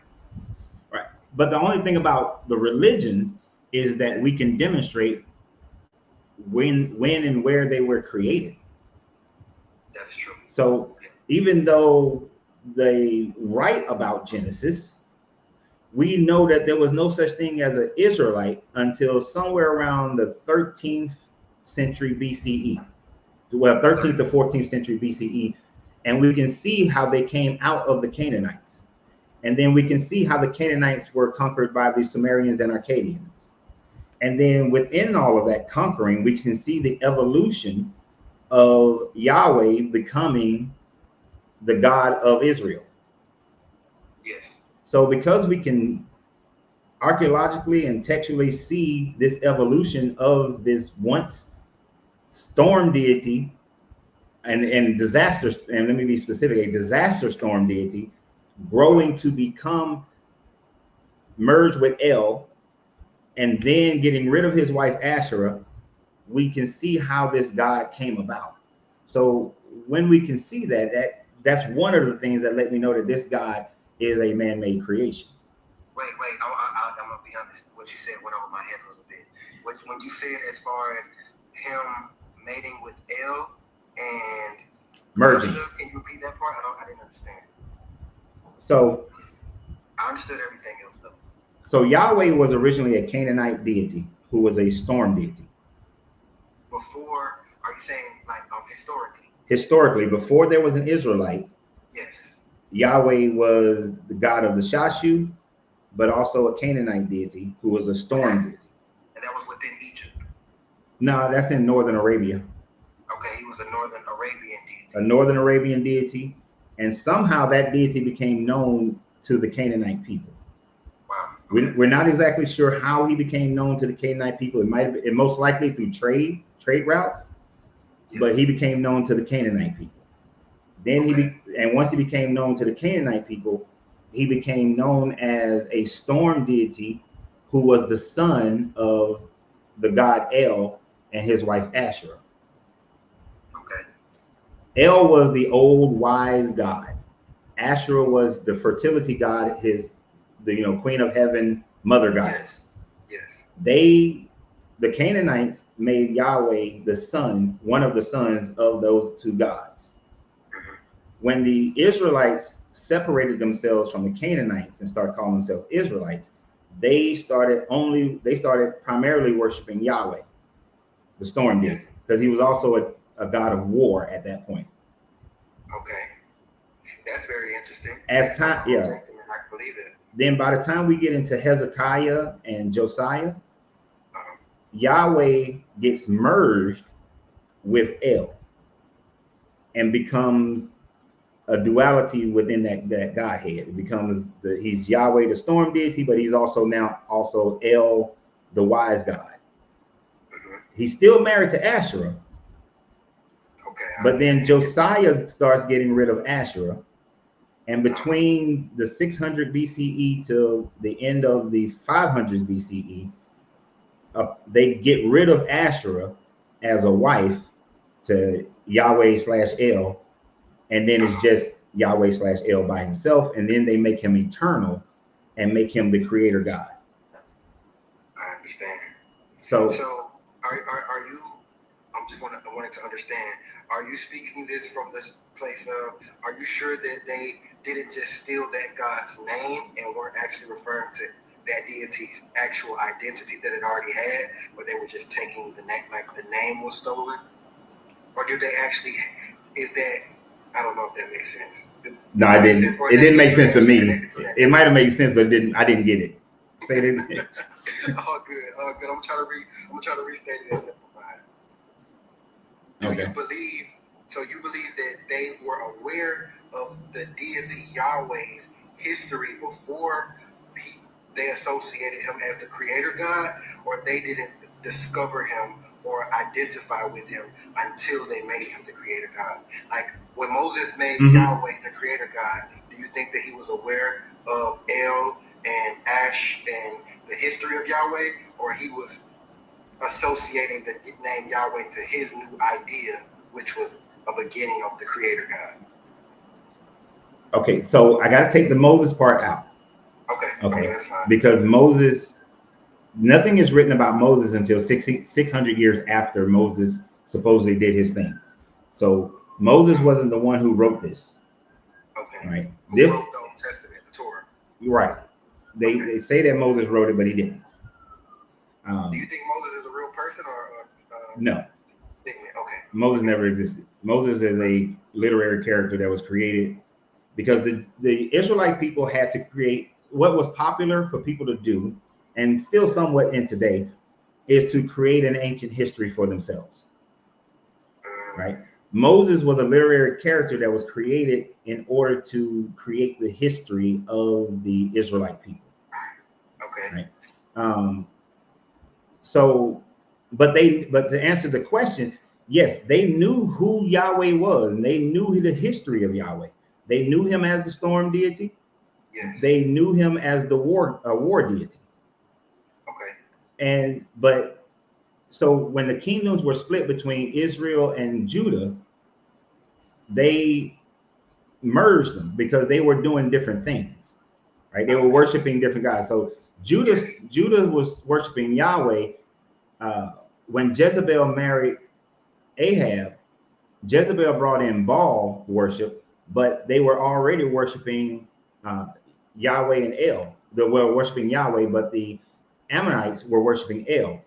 Right. But the only thing about the religions is that we can demonstrate when and where they were created. That is true. So even though they write about Genesis, we know that there was no such thing as an Israelite until somewhere around the 13th century BCE. Well, 13th to 14th century BCE. And we can see how they came out of the Canaanites. And then we can see how the Canaanites were conquered by the Sumerians and Akkadians. And then within all of that conquering, we can see the evolution of Yahweh becoming the God of Israel. Yes. So because we can archaeologically and textually see this evolution of this once storm deity, and disaster, and let me be specific, a disaster storm deity, growing to become merged with El, and then getting rid of his wife Asherah, we can see how this God came about. So when we can see that, that's one of the things that let me know that this God is a man-made creation. Wait, I'm gonna be honest. What you said went over my head a little bit. When you said as far as him mating with El and Merging. can you repeat that part? I didn't understand. So I understood everything else though. So Yahweh was originally a Canaanite deity who was a storm deity. Before, are you saying like historically? Historically, before there was an Israelite, yes, Yahweh was the god of the Shashu, but also a Canaanite deity who was a storm deity. And that was within Egypt? No, that's in Northern Arabia. Okay, he was a Northern Arabian deity. A Northern Arabian deity, and somehow that deity became known to the Canaanite people. Wow. Okay. We're not exactly sure how he became known to the Canaanite people. It most likely through trade routes, yes. But he became known to the Canaanite people. Then and once he became known to the Canaanite people, he became known as a storm deity who was the son of the god El and his wife Asherah. Okay. El was the old wise god. Asherah was the fertility god, the queen of heaven, mother goddess. Yes. The Canaanites made Yahweh the son, one of the sons of those two gods. Mm-hmm. When the Israelites separated themselves from the Canaanites and started calling themselves Israelites, they started primarily worshiping Yahweh, the storm deity, because he was also a god of war at that point. Okay. That's very interesting. As time, yeah. Testament, I can believe it. Then by the time we get into Hezekiah and Josiah, Yahweh gets merged with El and becomes a duality within that Godhead. It becomes he's Yahweh, the storm deity, but he's also El, the wise God. He's still married to Asherah. Okay. But then Josiah starts getting rid of Asherah. And between the 600 BCE till the end of the 500s BCE, they get rid of Asherah as a wife to Yahweh/El, and then it's just Yahweh/El by himself, and then they make him eternal and make him the creator God. I understand. So are you? I wanted to understand. Are you speaking this from this place of? Are you sure that they didn't just steal that God's name and weren't actually referring to that deity's actual identity that it already had, or they were just taking the name, like the name was stolen? Or did they actually? Is that? I don't know if that makes sense. No, it didn't. It didn't make sense to me. It might have made sense, but I didn't get it. Say it again. All good. I'm trying to restate it and simplify it. Do you believe? So you believe that they were aware of the deity Yahweh's history before they associated him as the creator God, or they didn't discover him or identify with him until they made him the creator God? Like when Moses made Yahweh the creator God, do you think that he was aware of El and Ash and the history of Yahweh, or he was associating the name Yahweh to his new idea, which was a beginning of the creator God? Okay, so I got to take the Moses part out. Okay, that's fine. Because Moses, nothing is written about Moses until 600 years after Moses supposedly did his thing. So Moses wasn't the one who wrote this. Okay. Right. Who wrote the Old Testament, the Torah? Right. They say that Moses wrote it, but he didn't. Do you think Moses is a real person or no? Okay. Moses never existed. Moses is a literary character that was created because the Israelite people had to create what was popular for people to do, and still somewhat in today, is to create an ancient history for themselves. Right? Moses was a literary character that was created in order to create the history of the Israelite people. Okay. Right. But to answer the question, yes, they knew who Yahweh was, and they knew the history of Yahweh. They knew him as the storm deity. Yes. They knew him as the war deity. Okay. But so when the kingdoms were split between Israel and Judah, they merged them because they were doing different things, right? They were worshiping different gods. So Judah was worshiping Yahweh. When Jezebel married Ahab, Jezebel brought in Baal worship, but they were already worshiping Yahweh and El. They were worshiping Yahweh, but the Ammonites were worshiping El.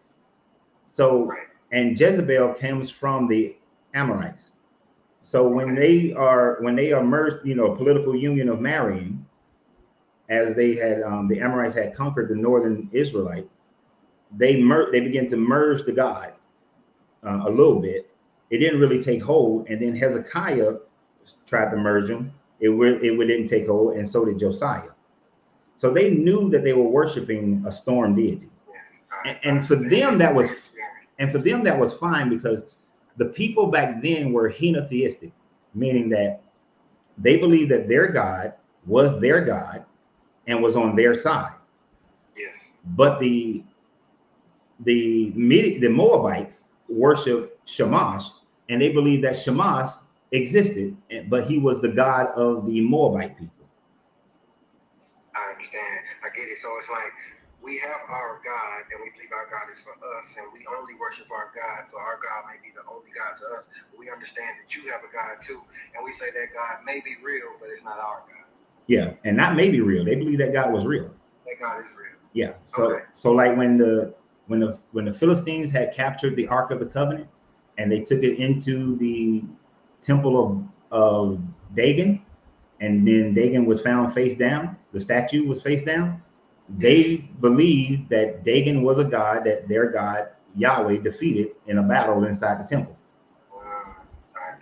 So, and Jezebel comes from the Amorites. So when they are merged, political union of marrying, as they had the Amorites had conquered the northern Israelite, they began to merge the God a little bit. It didn't really take hold, and then Hezekiah tried to merge them. It didn't take hold, and so did Josiah. So they knew that they were worshiping a storm deity, and for them that was fine, because the people back then were henotheistic, meaning that they believed that their God was their God and was on their side. Yes. But the Moabites worship Shamash, and they believe that Shamash existed, but he was the god of the Moabite people. I understand. I get it. So it's like we have our God, and we believe our God is for us, and we only worship our God. So our God may be the only God to us. But we understand that you have a God too, and we say that God may be real, but it's not our God. Yeah, and not may be real. They believe that God was real. That God is real. Yeah. So like when the Philistines had captured the Ark of the Covenant, and they took it into the temple of Dagon, and then Dagon was found face down, the statue was face down. They believed that Dagon was a god that their God Yahweh defeated in a battle inside the temple.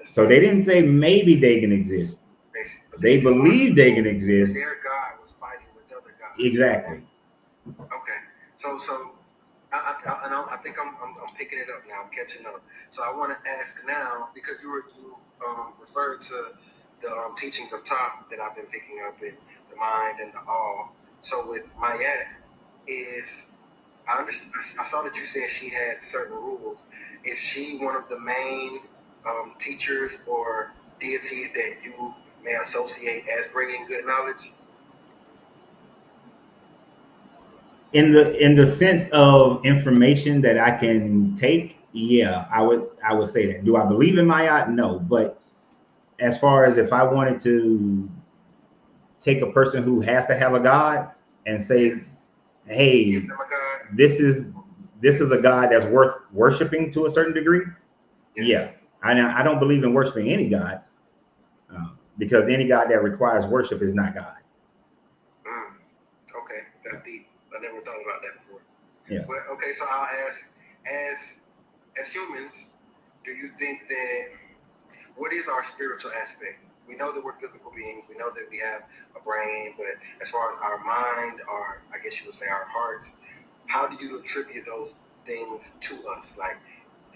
So they didn't say maybe Dagon exists. They believed Dagon exists. Their God was fighting with other gods. Exactly. Okay. So I think I'm picking it up now. I'm catching up. So I want to ask now, because you referred to the teachings of Toph that I've been picking up in the mind and the all. So with Maat, I saw that you said she had certain rules. Is she one of the main teachers or deities that you may associate as bringing good knowledge? In the sense of information that I can take, yeah, I would say that. Do I believe in Maat? No, but as far as if I wanted to take a person who has to have a God and say, hey, this is a God that's worth worshiping to a certain degree. Yes. Yeah, I don't believe in worshiping any God, because any God that requires worship is not God. Okay, that's deep. I never thought about that before. Yeah. But okay, so I'll ask, as humans, do you think that what is our spiritual aspect? We know that we're physical beings. We know that we have a brain, but as far as our mind, or I guess you would say our hearts, how do you attribute those things to us? Like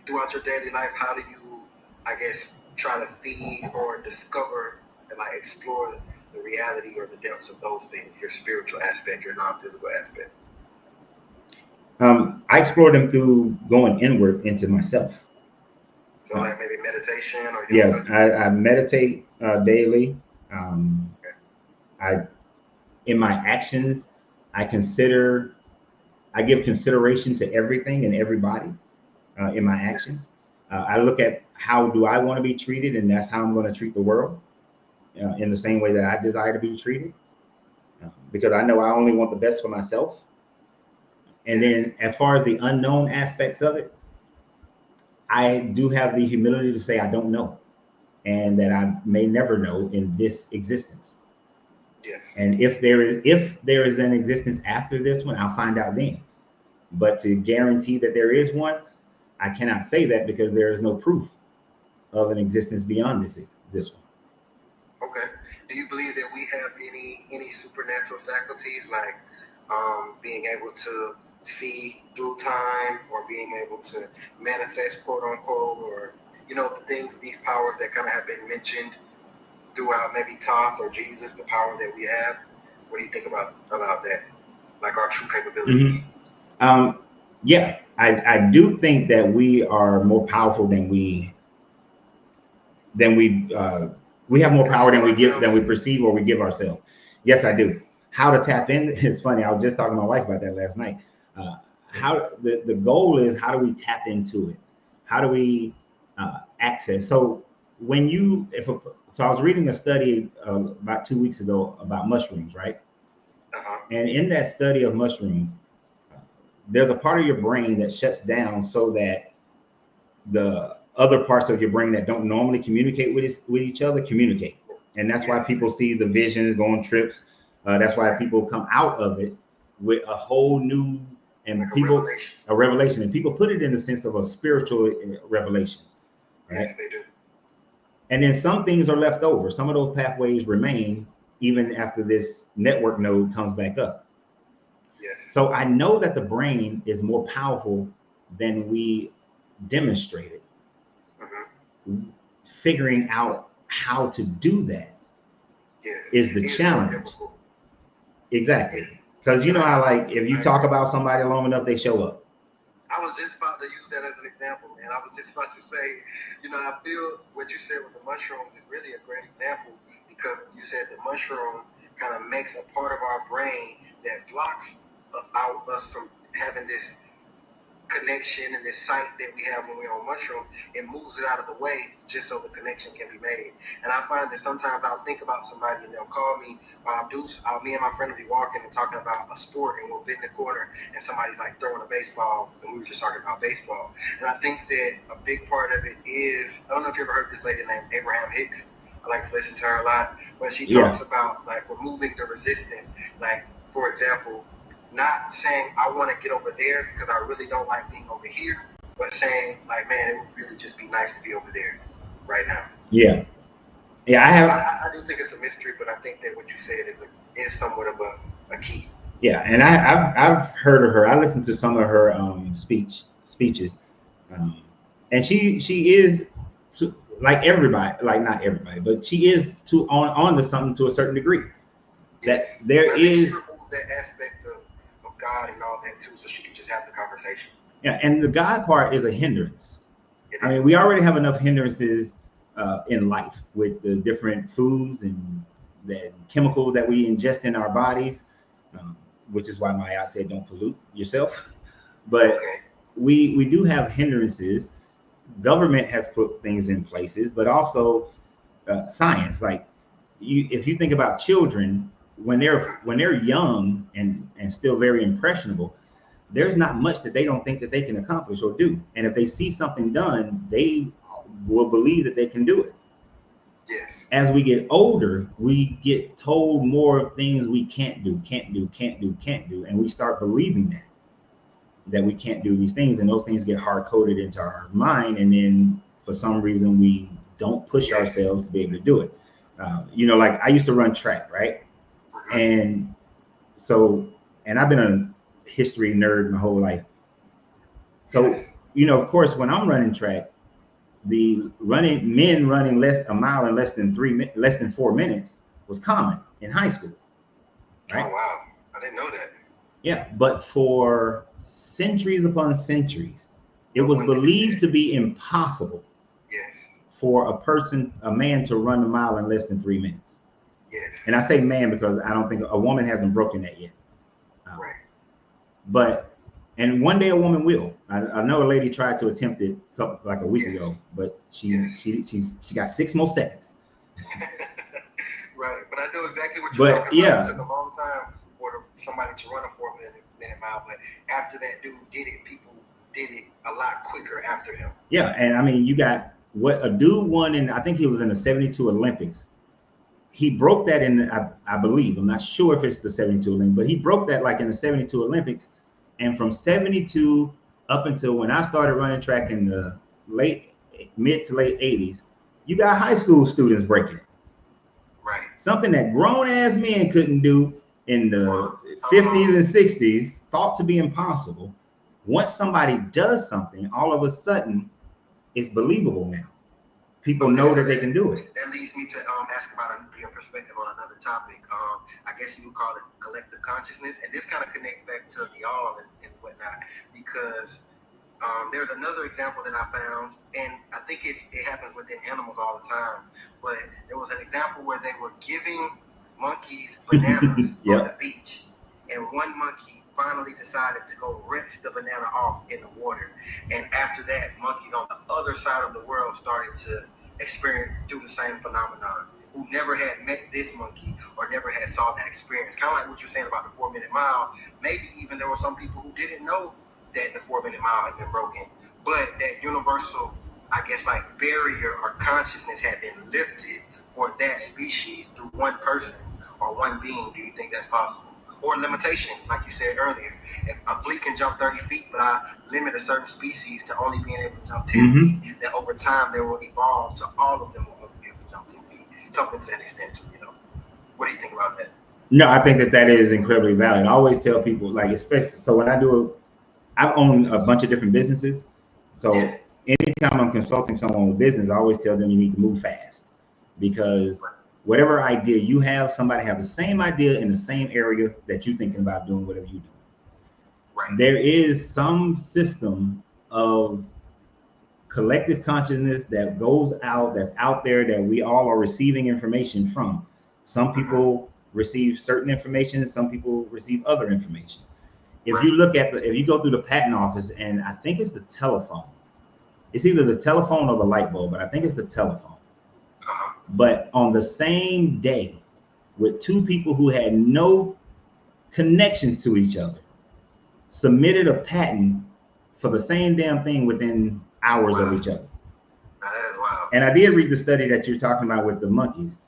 throughout your daily life, how do you, I guess, try to feed or discover and like explore the reality or the depths of those things, your spiritual aspect, your non-physical aspect? I explore them through going inward into myself. So like maybe meditation or yoga? Yeah, I meditate daily. In my actions, I give consideration to everything and everybody in my actions. I look at how do I want to be treated, and that's how I'm going to treat the world in the same way that I desire to be treated, because I know I only want the best for myself. And then as far as the unknown aspects of it, I do have the humility to say I don't know, and that I may never know in this existence. Yes. And if there is an existence after this one, I'll find out then. But to guarantee that there is one, I cannot say that, because there is no proof of an existence beyond this one. Okay. Do you believe that we have any supernatural faculties, like being able to see through time, or being able to manifest, quote unquote, or you know, the things, these powers that kind of have been mentioned throughout maybe Thoth or Jesus, the power that we have. What do you think about that? Like our true capabilities? Yeah, I do think that we are more powerful than we have more power than we perceive or we give ourselves. Yes, I do. How to tap in? It's funny. I was just talking to my wife about that last night. How the goal is, how do we tap into it? How do we access? So when you, so I was reading a study about 2 weeks ago about mushrooms, right? And in that study of mushrooms, there's a part of your brain that shuts down so that the other parts of your brain that don't normally communicate with each other communicate. And that's why people see the visions, go on trips. That's why people come out of it with a whole new, and like people, a revelation. And people put it in the sense of a spiritual revelation. Right? Yes, they do. And then some things are left over. Some of those pathways remain even after this network node comes back up. Yes. So I know that the brain is more powerful than we demonstrated. Figuring out how to do that is the challenge. Exactly. Because you know how, like, if you talk about somebody long enough, they show up. I was just about to use that as an example, man. I was just about to say, you know, I feel what you said with the mushrooms is really a great example, because you said the mushroom kind of makes a part of our brain that blocks out us from having this connection and this sight that we have when we're on mushrooms. It moves it out of the way just so the connection can be made. And I find that sometimes I'll think about somebody and they'll call me, me and my friend will be walking and talking about a sport, and we'll be in the corner and somebody's like throwing a baseball, and we were just talking about baseball. And I think that a big part of it is, I don't know if you ever heard this lady named Abraham Hicks. I like to listen to her a lot, but she talks about like removing the resistance. Like, for example, not saying I want to get over there because I really don't like being over here, but saying like, man, it would really just be nice to be over there right now. Yeah. I do think it's a mystery, but I think that what you said is somewhat of a key. Yeah, and I've heard of her. I listened to some of her speeches, and she is like everybody, like not everybody, but she is on to something to a certain degree. That there is. She removes that aspect of God and all that too, so she can just have the conversation. Yeah, and the God part is a hindrance. I mean, we already have enough hindrances in life with the different foods and the chemicals that we ingest in our bodies, which is why I said don't pollute yourself. But we do have hindrances. Government has put things in places, but also science. Like if you think about children, when they're young and still very impressionable, there's not much that they don't think that they can accomplish or do. And if they see something done, they will believe that they can do it. Yes. As we get older, we get told more things we can't do, and we start believing that we can't do these things, and those things get hard coded into our mind, and then for some reason we don't push ourselves to be able to do it. You know, like I used to run track, right? And so, and I've been a history nerd my whole life. So, you know, of course, when I'm running track, men running a mile in less than 4 minutes was common in high school. Right? Oh wow, I didn't know that. Yeah, but for centuries upon centuries, it was believed to be impossible. Yes. For a man to run a mile in less than 3 minutes. Yes. And I say man because I don't think a woman hasn't broken that yet. Right. And one day a woman will. I know a lady tried to attempt it like a week ago, but she got 6 more seconds. Right, but I know exactly what you're talking about. It took a long time for somebody to run a 4 minute mile, but after that dude did it, people did it a lot quicker after him. Yeah, and I mean, you got what a dude won in, I think he was in the 72 Olympics. He broke that in, I believe, I'm not sure if it's the 72 Olympics, but he broke that like in the 72 Olympics. And from 72 up until when I started running track in the mid to late 80s, you got high school students breaking it. Right. Something that grown ass men couldn't do in the 50s and 60s, thought to be impossible. Once somebody does something, all of a sudden it's believable now. people know that they can do it. That leads me to ask about your perspective on another topic. I guess you would call it collective consciousness, and this kind of connects back to the all and whatnot, because there's another example that I found, and I think it happens within animals all the time, but there was an example where they were giving monkeys bananas Yep. on the beach, and one monkey finally decided to go rinse the banana off in the water, and after that, monkeys on the other side of the world started to do the same phenomenon, who never had met this monkey or never had saw that experience. Kind of like what you're saying about the 4-minute mile. Maybe even there were some people who didn't know that the 4-minute mile had been broken, but that universal, I guess, like barrier or consciousness had been lifted for that species through one person or one being. Do you think that's possible? Or limitation, like you said earlier. If a flea can jump 30 feet, but I limit a certain species to only being able to jump 10 feet, that over time they will evolve to all of them will only be able to jump 10 feet. Something to that extent, What do you think about that? No, I think that is incredibly valid. I always tell people, like, especially, so when I own a bunch of different businesses. So anytime I'm consulting someone with business, I always tell them you need to move fast, because whatever idea you have, somebody have the same idea in the same area that you're thinking about doing whatever you do. Right. There is some system of collective consciousness that goes out, that's out there, that we all are receiving information from. Some people receive certain information, some people receive other information. If you look at if you go through the patent office, and I think it's the telephone, it's either the telephone or the light bulb, but I think it's the telephone. But on the same day, with two people who had no connection to each other, submitted a patent for the same damn thing within hours of each other. Now that is wild. And I did read the study that you're talking about with the monkeys.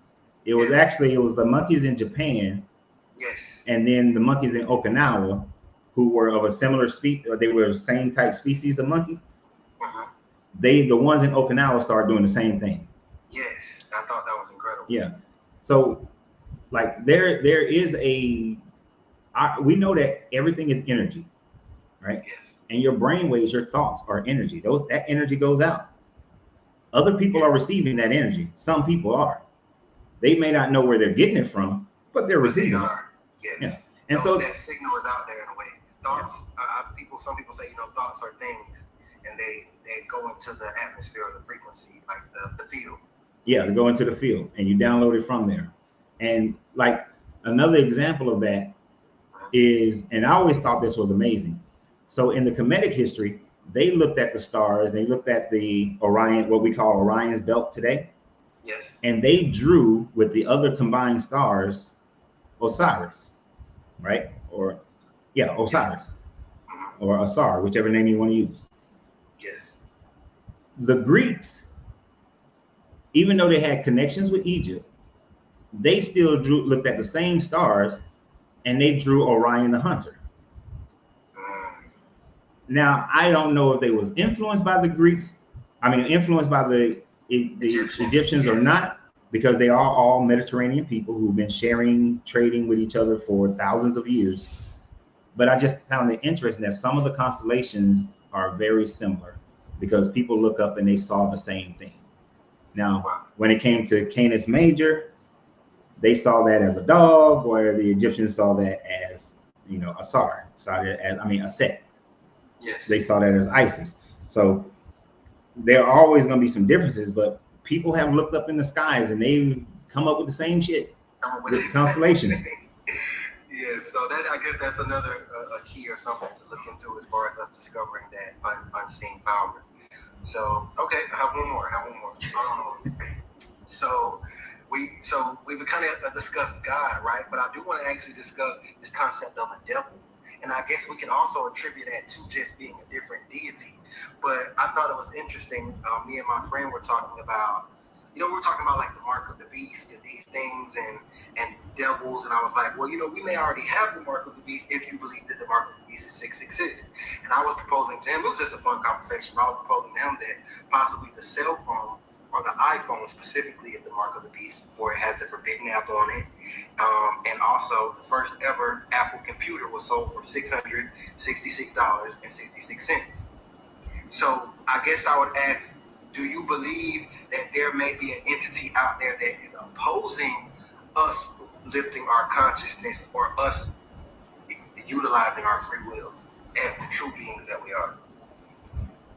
It was it was the monkeys in Japan, and then the monkeys in Okinawa, who were of a similar species, they were the same type species of monkey. The ones in Okinawa started doing the same thing. Yes, I thought that was incredible. Yeah. So, like, there is we know that everything is energy, right? Yes. And your brain waves, your thoughts are energy. That energy goes out. Other people are receiving that energy. Some people are. They may not know where they're getting it from, but they're receiving it. Yes. Yeah. And so that signal is out there in a way. Thoughts. Some people say, thoughts are things, and they go into the atmosphere or the frequency, like the field. Yeah, to go into the field, and you download it from there. And like another example of that is, and I always thought this was amazing. So in the Kemetic history, they looked at the stars, they looked at the Orion, what we call Orion's belt today. Yes. And they drew with the other combined stars, Osiris, right? Osiris, or Asar, whichever name you want to use. Yes. The Greeks, even though they had connections with Egypt, they still looked at the same stars, and they drew Orion the hunter. Now, I don't know if they was influenced by the Greeks, influenced by the Egyptians or not, because they are all Mediterranean people who've been trading with each other for thousands of years. But I just found it interesting that some of the constellations are very similar, because people look up and they saw the same thing. Now, when it came to Canis Major, they saw that as a dog, where the Egyptians saw that as, Asar, saw that as, Aset. Yes. They saw that as Isis. So there are always going to be some differences, but people have looked up in the skies and they've come up with the same shit with constellations. Yes, so I guess that's another key or something to look into as far as us discovering that unseen power. So, okay, I have one more. So we've kind of discussed God, right? But I do want to actually discuss this concept of a devil. And I guess we can also attribute that to just being a different deity. But I thought it was interesting. Me and my friend were talking about, we were talking about like the mark of the beast and these things and devils. And I was like, well, we may already have the mark of the beast if you believe that the mark of the beast is 666. And I was proposing to him, it was just a fun conversation, but I was proposing to him that possibly the cell phone or the iPhone specifically is the mark of the beast, for it has the forbidden apple on it. And also the first ever Apple computer was sold for $666.66. So I guess I would ask, do you believe that there may be an entity out there that is opposing us lifting our consciousness or us utilizing our free will as the true beings that we are?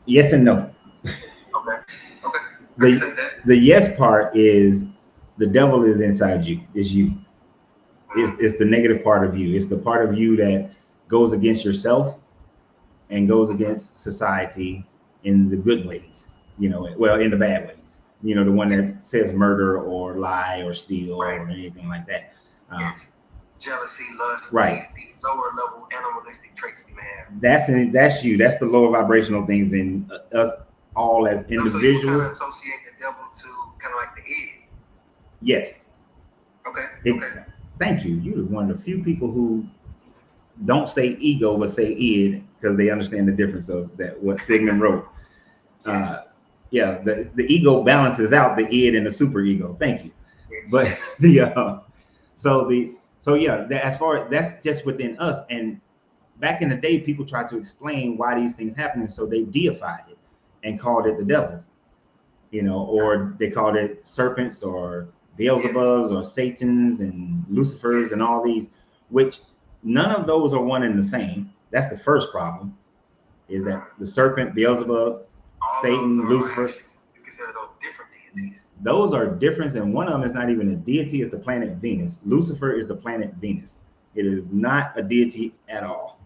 Yes and no. Okay. Okay. I can take that. The yes part is the devil is inside you. It's you. It's the negative part of you. It's the part of you that goes against yourself and goes against society in the good ways, you know, well, in the bad ways, you know, the one that says murder or lie or steal or anything like that. Yes. Jealousy, lust, right. These lower level animalistic traits we may have. That's you. That's the lower vibrational things in us all as individuals. So you kind of associate the devil to kind of like the id. Yes. Okay. Okay. Thank you. You're one of the few people who don't say ego but say id because they understand the difference of that what Sigmund wrote. Yes. Yeah, the ego balances out the id and the super ego. Thank you. Yes. But as far as that's just within us. And back in the day, people tried to explain why these things happen, and so they deified it and called it the devil, you know, or they called it serpents or Beelzebubs or Satans and Lucifers and all these, which none of those are one and the same. That's the first problem, is that the serpent, Beelzebub, Satan, Lucifer. You consider those different deities. Those are different, and one of them is not even a deity, it's the planet Venus. Lucifer is the planet Venus. It is not a deity at all.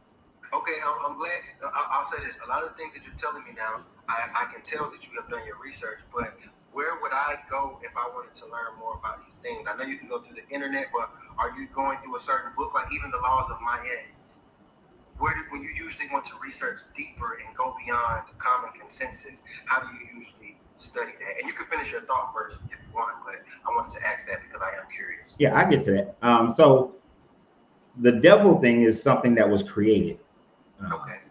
Okay, I'm glad. I'll say this. A lot of the things that you're telling me now, I can tell that you have done your research, but where would I go if I wanted to learn more about these things? I know you can go through the internet, but are you going through a certain book, like even the laws of Maat? When you usually want to research deeper and go beyond the common consensus, how do you usually study that? And you can finish your thought first if you want, but I wanted to ask that because I am curious. Yeah, I get to that. So the devil thing is something that was created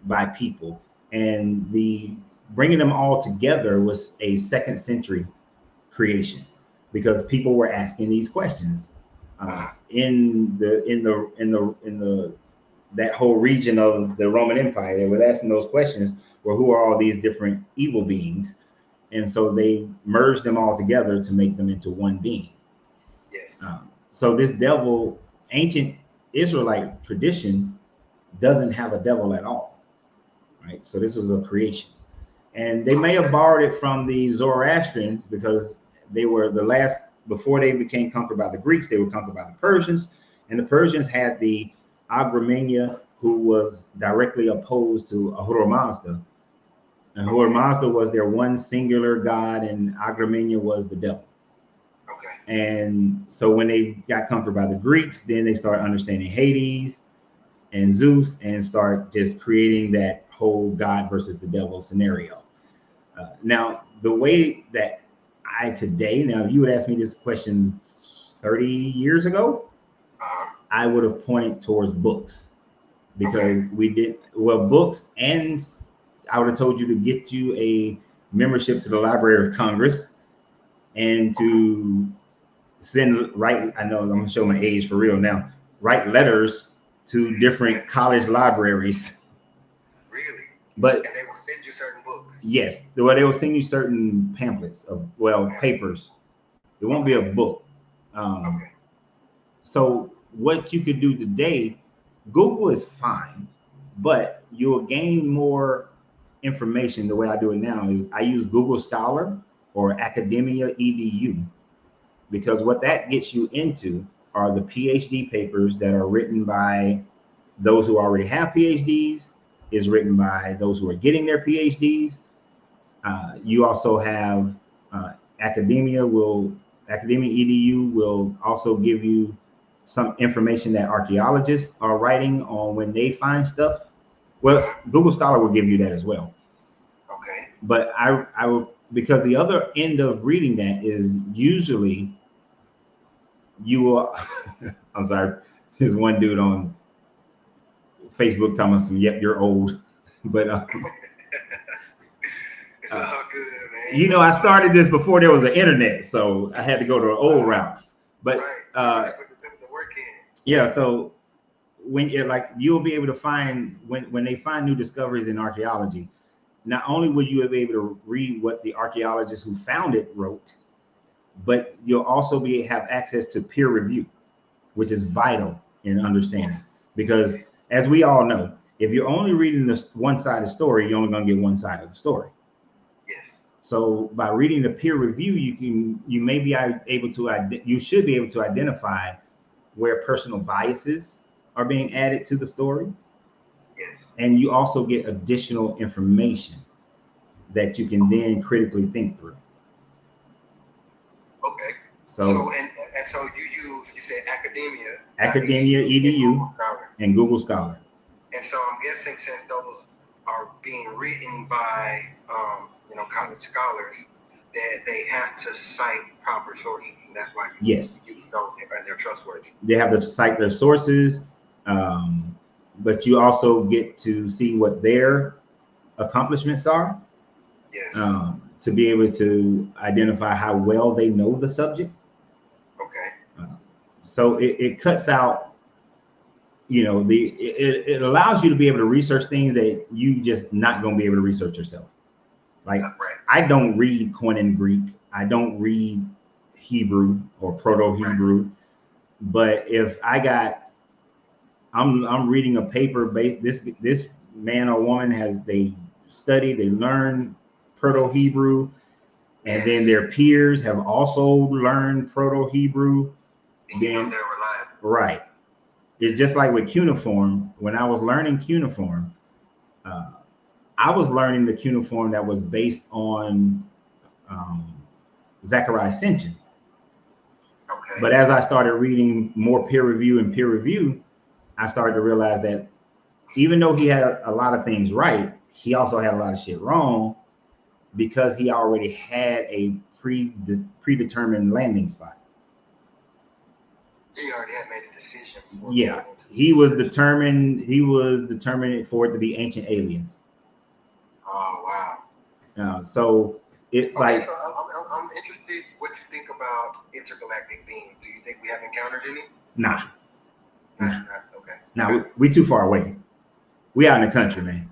by people, and the bringing them all together was a 2nd century creation because people were asking these questions in that whole region of the Roman Empire. They were asking those questions, well, who are all these different evil beings? And so they merged them all together to make them into one being. Yes. So this devil, ancient Israelite tradition doesn't have a devil at all, right? So this was a creation. And they may have borrowed it from the Zoroastrians because they were the last, before they became conquered by the Greeks, they were conquered by the Persians. And the Persians had the Agramenia, who was directly opposed to Ahura Mazda. And Ahura Mazda was their one singular god, and Agramenia was the devil. Okay. And so when they got conquered by the Greeks, then they started understanding Hades and Zeus and start just creating that whole God versus the devil scenario. Now, the way that now you would ask me this question 30 years ago, I would have pointed towards books because books, and I would have told you to get you a membership to the Library of Congress and to I know I'm gonna show my age for real now, write letters to different college libraries. Really? But and they will send you certain books. Yes, they will send you certain pamphlets of papers. It won't be a book. So what you could do today, Google is fine, but you'll gain more information. The way I do it now is I use Google Scholar or Academia EDU, because what that gets you into are the PhD papers that are written by those who already have PhDs, is written by those who are getting their PhDs. You also have Academia EDU will also give you some information that archaeologists are writing on when they find stuff. Well, Google Scholar will give you that as well. Okay. But I will, because the other end of reading that is usually you will, I'm sorry, there's one dude on Facebook telling us, yep, you're old. But it's all good, man. You know, I started this before there was an internet, so I had to go to an old route. But put the work in. Yeah, so when you'll be able to find when they find new discoveries in archaeology, not only will you be able to read what the archaeologists who found it wrote, but you'll also have access to peer review, which is vital in understanding. Because as we all know, if you're only reading this one side of the story, you're only going to get one side of the story. Yes. So by reading the peer review, you may be able to, you should be able to identify where personal biases are being added to the story. Yes. And you also get additional information that you can then critically think through. Okay. So you said academia edu and Google Scholar. And so I'm guessing since those are being written by college scholars, that they have to cite proper sources, and that's why you use those, and they're trustworthy. They have to cite their sources, but you also get to see what their accomplishments are. Yes. To be able to identify how well they know the subject. Okay. So it cuts out, it allows you to be able to research things that you just not going to be able to research yourself. Like, I don't read Koine Greek. I don't read Hebrew or Proto-Hebrew. But if I'm reading a paper based, this man or woman they studied, they learned Proto-Hebrew, and then their peers have also learned Proto-Hebrew. Then they're reliable. Right. It's just like with cuneiform. When I was learning cuneiform, I was learning the cuneiform that was based on Zechariah Sitchin. Okay. But as I started reading more peer review, I started to realize that even though he had a lot of things right, he also had a lot of shit wrong, because he already had a predetermined landing spot. He already had made a decision. He was determined for it to be ancient aliens. Oh wow. So it okay, so I'm interested what you think about intergalactic beings. Do you think we have encountered any? Nah. Okay. Nah, we too far away. We out in the country, man.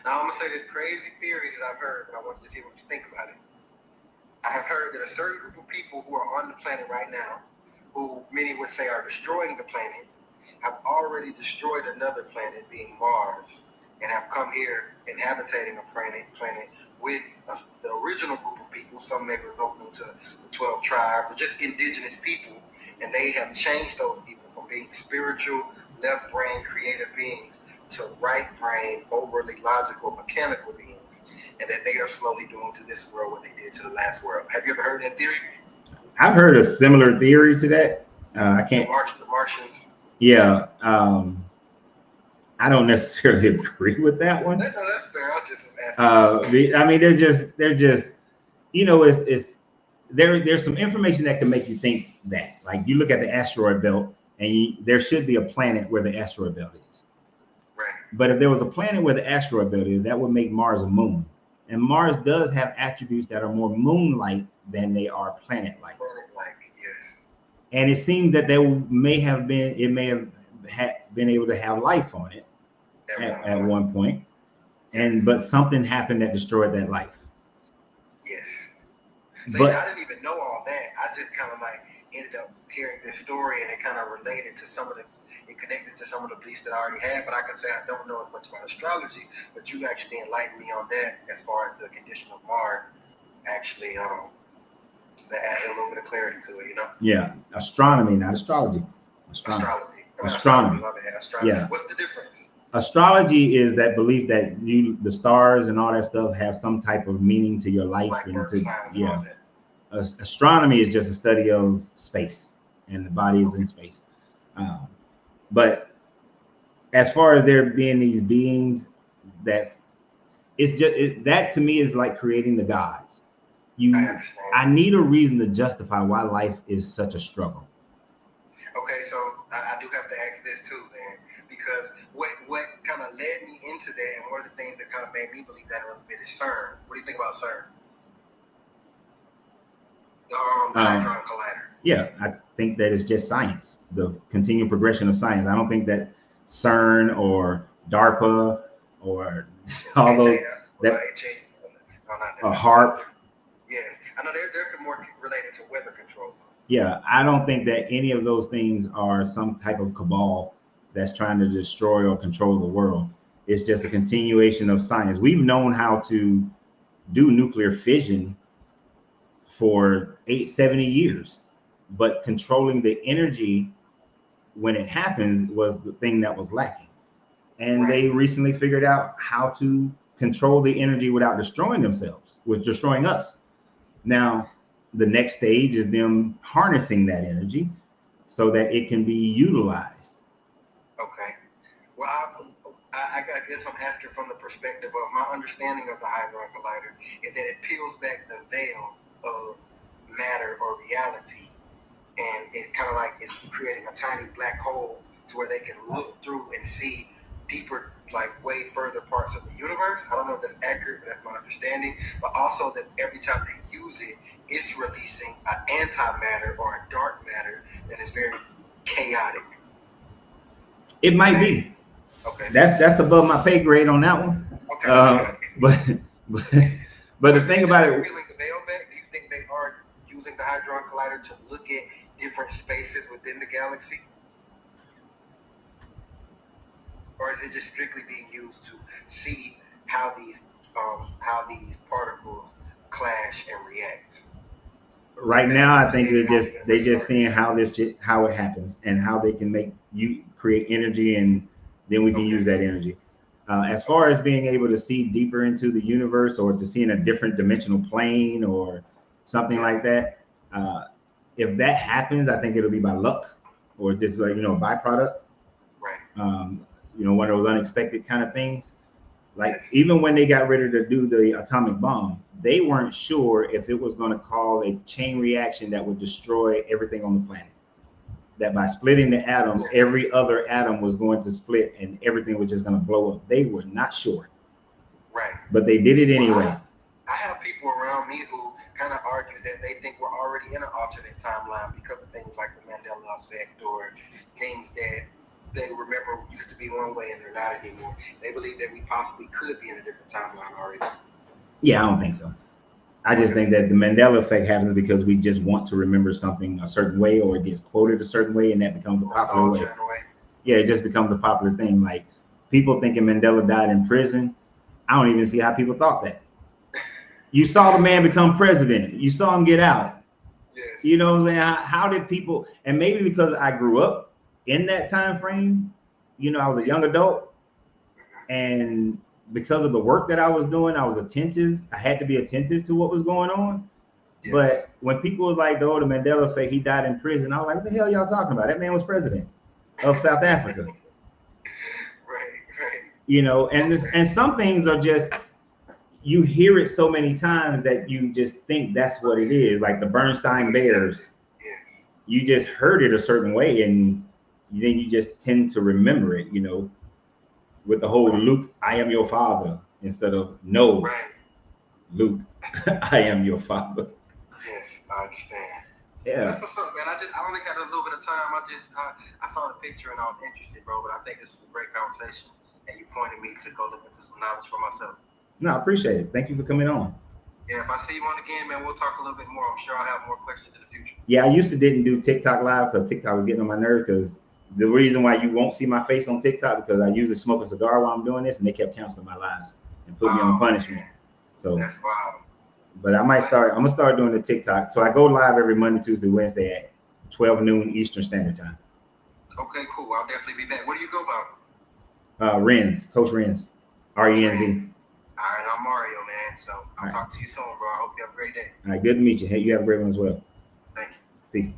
Now I'm gonna say this crazy theory that I've heard, but I want you to hear what you think about it. I have heard that a certain group of people who are on the planet right now, who many would say are destroying the planet, have already destroyed another planet, being Mars, and have come here inhabitating a planet with the original group of people. Some may result into the 12 tribes, or just indigenous people, and they have changed those people from being spiritual, left brain, creative beings to right brain, overly logical, mechanical beings, and that they are slowly doing to this world what they did to the last world. Have you ever heard that theory? I've heard a similar theory to that. I can't. The Martians. Yeah. I don't necessarily agree with that one. No, that's fair. I just was asking. I mean, they're just, there's some information that can make you think that. Like, you look at the asteroid belt, and there should be a planet where the asteroid belt is. Right. But if there was a planet where the asteroid belt is, that would make Mars a moon. And Mars does have attributes that are more moon-like than they are planet-like. Planet-like, yes. And it seems that it may have been able to have life on it at one point. But something happened that destroyed that life. Yes. So I didn't even know all that. I just kind of ended up hearing this story, and it kind of related to it connected to some of the beliefs that I already had. But I can say I don't know as much about astrology, but you actually enlightened me on that as far as the condition of Mars. Actually, that added a little bit of clarity to it, Yeah, astronomy, not astrology. Astronomy. Yeah. What's the difference? Astrology is that belief that the stars and all that stuff have some type of meaning to your life. Astronomy is just a study of space and the bodies in space. But as far as there being these beings, that to me is like creating the gods. I need a reason to justify why life is such a struggle. Okay, so I do have to ask this too, then, because what kind of led me into that, and one of the things that kind of made me believe that a little bit is CERN. What do you think about CERN? The Hadron Collider. Yeah, I think that it's just science, the continued progression of science. I don't think that CERN or DARPA or all those That it changes. No, not a harp. Yes, I know they're more related to weather control. Yeah, I don't think that any of those things are some type of cabal that's trying to destroy or control the world. It's just a continuation of science. We've known how to do nuclear fission for 70 years, but controlling the energy when it happens was the thing that was lacking. And they recently figured out how to control the energy without destroying themselves, with destroying us. Now, the next stage is them harnessing that energy so that it can be utilized. Okay. Well, I guess I'm asking from the perspective of my understanding of the Hadron Collider is that it peels back the veil of matter or reality, and it's kind of like it's creating a tiny black hole to where they can look through and see deeper, like way further parts of the universe. I don't know if that's accurate, but that's my understanding. But also that every time they use it, it's releasing an antimatter or a dark matter that is very chaotic. It might be. Okay. That's above my pay grade on that one. Okay. But the thing about it, peeling the veil back, do you think they are using the Hadron Collider to look at different spaces within the galaxy? Or is it just strictly being used to see how these particles clash and react? right now, I think they just seeing how it happens and how they can make you create energy, and then we can use that energy. As far as being able to see deeper into the universe or to see in a different dimensional plane or something like that, if that happens, I think it'll be by luck or just like, a byproduct. Right. One of those unexpected kind of things. Like even when they got ready to do the atomic bomb, they weren't sure if it was going to cause a chain reaction that would destroy everything on the planet. That by splitting the atoms, every other atom was going to split and everything was just going to blow up. They were not sure. Right. But they did it anyway. I have people around me who kind of argue that they think we're already in an alternate timeline because of things like the Mandela effect or things that they remember used to be one way and they're not anymore. They believe that we possibly could be in a different timeline already. Yeah, I don't think so. I just think that the Mandela effect happens because we just want to remember something a certain way, or it gets quoted a certain way, and that becomes a popular way. Yeah, it just becomes a popular thing. Like people thinking Mandela died in prison. I don't even see how people thought that. You saw the man become president. You saw him get out. Yes. You know what I'm saying? How did people, and maybe because I grew up in that time frame, I was a young adult, and because of the work that I was doing, I was attentive. I had to be attentive to what was going on. Yes. But when people was like, the Mandela effect, he died in prison, I was like, what the hell y'all talking about? That man was president of South Africa. Right. And some things are just, you hear it so many times that you just think that's what it is. Like the Bernstein Bears. Yes. You just heard it a certain way, and then you just tend to remember it, with the whole Luke, I am your father, instead of no, Luke, I am your father. Yes, I understand. Yeah. That's what's up, man. I only got a little bit of time. I saw the picture and I was interested, bro. But I think this was a great conversation, and you pointed me to go look into some knowledge for myself. No, I appreciate it. Thank you for coming on. Yeah, if I see you on again, man, we'll talk a little bit more. I'm sure I'll have more questions in the future. Yeah, I used to didn't do TikTok live because TikTok was getting on my nerves. Because the reason why you won't see my face on TikTok because I usually smoke a cigar while I'm doing this, and they kept canceling my lives and put me on punishment. Man. So that's wild. But I'm gonna start doing the TikTok. So I go live every Monday, Tuesday, Wednesday at 12 noon Eastern Standard Time. Okay, cool. I'll definitely be back. What do you go by? Renz, Coach Renz, RENZ. All right, I'm Mario, man. So I'll talk to you soon, bro. I hope you have a great day. All right, good to meet you. Hey, you have a great one as well. Thank you. Peace.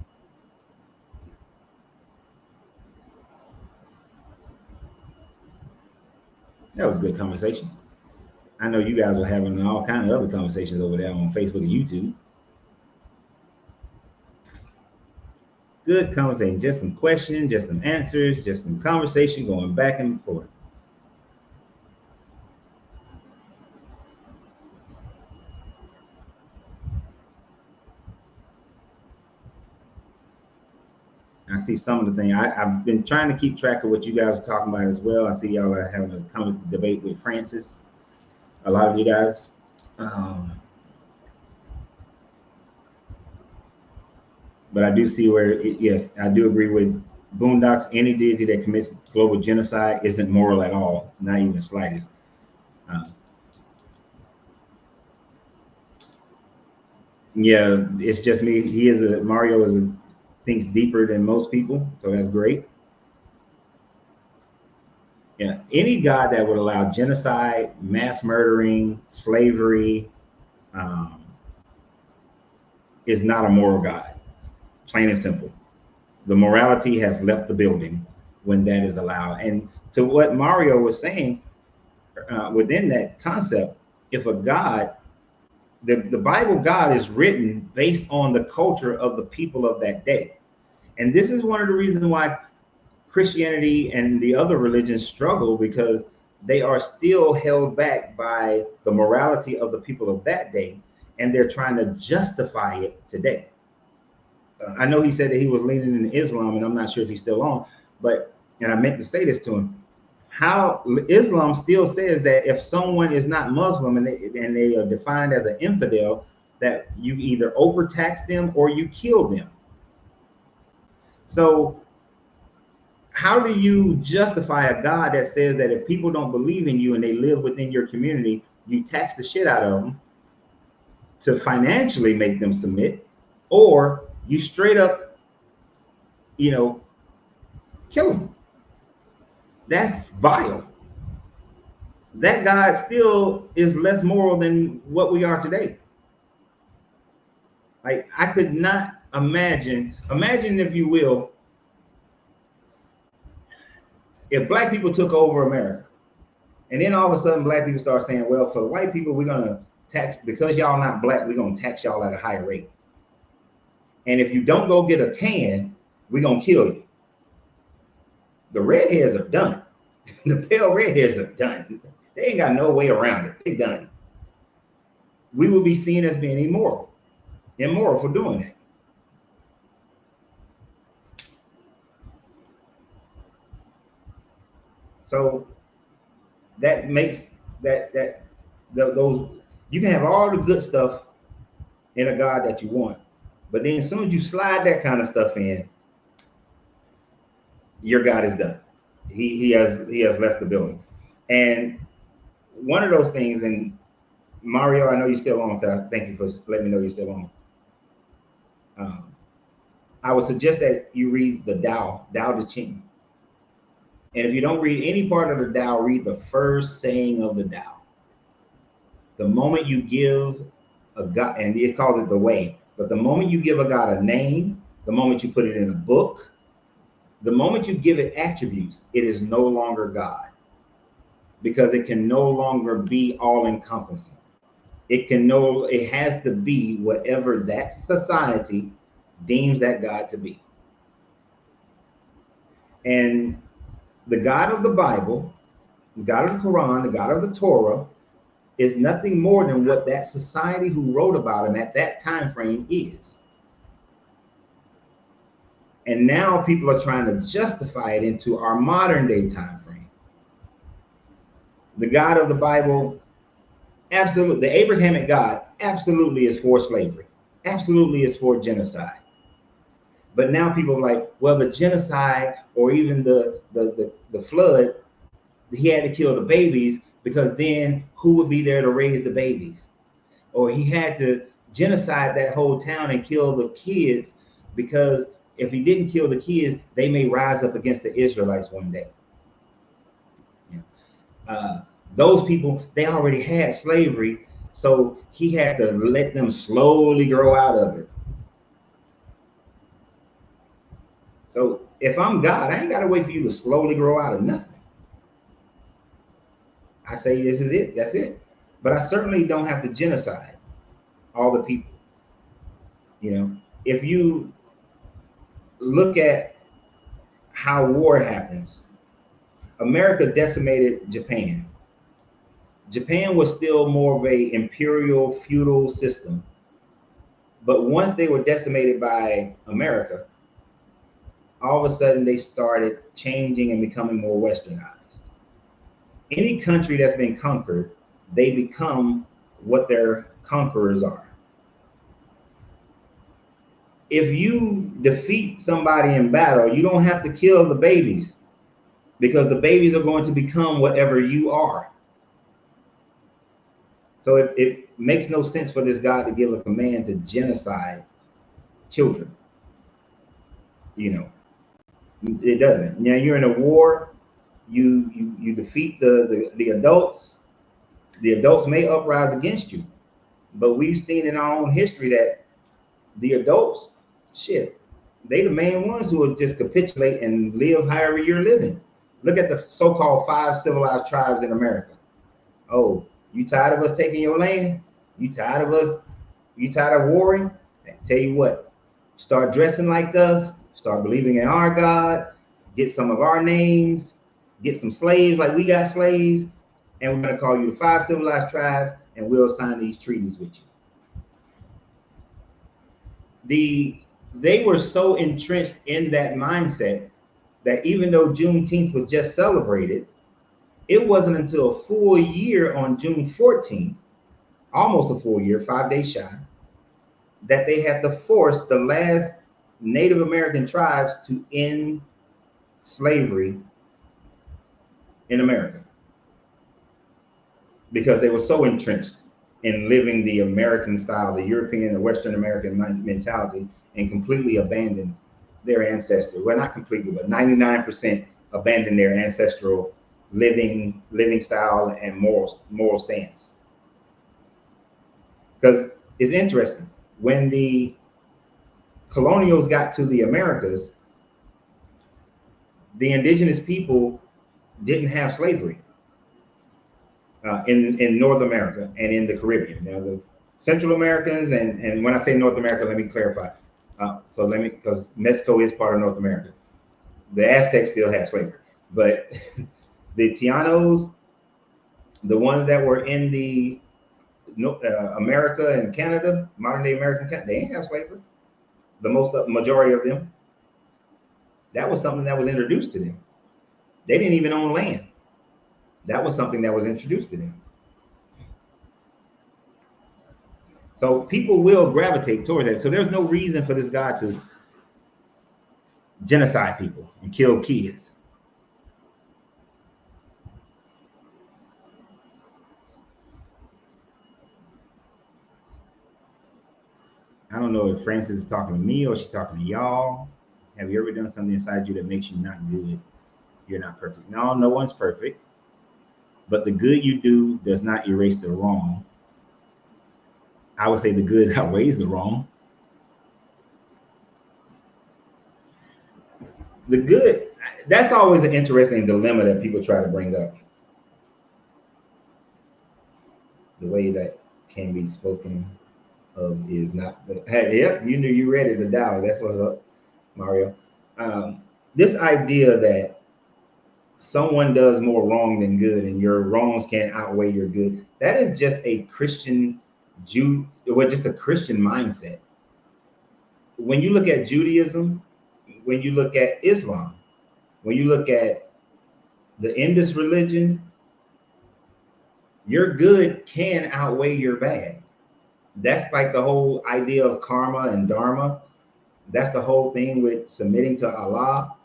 That was a good conversation. I know you guys were having all kinds of other conversations over there on Facebook and YouTube. Good conversation. Just some questions, just some answers, just some conversation going back and forth. I see some of the things. I've been trying to keep track of what you guys are talking about as well. I see y'all are having a debate with Francis. a lot of you guys. But I do see where, yes, I do agree with Boondocks. Any deity that commits global genocide isn't moral at all, not even the slightest. Yeah, it's just me. Mario thinks deeper than most people, so that's great. Yeah, any God that would allow genocide, mass murdering, slavery, is not a moral God, plain and simple. The morality has left the building when that is allowed. And to what Mario was saying, within that concept, if a God, the Bible God is written based on the culture of the people of that day. And this is one of the reasons why Christianity and the other religions struggle, because they are still held back by the morality of the people of that day, and they're trying to justify it today. I know he said that he was leaning in Islam, and I'm not sure if he's still on, and I meant to say this to him, how Islam still says that if someone is not Muslim and they are defined as an infidel, that you either overtax them or you kill them. So how do you justify a God that says that if people don't believe in you and they live within your community, you tax the shit out of them to financially make them submit, or you straight up, kill them? That's vile. That God still is less moral than what we are today. Like, I could not imagine, if you will, if black people took over America, and then all of a sudden black people start saying, well, for white people, we're gonna tax, because y'all not black, we're gonna tax y'all at a higher rate. And if you don't go get a tan, we're gonna kill you. The redheads are done. The pale redheads are done. They ain't got no way around it. They done. We will be seen as being immoral for doing that. So that makes those, you can have all the good stuff in a God that you want, but then as soon as you slide that kind of stuff in, your God is done. He has left the building. And one of those things, and Mario, I know you're still on, because thank you for letting me know you're still on. I would suggest that you read the Tao Te Ching. And if you don't read any part of the Tao, read the first saying of the Tao. The moment you give a God, and it calls it the way, but the moment you give a God a name, the moment you put it in a book, the moment you give it attributes, it is no longer God, because it can no longer be all encompassing. It has to be whatever that society deems that God to be. And the God of the Bible, the God of the Quran, the God of the Torah, is nothing more than what that society who wrote about him at that time frame is. And now people are trying to justify it into our modern day time frame. The God of the Bible, absolutely, the Abrahamic God absolutely is for slavery, absolutely is for genocide. But now people are like, well, the genocide, or even the flood, he had to kill the babies, because then who would be there to raise the babies? Or he had to genocide that whole town and kill the kids, because if he didn't kill the kids, they may rise up against the Israelites one day. Those people, they already had slavery, so he had to let them slowly grow out of it. So if I'm God, I ain't got to wait for you to slowly grow out of nothing. I say, this is it, that's it. But I certainly don't have to genocide all the people. If you look at how war happens, America decimated Japan. Japan was still more of a imperial feudal system. But once they were decimated by America, all of a sudden they started changing and becoming more westernized. Any country that's been conquered they become what their conquerors are. If you defeat somebody in battle, you don't have to kill the babies, because the babies are going to become whatever you are. So it makes no sense for this God to give a command to genocide children. You know, it doesn't. Now you're in a war, you defeat the adults. The adults may uprise against you, but we've seen in our own history that the adults, shit, they the main ones who will just capitulate and live however you're living. Look at the so-called 5 civilized tribes in America. Oh, you tired of us taking your land? You tired of us? You tired of warring? I tell you what, start dressing like us, start believing in our God, get some of our names, get some slaves like we got slaves, and we're going to call you the 5 civilized tribes, and we'll sign these treaties with you. They were so entrenched in that mindset that even though Juneteenth was just celebrated, it wasn't until a full year on June 14th, almost a full year, 5 days shy, that they had to force the last Native American tribes to end slavery in America, because they were so entrenched in living the American style, the European, the Western American mentality, and completely abandoned their ancestors. Well, not completely, but 99% abandoned their ancestral living style and moral stance. Because it's interesting, when the colonials got to the Americas, the indigenous people didn't have slavery in North America and in the Caribbean. Now the Central Americans, and when I say North America, let me clarify. Because Mexico is part of North America. The Aztecs still had slavery, but the Tianos, the ones that were in the America and Canada, modern day American Canada, they didn't have slavery. The majority of them. That was something that was introduced to them. They didn't even own land. That was something that was introduced to them. So people will gravitate towards that. So there's no reason for this God to genocide people and kill kids. I don't know if Francis is talking to me or she's talking to y'all. Have you ever done something inside you that makes you not good? You're not perfect. No, no one's perfect. But the good you do does not erase the wrong. I would say the good outweighs the wrong. The good, that's always an interesting dilemma that people try to bring up. The way that can be spoken of is not, hey, yep, you knew you read it, the Dow. That's what's up, Mario. This idea that someone does more wrong than good and your wrongs can't outweigh your good, that is just a Christian just a Christian mindset. When you look at Judaism, when you look at Islam, when you look at the Indus religion, your good can outweigh your bad. That's like the whole idea of karma and dharma. That's the whole thing with submitting to Allah,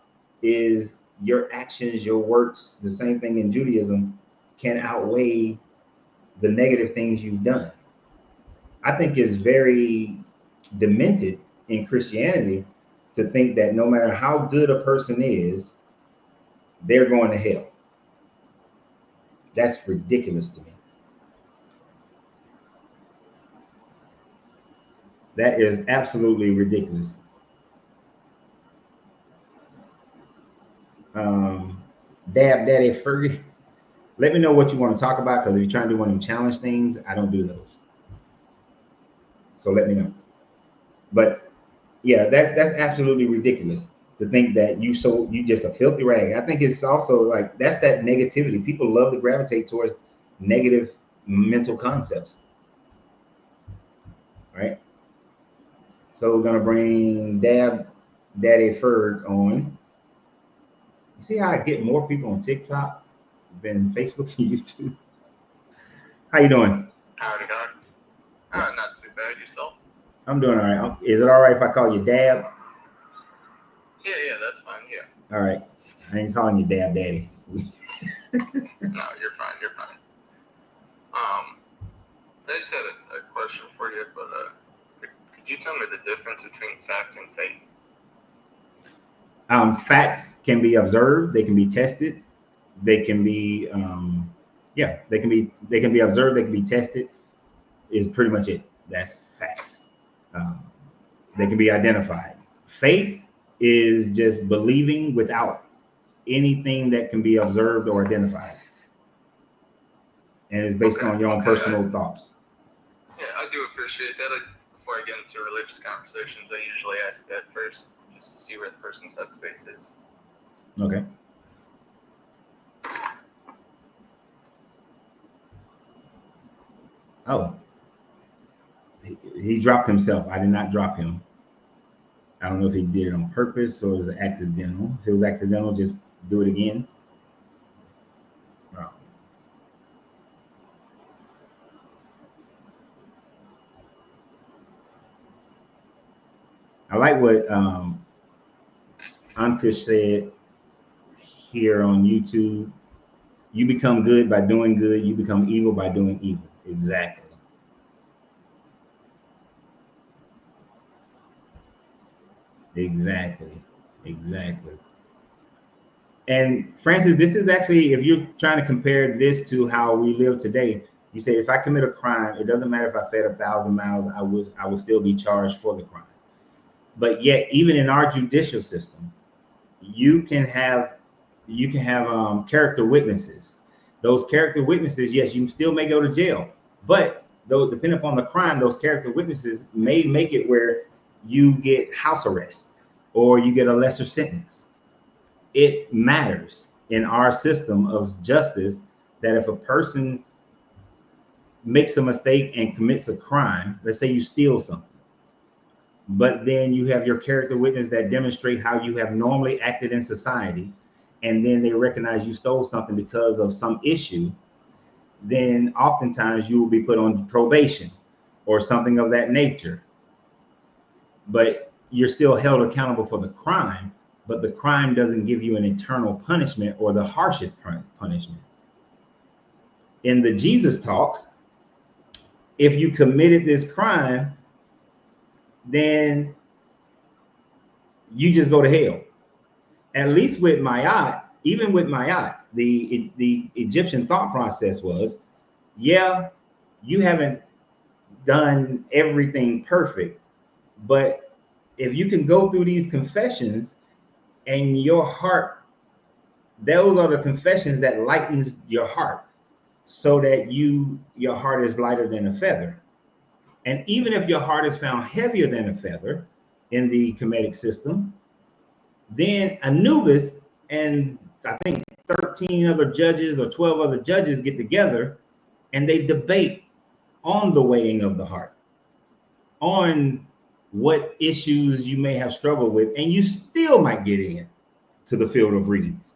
is your actions, your works, the same thing in Judaism, can outweigh the negative things you've done. I think it's very demented in Christianity to think that no matter how good a person is, they're going to hell. That's ridiculous to me. That is absolutely ridiculous. Dab Daddy Fergie, let me know what you want to talk about, because if you're trying to do one of them challenge things, I don't do those. So let me know. But yeah, that's absolutely ridiculous to think that you just a filthy rag. I think it's also like, that's that negativity. People love to gravitate towards negative mental concepts. Right? So we're gonna bring Dab Daddy Ferg on. You see how I get more people on TikTok than Facebook and YouTube? How you doing? Howdy, howdy. Not too bad. Yourself? I'm doing all right. Is it all right if I call you Dab? Yeah, that's fine. Yeah. All right. I ain't calling you Dab Daddy. No, you're fine. You're fine. I just had a question for you, but could you tell me the difference between fact and faith? Facts can be observed. They can be tested. They can be, they can be observed. They can be tested. Is pretty much it. That's facts. They can be identified. Faith is just believing without anything that can be observed or identified, and it's based on your own personal thoughts. Yeah, I do appreciate that. Before I get into religious conversations, I usually ask that first, just to see where the person's headspace is. Okay. Oh, he dropped himself. I did not drop him. I don't know if he did it on purpose or it was accidental. If it was accidental, just do it again. Wow. I like what Ankush said here on YouTube. You become good by doing good. You become evil by doing evil. Exactly. Exactly. And Francis, this is actually, if you're trying to compare this to how we live today, you say, if I commit a crime, it doesn't matter if I fed 1,000 miles, I will still be charged for the crime. But yet, even in our judicial system, you can have character witnesses. Those character witnesses, yes, you still may go to jail, but though depending upon the crime, those character witnesses may make it where you get house arrest or you get a lesser sentence. It matters in our system of justice that if a person makes a mistake and commits a crime, let's say you steal something, but then you have your character witness that demonstrate how you have normally acted in society, and then they recognize you stole something because of some issue, then oftentimes you will be put on probation or something of that nature. But you're still held accountable for the crime, but the crime doesn't give you an eternal punishment or the harshest punishment. In the Jesus talk, if you committed this crime, then you just go to hell. At least with Maat, even with Maat, the Egyptian thought process was, yeah, you haven't done everything perfect, but if you can go through these confessions and your heart, those are the confessions that lightens your heart, so that your heart is lighter than a feather. And even if your heart is found heavier than a feather in the Kemetic system, then Anubis and I think 13 other judges or 12 other judges get together and they debate on the weighing of the heart, on what issues you may have struggled with, and you still might get in to the field of reeds.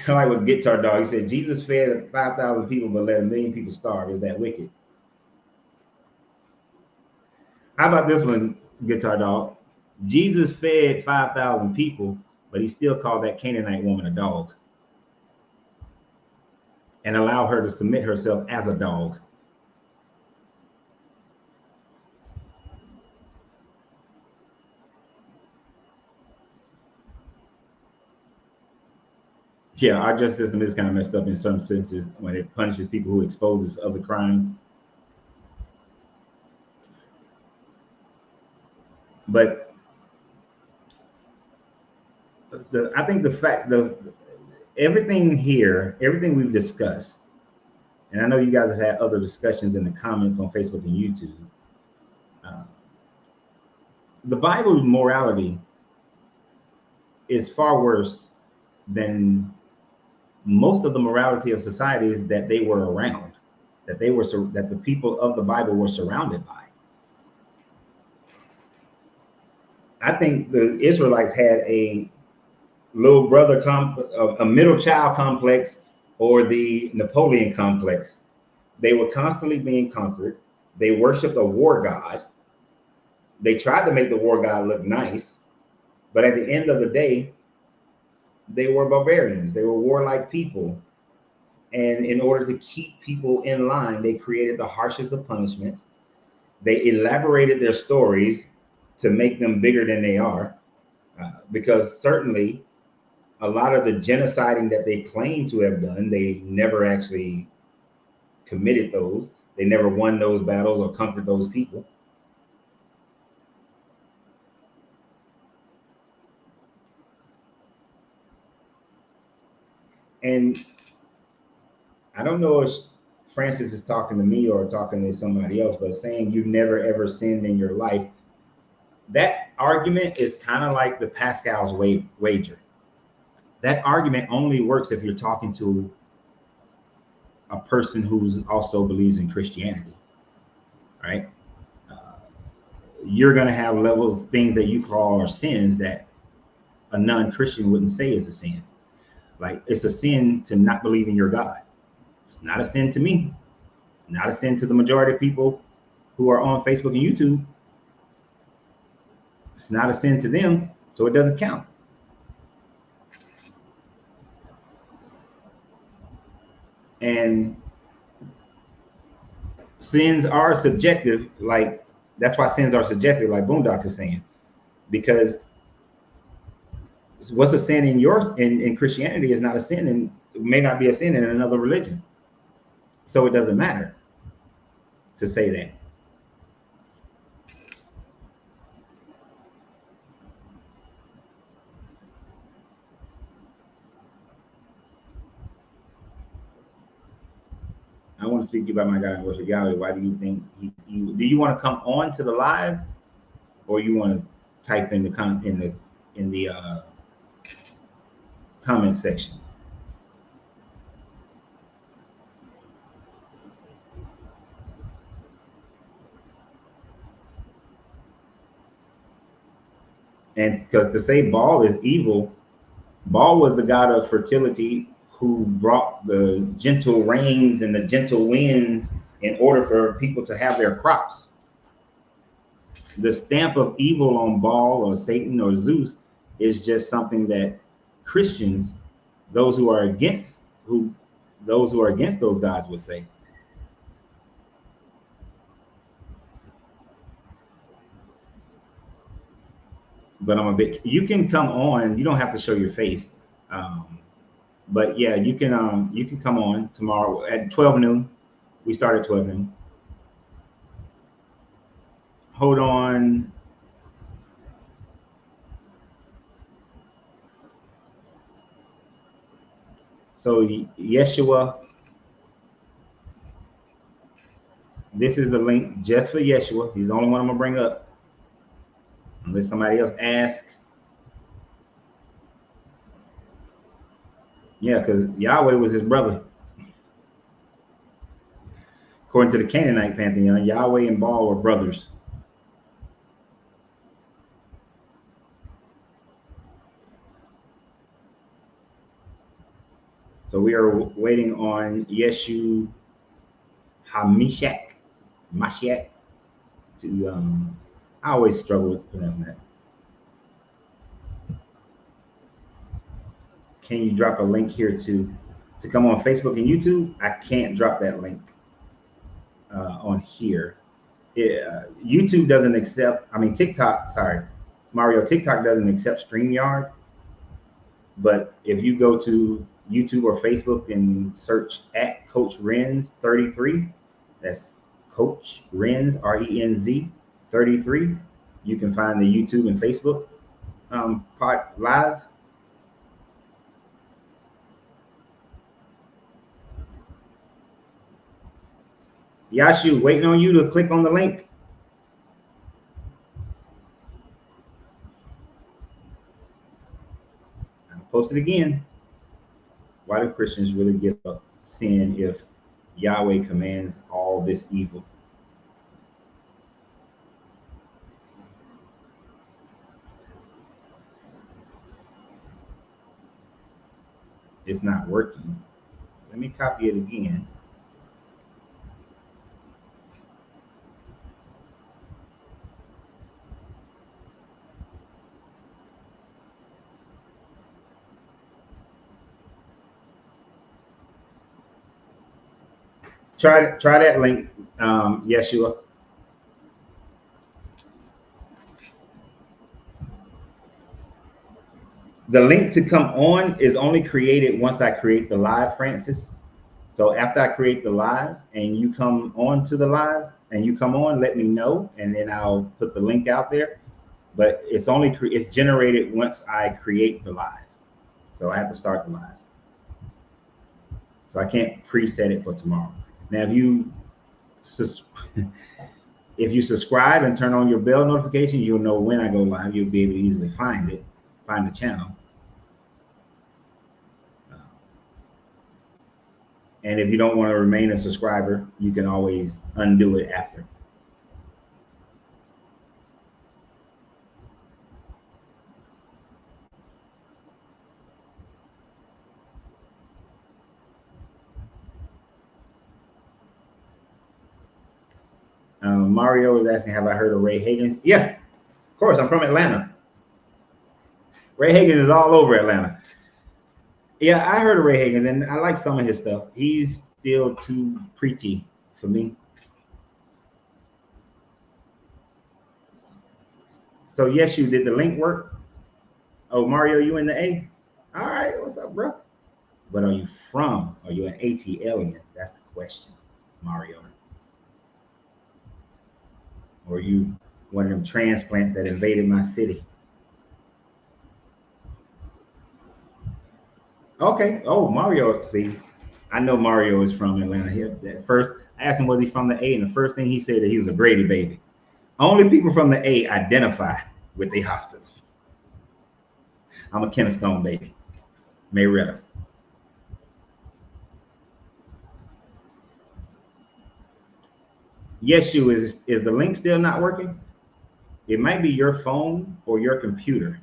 Like with Guitar Dog, he said, Jesus fed 5,000 people, but let 1 million people starve. Is that wicked? How about this one, Guitar Dog? Jesus fed 5,000 people, but he still called that Canaanite woman a dog and allowed her to submit herself as a dog. Yeah, our justice system is kind of messed up in some senses when it punishes people who exposes other crimes. But I think everything here, everything we've discussed, and I know you guys have had other discussions in the comments on Facebook and YouTube. The Bible morality is far worse than most of the morality of societies that they were around, that the people of the Bible were surrounded by. I think the Israelites had a little brother a middle child complex, or the Napoleon complex. They were constantly being conquered. They worshiped a war god. They tried to make the war god look nice, but at the end of the day, they were barbarians. They were warlike people. And in order to keep people in line, they created the harshest of punishments. They elaborated their stories to make them bigger than they are, because certainly a lot of the genociding that they claim to have done, they never actually committed those. They never won those battles or conquered those people. And I don't know if Francis is talking to me or talking to somebody else, but saying you've never ever sinned in your life, that argument is kind of like the Pascal's wager. That argument only works if you're talking to a person who's also believes in Christianity, right? You're going to have levels, things that you call are sins that a non-Christian wouldn't say is a sin. Like, it's a sin to not believe in your God. It's not a sin to me, not a sin to the majority of people who are on Facebook and YouTube. It's not a sin to them, so it doesn't count. And sins are subjective, like that's why sins are subjective, like Boondocks is saying, because what's a sin in Christianity is not a sin, and it may not be a sin in another religion. So it doesn't matter to say that. I want to speak to you about my God and worship Yahweh. Why do you think do you want to come on to the live, or you want to type in the comment section? And because to say Baal is evil, Baal was the god of fertility who brought the gentle rains and the gentle winds in order for people to have their crops. The stamp of evil on Baal or Satan or Zeus is just something that Christians, those who are against those gods would say. But you can come on, you don't have to show your face. But yeah, you can come on tomorrow at 12 noon. We start at 12 noon. Hold on. So Yeshua, this is the link just for Yeshua. He's the only one I'm gonna bring up, unless somebody else asks. Yeah, because Yahweh was his brother. According to the Canaanite pantheon, Yahweh and Baal were brothers. So we are waiting on Yeshu Mashiach to I always struggle with pronouncing that. Can you drop a link here to come on Facebook and YouTube? I can't drop that link on here. YouTube doesn't accept, I mean, TikTok, sorry, Mario, TikTok doesn't accept StreamYard. But if you go to YouTube or Facebook and search at Coach Renz 33, that's Coach Renz, RENZ 33, you can find the YouTube and Facebook part live. Yashu, waiting on you to click on the link. I'll post it again. Why do Christians really give up sin if Yahweh commands all this evil? it's not working. Let me copy it again. Try that link, Yeshua. The link to come on is only created once I create the live, Francis. So after I create the live and you come on to the live and you come on, let me know, and then I'll put the link out there. But it's only it's generated once I create the live. So I have to start the live. So I can't preset it for tomorrow. Now, if you subscribe and turn on your bell notification, you'll know when I go live. You'll be able to easily find the channel. And if you don't want to remain a subscriber, you can always undo it after. Mario is asking, have I heard of Ray Higgins? Yeah, of course, I'm from Atlanta. Ray Higgins is all over Atlanta. Yeah, I heard of Ray Higgins, and I like some of his stuff. He's still too preachy for me. So yes, you did the link work? Oh, Mario, you in the A? All right, what's up, bro? But are you from? Are you an ATLian? That's the question, Mario. Or are you one of them transplants that invaded my city? Okay. Oh, Mario. See, I know Mario is from Atlanta. At first, I asked him, was he from the A? And the first thing he said that he was a Grady baby. Only people from the A identify with the hospital. I'm a Kennestone baby. Mayetta. Yeshu, is the link still not working? It might be your phone or your computer.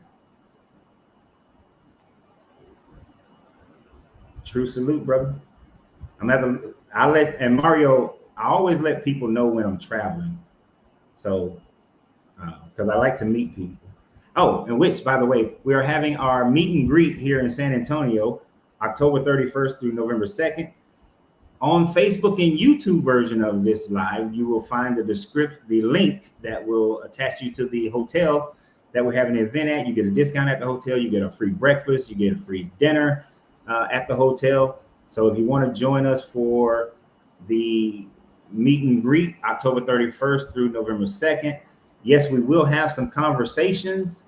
True salute, brother. And Mario, I always let people know when I'm traveling. So, because I like to meet people. Oh, and which, by the way, we are having our meet and greet here in San Antonio, October 31st through November 2nd. On Facebook and YouTube version of this live, you will find the link that will attach you to the hotel that we're having an event at. You get a discount at the hotel, you get a free breakfast, you get a free dinner at the hotel. So if you want to join us for the meet and greet, October 31st through November 2nd, yes, we will have some conversations.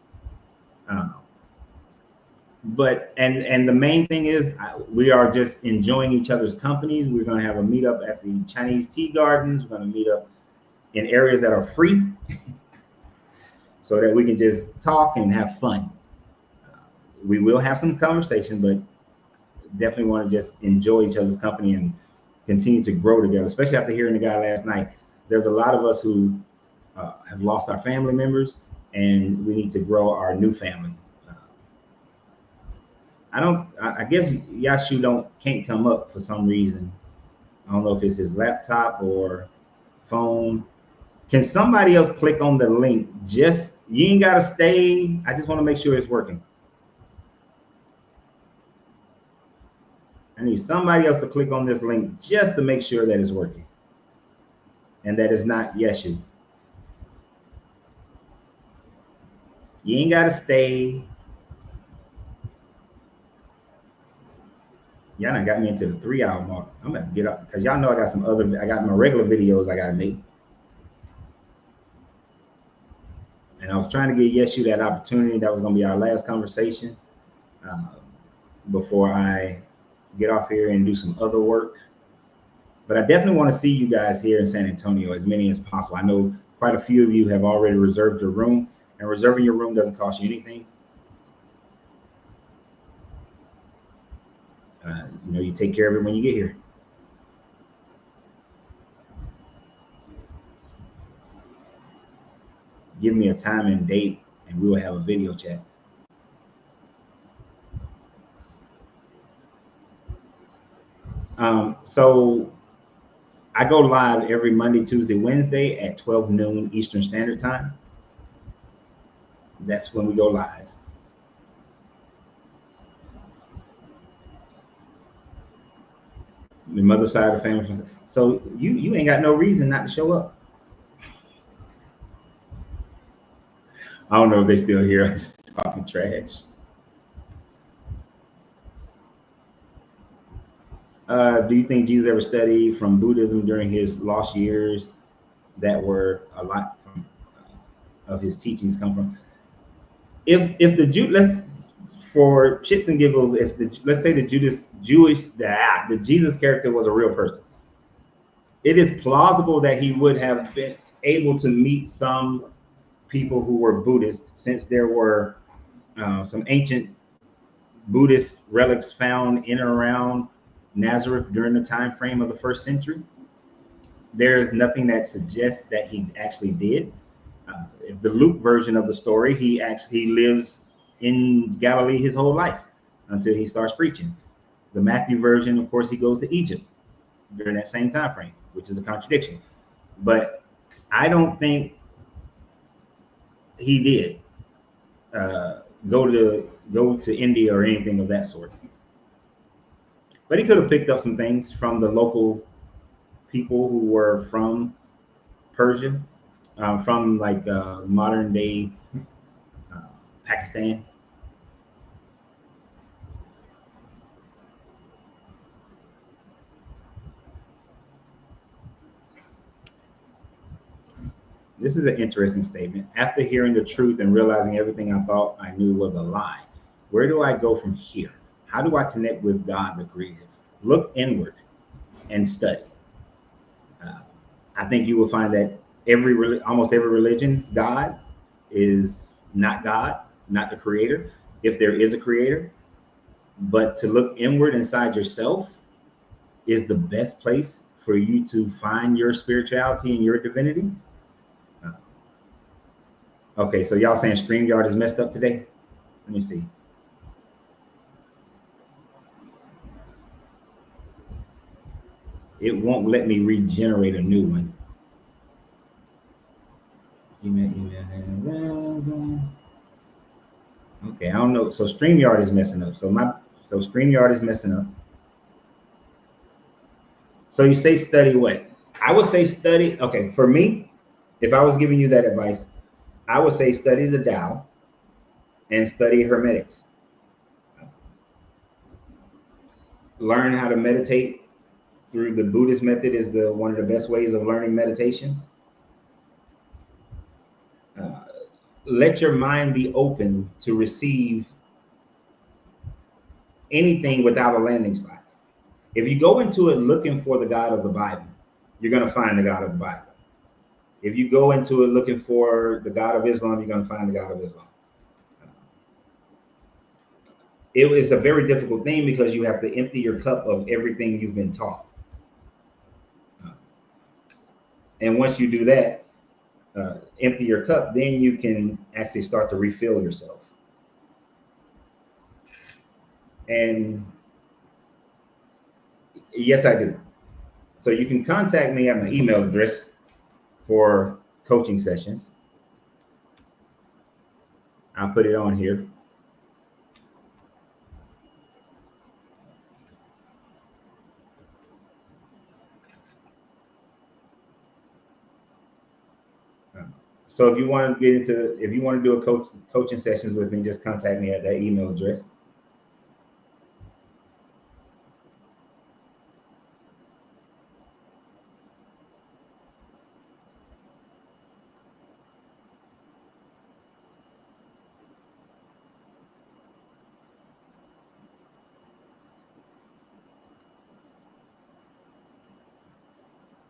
But the main thing is we are just enjoying each other's companies. We're going to have a meetup at the Chinese tea gardens. We're going to meet up in areas that are free so that we can just talk and have fun. We will have some conversation, but definitely want to just enjoy each other's company and continue to grow together, especially after hearing the guy last night. There's a lot of us who have lost our family members, and we need to grow our new family. I guess Yashu can't come up for some reason. I don't know if it's his laptop or phone. Can somebody else click on the link? You ain't gotta stay. I just want to make sure it's working. I need somebody else to click on this link just to make sure that it's working. And that is not Yeshu. You ain't gotta stay. Y'all done got me into the 3-hour mark. I'm gonna get up because y'all know I got my regular videos I gotta make. And I was trying to get Yeshu that opportunity. That was gonna be our last conversation before I get off here and do some other work. But I definitely want to see you guys here in San Antonio, as many as possible. I know quite a few of you have already reserved your room, and reserving your room doesn't cost you anything. You take care of it when you get here. Give me a time and date, and we will have a video chat. So I go live every Monday, Tuesday, Wednesday at 12 noon Eastern Standard Time. That's when we go live. The mother side of the family. So you ain't got no reason not to show up. I don't know if they still here. I'm just talking trash. Do you think Jesus ever studied from Buddhism during his lost years? That were a lot from, of his teachings come from. If the Jew, let's for shits and giggles, if the let's say the the Jesus character was a real person, it is plausible that he would have been able to meet some people who were Buddhist, since there were some ancient Buddhist relics found in and around Nazareth during the time frame of the 1st century. There's nothing that suggests that he actually did. If the Luke version of the story, he lives in Galilee his whole life until he starts preaching. The Matthew version, of course, he goes to Egypt during that same time frame, which is a contradiction. But I don't think he did go to India or anything of that sort. But he could have picked up some things from the local people who were from Persia, from like modern day Pakistan. This is an interesting statement. After hearing the truth and realizing everything I thought I knew was a lie, where do I go from here? How do I connect with God, the Creator? Look inward and study. I think you will find that almost every religion's God is not God, not the Creator, if there is a Creator. But to look inward inside yourself is the best place for you to find your spirituality and your divinity. Okay, so y'all saying StreamYard is messed up today? Let me see. It won't let me regenerate a new one. Okay, I don't know. So StreamYard is messing up. So StreamYard is messing up. So you say study what? I would say study. Okay, for me, if I was giving you that advice, I would say study the Tao and study hermeneutics. Learn how to meditate through the Buddhist method is one of the best ways of learning meditations. Let your mind be open to receive anything without a landing spot. If you go into it looking for the God of the Bible, you're going to find the God of the Bible. If you go into it looking for the God of Islam, you're going to find the God of Islam. It is a very difficult thing because you have to empty your cup of everything you've been taught. And once you do that, empty your cup, then you can actually start to refill yourself. And yes, I do. So you can contact me at my email address for coaching sessions. I'll put it on here. So if you want to do a coaching sessions with me, just contact me at that email address.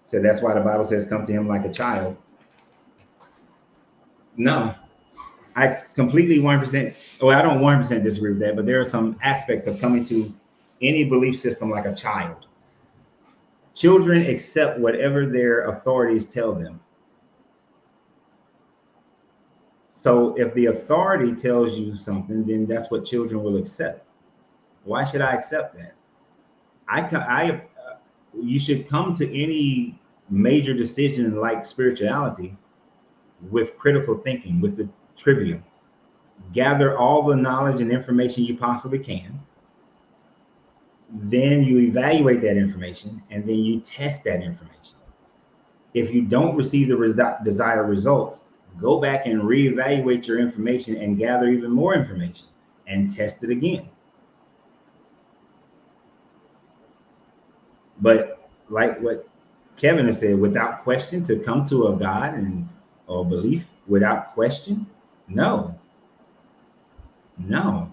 So that's why the Bible says, come to him like a child. No, I completely 1%. Well, I don't 1% disagree with that, but there are some aspects of coming to any belief system like a child. Children accept whatever their authorities tell them. So if the authority tells you something, then that's what children will accept. Why should I accept that? you should come to any major decision like spirituality with critical thinking, with the trivium. Gather all the knowledge and information you possibly can. Then you evaluate that information, and then you test that information. If you don't receive the desired results, go back and reevaluate your information and gather even more information and test it again. But like what Kevin has said, without question, to come to a God and or belief without question, no,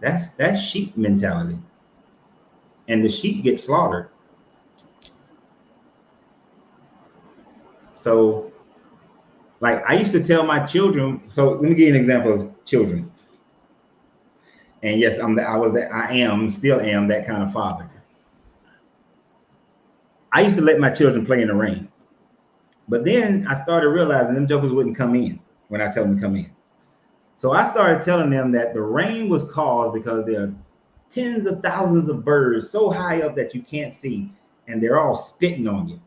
that's sheep mentality, and the sheep get slaughtered. So, like I used to tell my children. So let me give you an example of children. And yes, still am that kind of father. I used to let my children play in the rain. But then I started realizing them jokers wouldn't come in when I tell them to come in. So I started telling them that the rain was caused because there are tens of thousands of birds so high up that you can't see, and they're all spitting on you.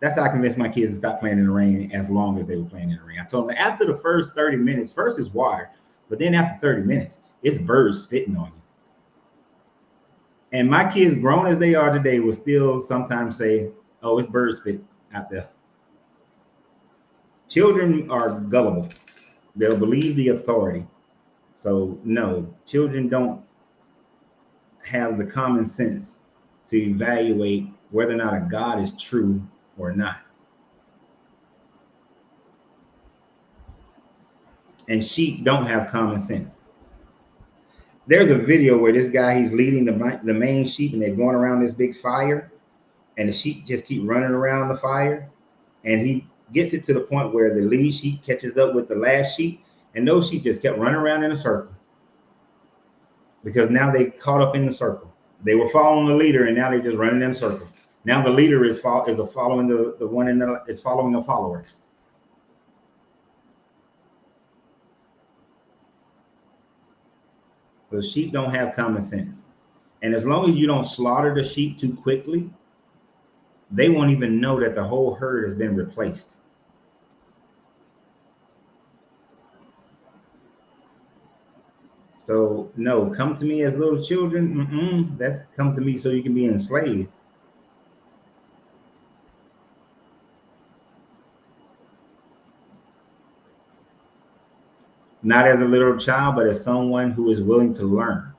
That's how I convinced my kids to stop playing in the rain as long as they were playing in the rain. I told them after the first 30 minutes, first is water, but then after 30 minutes, it's birds spitting on you. And my kids, grown as they are today, will still sometimes say, oh, it's bird spit out there. Children are gullible. They'll believe the authority. So no, children don't have the common sense to evaluate whether or not a God is true or not. And sheep don't have common sense. There's a video where this guy, he's leading the main sheep, and they're going around this big fire, and the sheep just keep running around the fire, and he gets it to the point where the lead sheep catches up with the last sheep, and those sheep just kept running around in a circle because now they caught up in the circle. They were following the leader, and now they're just running in a circle. Now the leader is following the one is following a follower. The sheep don't have common sense. And as long as you don't slaughter the sheep too quickly, they won't even know that the whole herd has been replaced. So no, come to me as little children. That's come to me so you can be enslaved. Not as a little child, but as someone who is willing to learn.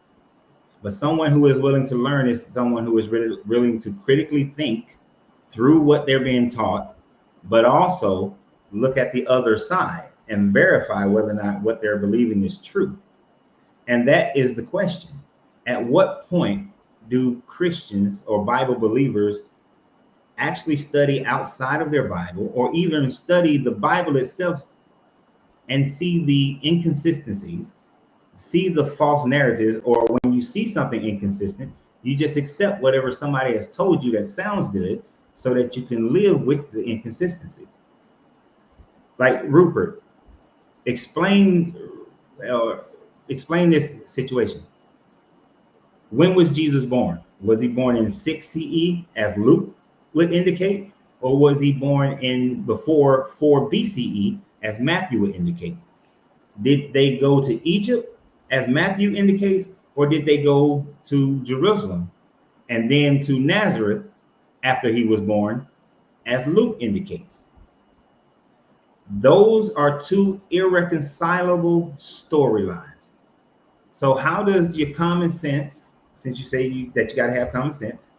But someone who is willing to learn is someone who is really willing to critically think through what they're being taught, but also look at the other side and verify whether or not what they're believing is true. And that is the question. At what point do Christians or Bible believers actually study outside of their Bible, or even study the Bible itself and see the inconsistencies, see the false narratives, or when you see something inconsistent, you just accept whatever somebody has told you that sounds good so that you can live with the inconsistency? Like Rupert, explain this situation. When was Jesus born? Was he born in 6 CE, as Luke would indicate, or was he born in before 4 BCE, as Matthew would indicate? Did they go to Egypt, as Matthew indicates, or did they go to Jerusalem and then to Nazareth after he was born, as Luke indicates? Those are two irreconcilable storylines. So how does your common sense, since you say that you got to have common sense,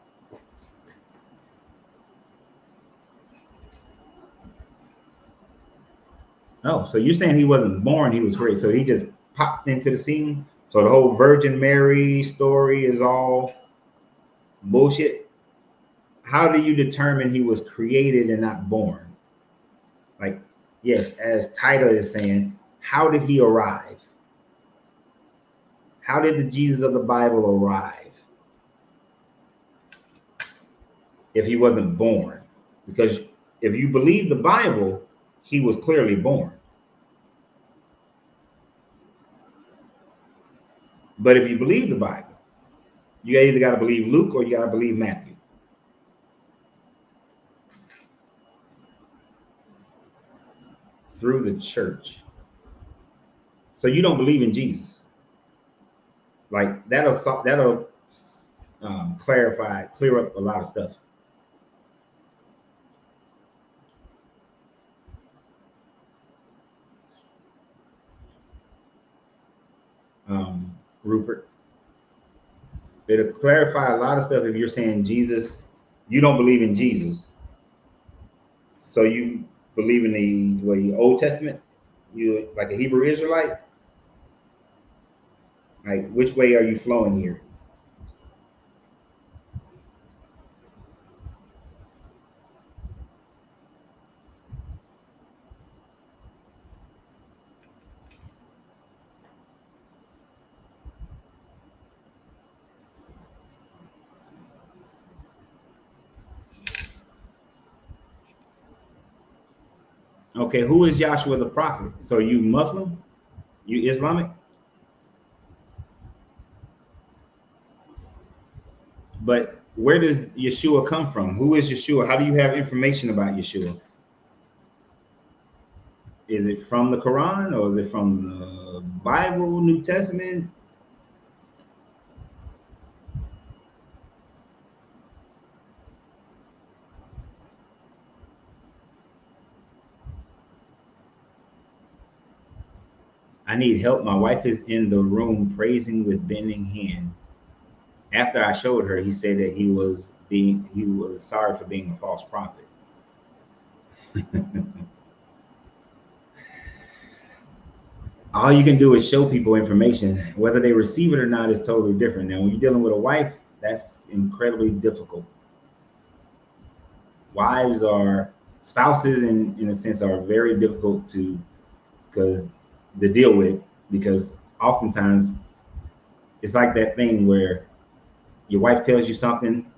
oh, so you're saying he wasn't born, he was great, so he just popped into the scene? So the whole Virgin Mary story is all bullshit? How do you determine he was created and not born? Like, yes, as Tita is saying, how did he arrive? How did the Jesus of the Bible arrive if he wasn't born? Because if you believe the Bible, he was clearly born. But if you believe the Bible, you either got to believe Luke or you got to believe Matthew. through the church. So you don't believe in Jesus. Like that'll clear up a lot of stuff. Rupert, it'll clarify a lot of stuff if you're saying Jesus, you don't believe in Jesus. So you believe in the Old Testament? You like a Hebrew Israelite? Like which way are you flowing here? Okay, who is Joshua the prophet? So you Muslim? You Islamic? But where does Yeshua come from? Who is Yeshua? How do you have information about Yeshua? Is it from the Quran or is it from the Bible, New Testament? I need help. My wife is in the room praising with bending hand. After I showed her, he said that he was sorry for being a false prophet. All you can do is show people information. Whether they receive it or not is totally different. Now, when you're dealing with a wife, that's incredibly difficult. Spouses in a sense are very difficult to deal with, because oftentimes it's like that thing where your wife tells you something,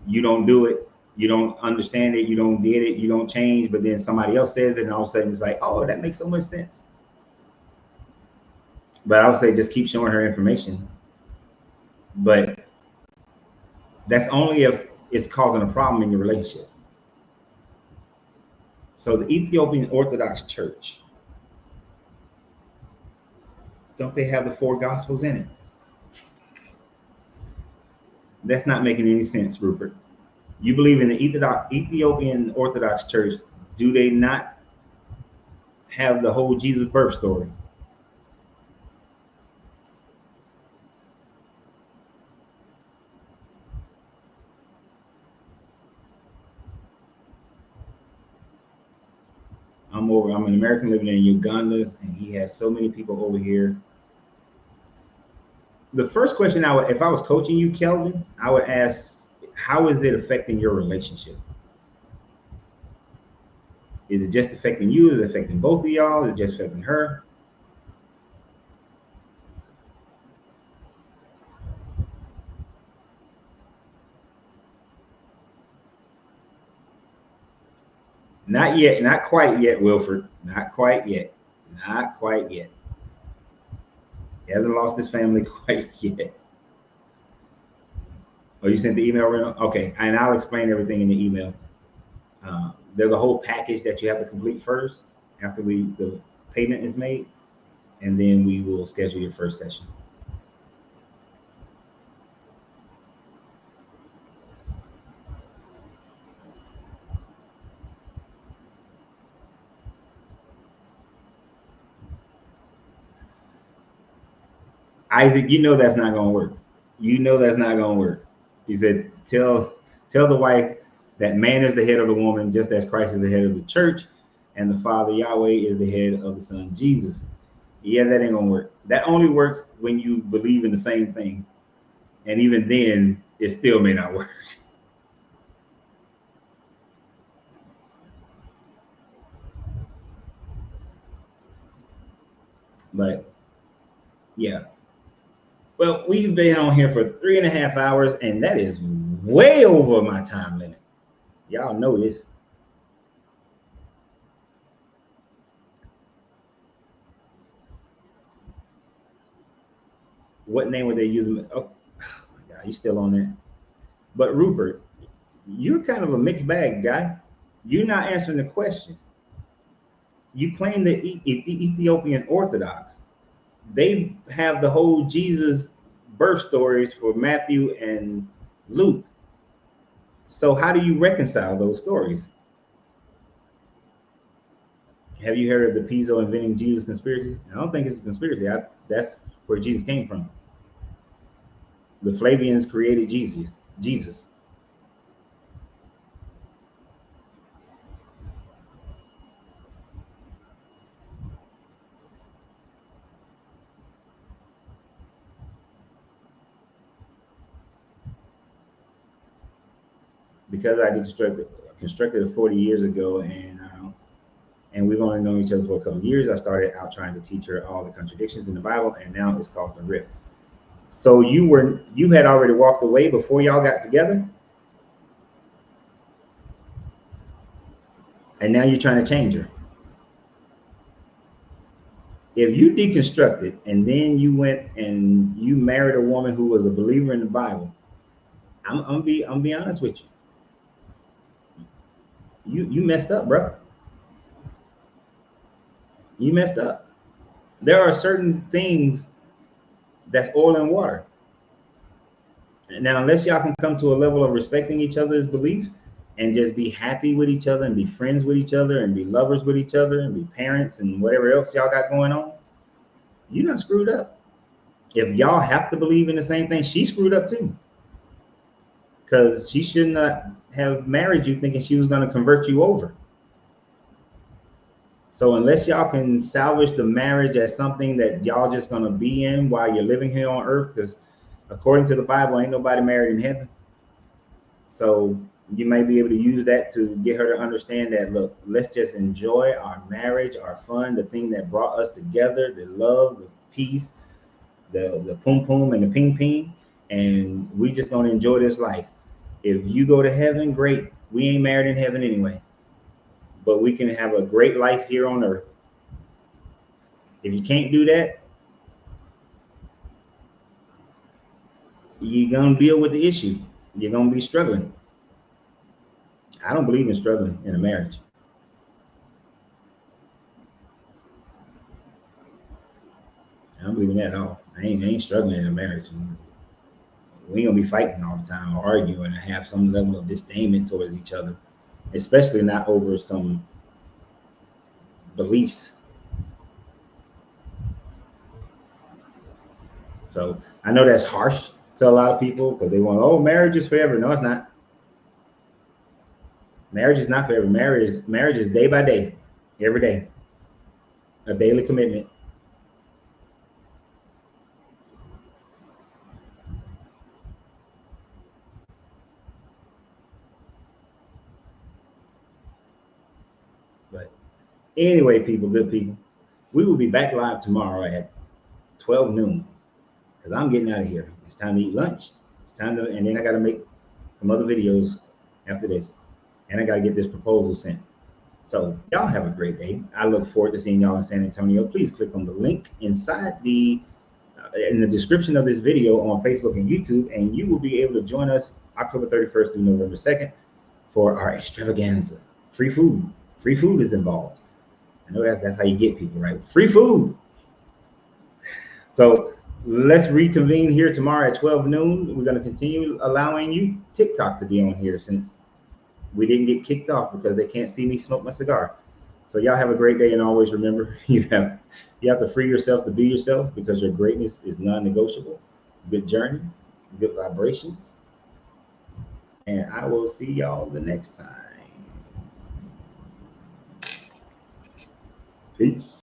you don't do it, you don't understand it, you don't get it, you don't change, but then somebody else says it and all of a sudden it's like, oh, that makes so much sense. But I would say just keep showing her information. But that's only if it's causing a problem in your relationship. So the Ethiopian Orthodox Church, don't they have the 4 Gospels in it? That's not making any sense, Rupert. You believe in the Ethiopian Orthodox Church, do they not have the whole Jesus birth story? I'm an American living in Uganda, and he has so many people over here. The first question if I was coaching you, Kelvin, I would ask, how is it affecting your relationship? Is it just affecting you? Is it affecting both of y'all? Is it just affecting her? Not yet, not quite yet, Wilford. Not quite yet. Not quite yet. He hasn't lost his family quite yet. Oh, you sent the email, Reno? Okay, and I'll explain everything in the email. There's a whole package that you have to complete first after the payment is made, and then we will schedule your first session. Isaac, you know that's not going to work. You know that's not going to work. He said, tell the wife that man is the head of the woman, just as Christ is the head of the church, and the Father Yahweh is the head of the Son Jesus. Yeah, that ain't going to work. That only works when you believe in the same thing. And even then, it still may not work. But yeah. Well, we've been on here for 3.5 hours, and that is way over my time limit. Y'all know this. What name were they using? Oh my God, you still on there? But Rupert, you're kind of a mixed bag guy. You're not answering the question. You claim the Ethiopian Orthodox. They have the whole Jesus birth stories for Matthew and Luke. So how do you reconcile those stories? Have you heard of the Piso inventing Jesus conspiracy? I don't think it's a conspiracy. That's where Jesus came from. The Flavians created Jesus. Because I constructed it 40 years ago, and we've only known each other for a couple of years. I started out trying to teach her all the contradictions in the Bible, and now it's caused a rift. So you had already walked away before y'all got together, and now you're trying to change her. If you deconstructed and then you went and you married a woman who was a believer in the Bible, I'm be honest with you. You messed up, bro. You messed up. There are certain things that's oil and water. Now, unless y'all can come to a level of respecting each other's beliefs and just be happy with each other and be friends with each other and be lovers with each other and be parents and whatever else y'all got going on, you done screwed up. If y'all have to believe in the same thing, she screwed up too. Because she should not have married you thinking she was going to convert you over. So unless y'all can salvage the marriage as something that y'all just going to be in while you're living here on earth, because according to the Bible, ain't nobody married in heaven. So you may be able to use that to get her to understand that, look, let's just enjoy our marriage, our fun, the thing that brought us together, the love, the peace, the pum pum and the ping ping, and we just going to enjoy this life. If you go to heaven, great. We ain't married in heaven anyway, but we can have a great life here on earth. If you can't do that, you're going to deal with the issue. You're going to be struggling. I don't believe in struggling in a marriage. I don't believe in that at all. I ain't struggling in a marriage. We ain't gonna be fighting all the time or arguing and have some level of disdain towards each other, especially not over some beliefs. So I know that's harsh to a lot of people because they want, oh, marriage is forever. No, it's not. Marriage is not forever. Marriage is day by day, every day, a daily commitment. But anyway, people, good people, we will be back live tomorrow at 12 noon because I'm getting out of here. It's time to eat lunch. It's time to, and then I got to make some other videos after this, and I got to get this proposal sent. So y'all have a great day. I look forward to seeing y'all in San Antonio. Please click on the link inside in the description of this video on Facebook and YouTube, and you will be able to join us October 31st through November 2nd for our extravaganza. Free food. Free food is involved. I know that's how you get people, right? Free food. So let's reconvene here tomorrow at 12 noon. We're going to continue allowing you TikTok to be on here since we didn't get kicked off because they can't see me smoke my cigar. So y'all have a great day, and always remember you have to free yourself to be yourself because your greatness is non-negotiable. Good journey, good vibrations, and I will see y'all the next time.